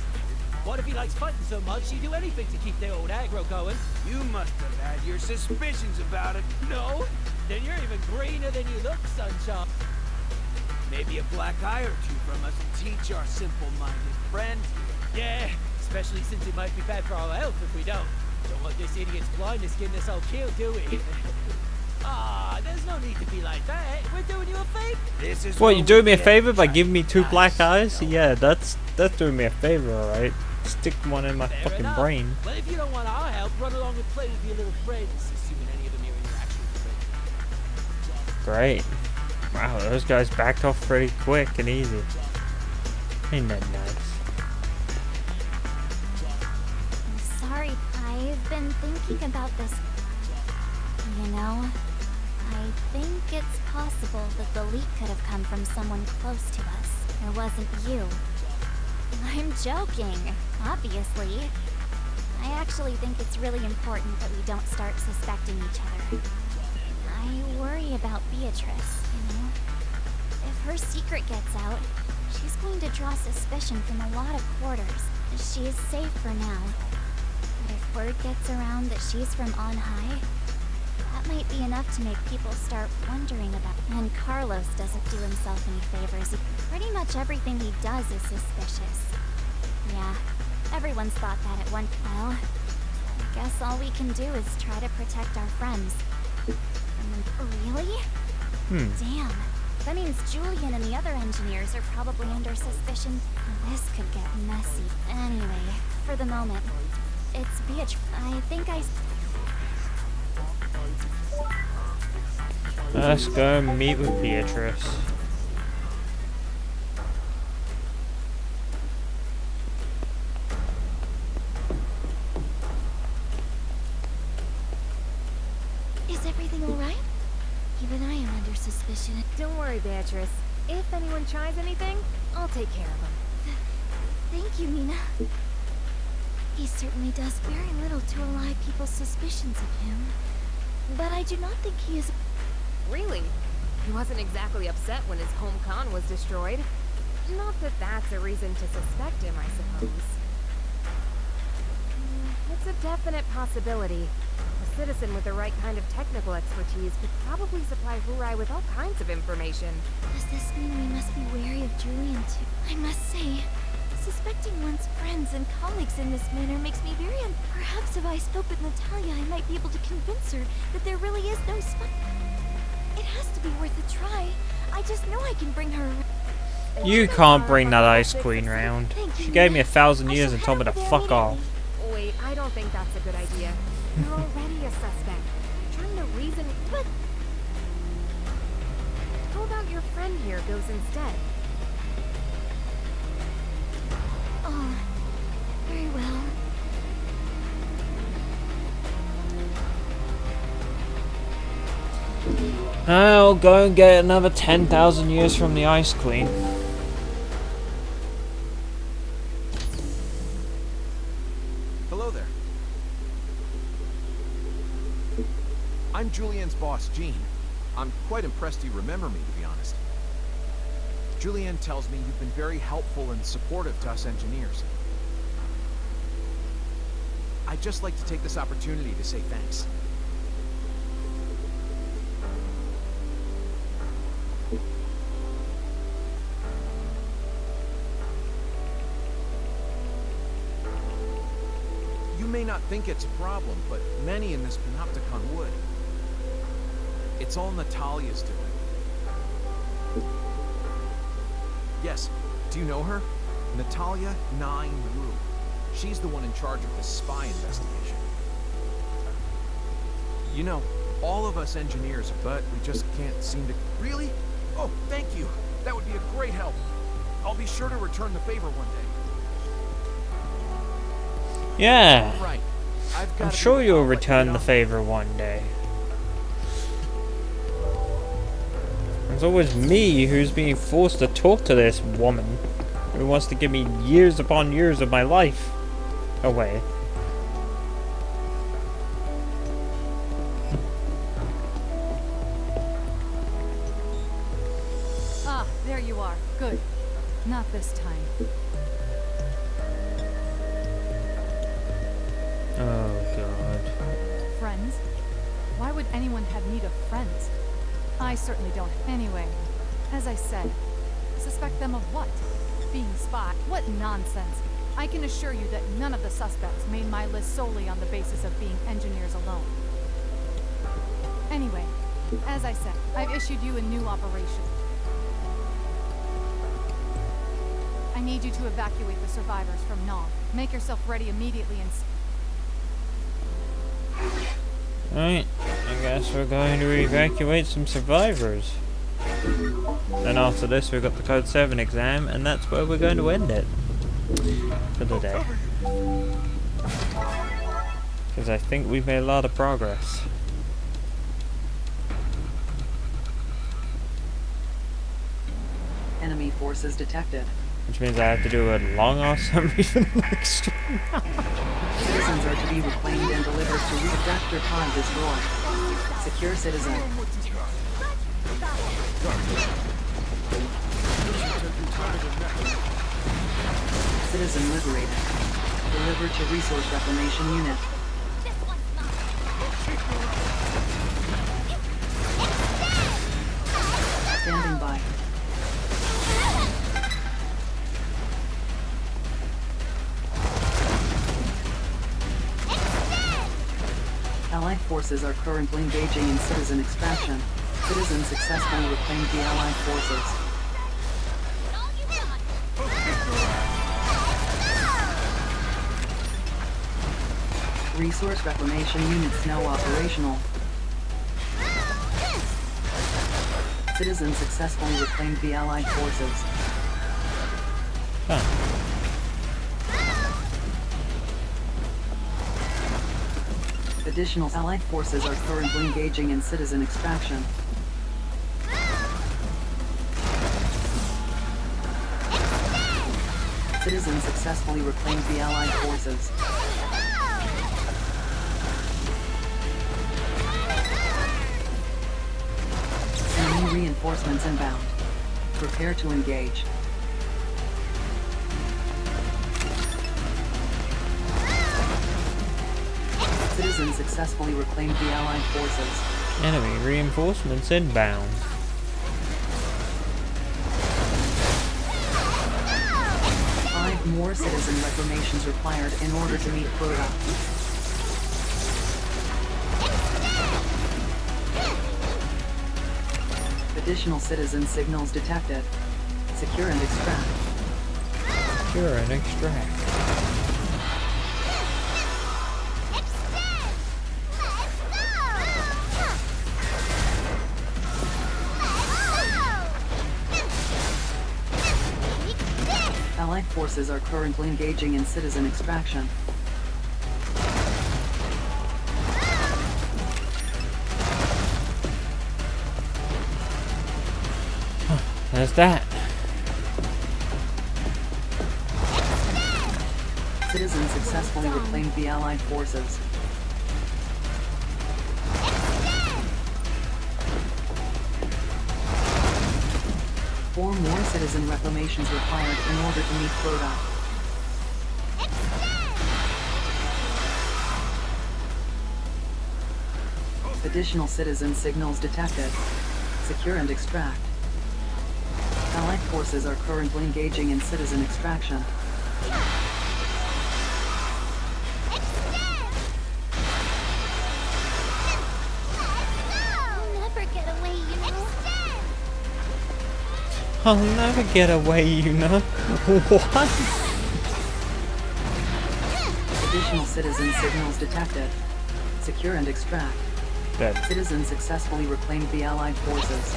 What if he likes fighting so much he'd do anything to keep the old aggro going? You must have had your suspicions about it. No? Then you're even greener than you look, sunshine. Maybe a black eye or two from us will teach our simple-minded friend. Yeah, especially since it might be bad for our health if we don't. Don't want this idiot's blindness getting us all killed, do we? Ah, there's no need to be like that. We're doing you a favor. This is What, you doing me a favor by giving me 2 black eyes? Yeah, that's doing me a favor, alright. Stick one in my fucking brain. Well, if you don't want our help, run along and play with your little friends, assuming any of them are your actual friends. Great. Wow, those guys backed off pretty quick and easy. Ain't that nice? I'm sorry, I've been thinking about this. You know, I think it's possible that the leak could have come from someone close to us. It wasn't you. I'm joking, obviously. I actually think it's really important that we don't start suspecting each other. I worry about Beatrice, you know? If her secret gets out, she's going to draw suspicion from a lot of quarters. She is safe for now. But if word gets around that she's from on high, that might be enough to make people start wondering about. And Carlos doesn't do himself any favors. Pretty much everything he does is suspicious. Yeah, everyone's thought that at one. Well, I guess all we can do is try to protect our friends. Really? Damn. That means Julian and the other engineers are probably under suspicion. This could get messy. Anyway, for the moment, it's Beatrice. I think Let's go meet with Beatrice. Is everything alright? Even I am under suspicion. Don't worry, Beatrice. If anyone tries anything, I'll take care of them. Thank you, Mina. He certainly does very little to allay people's suspicions of him. But I do not think he is... Really? He wasn't exactly upset when his home con was destroyed. Not that that's a reason to suspect him, I suppose. It's a definite possibility. A citizen with the right kind of technical expertise could probably supply Hurai with all kinds of information. Does this mean we must be wary of Julian too? I must say, suspecting one's friends and colleagues in this manner makes me very Perhaps if I spoke with Natalia, I might be able to convince her that there really is no spy. It has to be worth a try. I just know I can bring her. You can't bring that Ice Queen round. She gave me 1,000 years and told me to fuck off. Wait, I don't think that's a good idea. You're already a suspect. Trying to reason, but... How about your friend here goes instead? Oh, very well. I'll go and get another 10,000 years from the Ice Queen. Hello there. I'm Julian's boss, Jean. I'm quite impressed you remember me, to be honest. Julian tells me you've been very helpful and supportive to us engineers. I'd just like to take this opportunity to say thanks. You may not think it's a problem, but many in this panopticon would. It's all Natalia's doing. Yes, do you know her? Natalia 9 Wu. She's the one in charge of this spy investigation. You know, all of us engineers, but we just can't seem to... Really? Oh, thank you. That would be a great help. I'll be sure to return the favor one day. Yeah. Right. I'm sure you'll return the favor one day. It's always me who's being forced to talk to this woman who wants to give me years upon years of my life away. Ah, there you are. Good. Not this time. Oh, God. Friends? Why would anyone have need of friends? I certainly don't. Anyway, as I said, suspect them of what? Being spy? What nonsense. I can assure you that none of the suspects made my list solely on the basis of being engineers alone. Anyway, as I said, I've issued you a new operation. I need you to evacuate the survivors from Nog. Make yourself ready immediately and... Alright, I guess we're going to evacuate some survivors. And after this we've got the Code 7 exam, and that's where we're going to end it for the day. Because I think we've made a lot of progress. Enemy forces detected. Which means I have to do a long ass summary for the next one. Citizens are to be reclaimed and delivered to reactor pod destroyed. Secure citizen. Citizen liberated. Delivered to resource reclamation unit. Standing by. Allied forces are currently engaging in citizen extraction. Citizens successfully reclaimed the Allied forces. Resource reclamation units now operational. Citizens successfully reclaimed the Allied forces. Additional Allied forces are currently engaging in citizen extraction. Citizens successfully reclaimed the Allied forces. Enemy reinforcements inbound. Prepare to engage. Citizens successfully reclaimed the Allied forces. Enemy reinforcements inbound. Five more citizen reclamations required in order to meet quota. Additional citizen signals detected. Secure and extract. Secure and extract. Allied forces are currently engaging in citizen extraction. There's that. Citizens successfully reclaimed the Allied forces. Four more citizen reclamations required in order to meet quota. Additional citizen signals detected. Secure and extract. Allied forces are currently engaging in citizen extraction. I'll never get away, you know. What? Additional citizen signals detected. Secure and extract. Good. Citizens successfully reclaimed the Allied forces.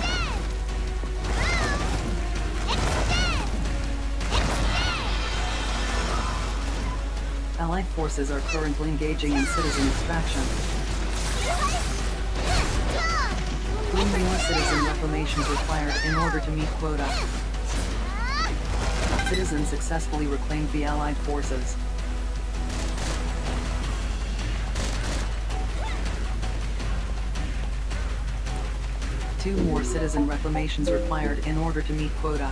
Allied forces are currently engaging in citizen extraction. 3 more citizen reclamations required in order to meet quota. Citizens successfully reclaimed the Allied forces. Two more citizen reclamations required in order to meet quota.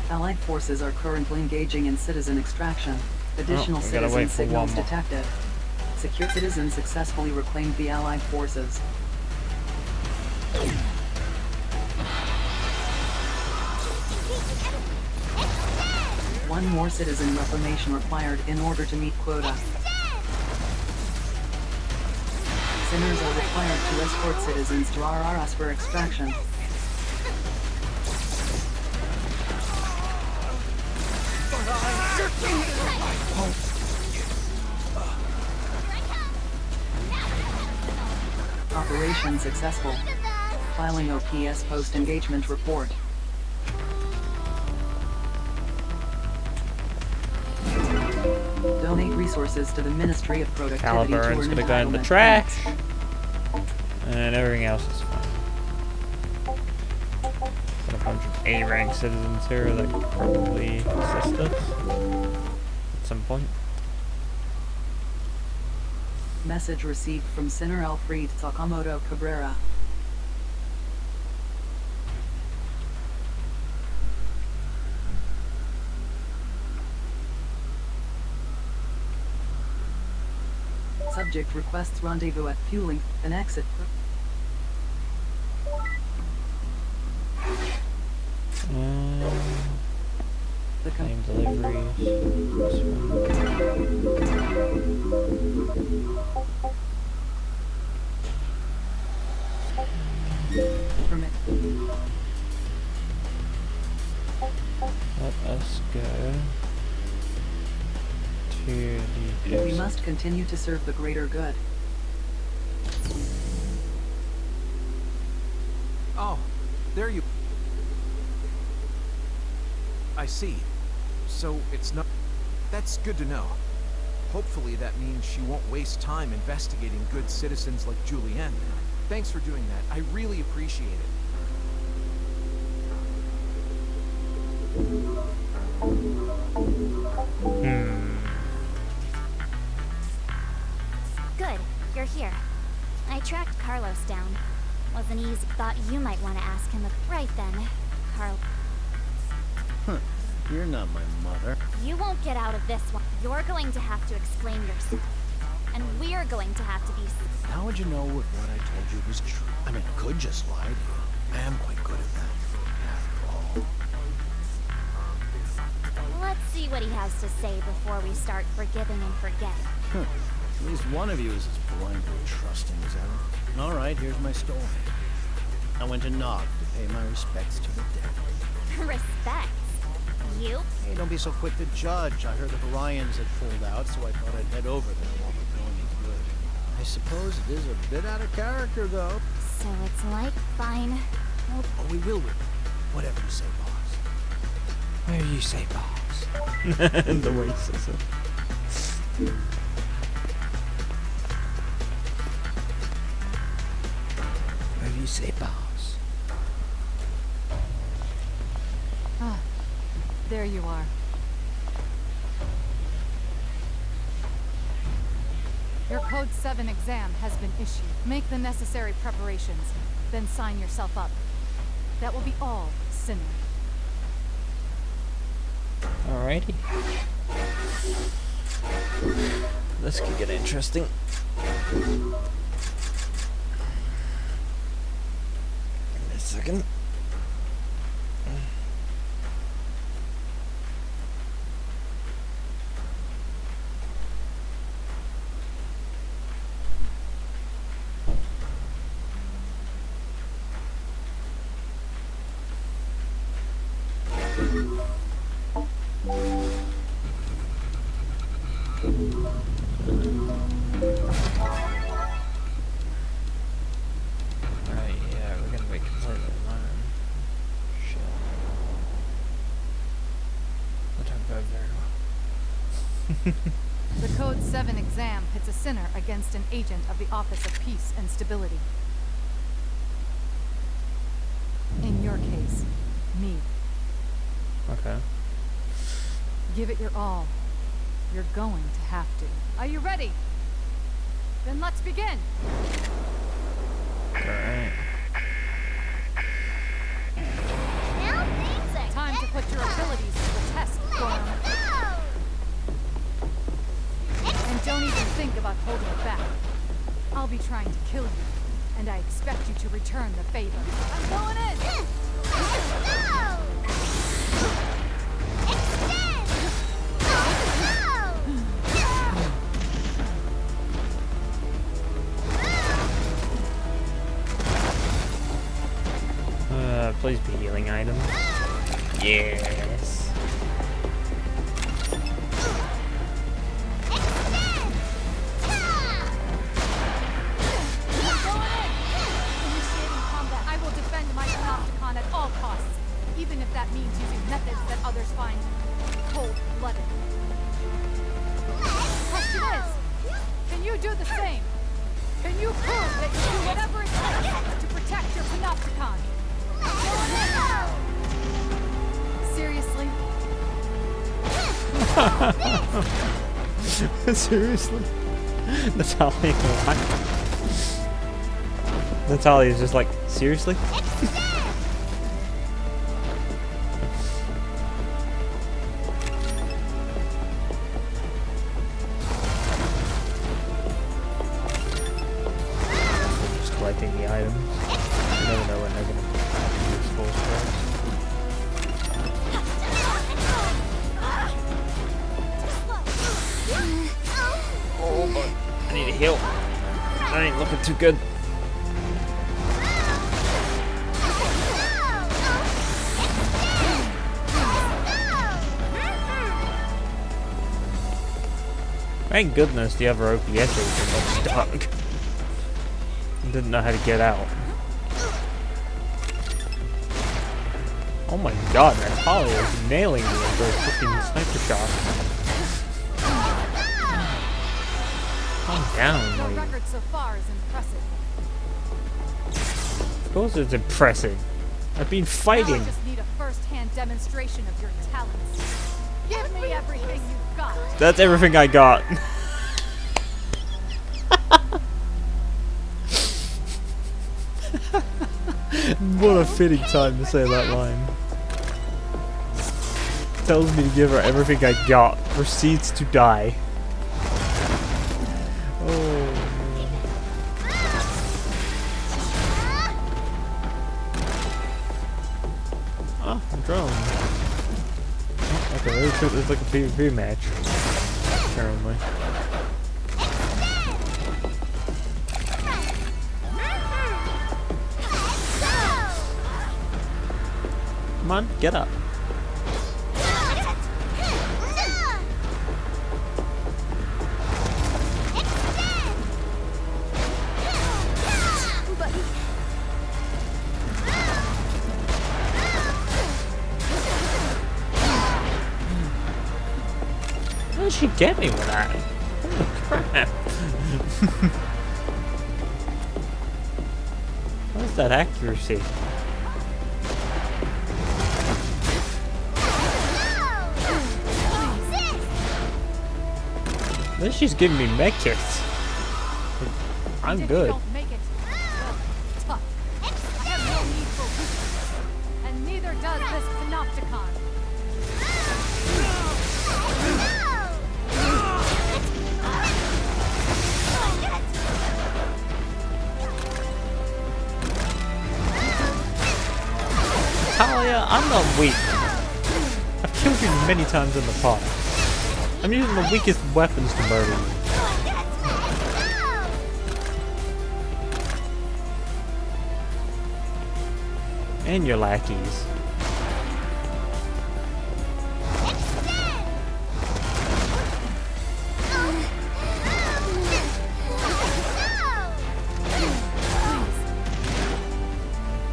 Allied forces are currently engaging in citizen extraction. Additional we gotta wait citizen for signals one more. detected. Secure citizens successfully reclaimed the Allied forces. One more citizen reclamation required in order to meet quota. Sinners are required to escort citizens to RRS for extraction. Operation successful. Filing OPS post-engagement report. Donate resources to the Ministry of Productivity to Caliburton's earn gonna go in the entitlement trash. points. And everything else is fine. Got a bunch of A-rank citizens here that could probably assist us at some point. Message received from Sinner Alfred Sakamoto Cabrera. Subject requests rendezvous at fueling and exit. The Claim deliveries. This Permit. Let us go to the... We must continue to serve the greater good. Oh, there you... I see. So it's not... That's good to know. Hopefully that means she won't waste time investigating good citizens like Julienne. Thanks for doing that. I really appreciate it. Good, you're here. I tracked Carlos down. Wasn't easy. Thought you might want to ask him if... Right then, Carl. Huh. You're not my mother. You won't get out of this one. You're going to have to explain yourself. And we're going to have to be... How would you know if what I told you was true? I mean, I could just lie to you. I am quite good at that. After all. Let's see what he has to say before we start forgiving and forgetting. Huh. At least one of you is as blind and trusting as ever. All right, here's my story. I went to Nog to pay my respects to the dead. Respect? You? Hey, don't be so quick to judge. I heard the Orions had pulled out, so I thought I'd head over there while we're doing you good. I suppose it is a bit out of character, though. So it's like, fine. Oh, we will. Whatever you say, boss. Whatever you say, boss. The way he says it. Whatever you say, boss. Ah, there you are. Your Code 7 exam has been issued. Make the necessary preparations, then sign yourself up. That will be all, Sinner. Alrighty. This could get interesting. Give me a second. The Code 7 exam pits a sinner against an agent of the Office of Peace and Stability. In your case, me. Okay. Give it your all. You're going to have to. Are you ready? Then let's begin. Alright. Time to put your abilities to the test, Gorm. And don't even think about holding it back. I'll be trying to kill you, and I expect you to return the favor. I'm going in! Please be healing items. Yes. I will defend my Panopticon at all costs, even if that means using methods that others find cold-blooded. The question is, can you do the same? Can you prove that you do whatever it takes to protect your Panopticon? Seriously? Seriously? Natalia, what? Natalia's just like, seriously? Just collecting the items. You never know when they're gonna be useful for us. Oh, but I need a heal. That ain't looking too good. Thank goodness the other OPS agent was stuck. Didn't know how to get out. Oh my god, Natalia is nailing me with those freaking sniper shots. Calm down, Your lady. record so far is impressive. Of course it's impressive. I've been Now fighting. I just need a first-hand demonstration of your talents. Give me everything you've got. That's everything I got. What a fitting time to say that line. Tells me to give her everything I got. Proceeds to die. Oh. Ah, I'm drone. Oh, okay, really treat this like a PvP match. Apparently. Come on, get up. How did she get me with that? Holy crap. What's that accuracy? At least she's giving me mech kits. I'm If good. You don't make it, well, tough. I have no need for weakness, and neither does this Panopticon. Talia, I'm not weak. I've killed you many times in the past. I'm using the weakest weapons to murder you. And your lackeys.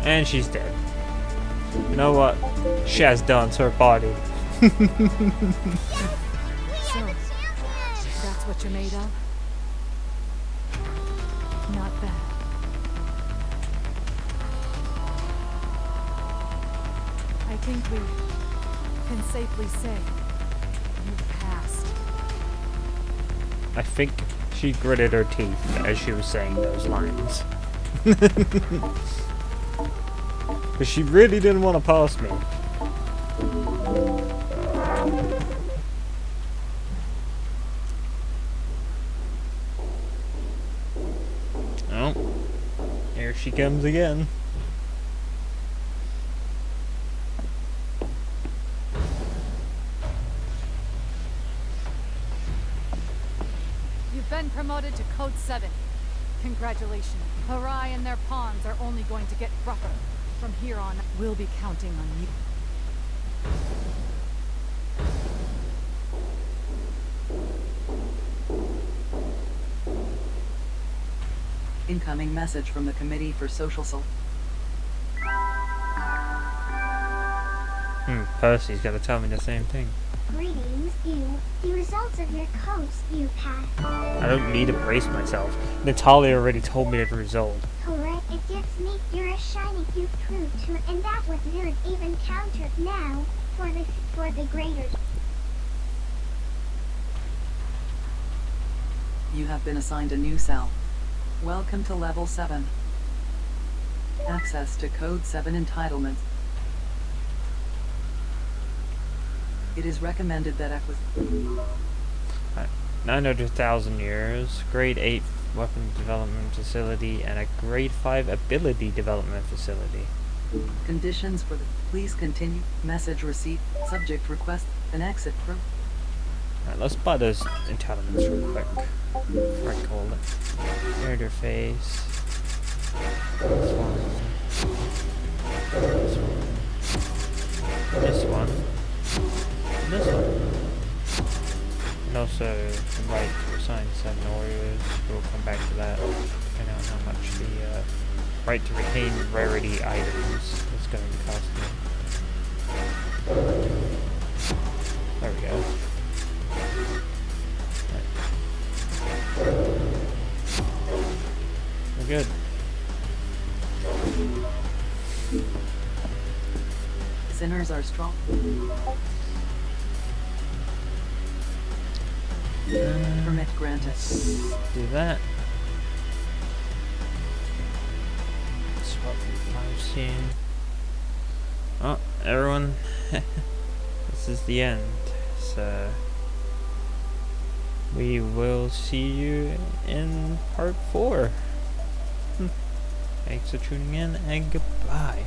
And she's dead. You know what? She has done to her body. So, what you're made of? Not bad. I think we can safely say you've passed. I think she gritted her teeth as she was saying those lines. But she really didn't want to pass me. Oh, here she comes again. You've been promoted to Code 7. Congratulations. Harai and their pawns are only going to get rougher. From here on, we'll be counting on you. Incoming message from the Committee for Social Percy's gotta tell me the same thing. Greetings, you. The results of your codes you passed. I don't need to brace myself. Natalia already told me the result. Correct. It gives me you're a shiny you proved to, and that was you'd even countered now for the greater. You have been assigned a new cell. Welcome to Level 7. Access to Code 7 entitlements. It is recommended that 900,000 years, Grade 8 weapon development facility, and a Grade 5 ability development facility. Conditions for the please continue. Message receipt. Subject request an exit from. Alright, let's buy those entitlements real quick. Before I call it. Interface. This one. This one. This one. And also the right to assign 7 warriors. We'll come back to that. Find out how much the right to retain rarity items is going to cost me. There we go. We're good. Sinners are strong. Permit granted. Do that. Swap live scene. Oh, everyone. This is the end. So we will see you in part 4. Thanks for tuning in and goodbye.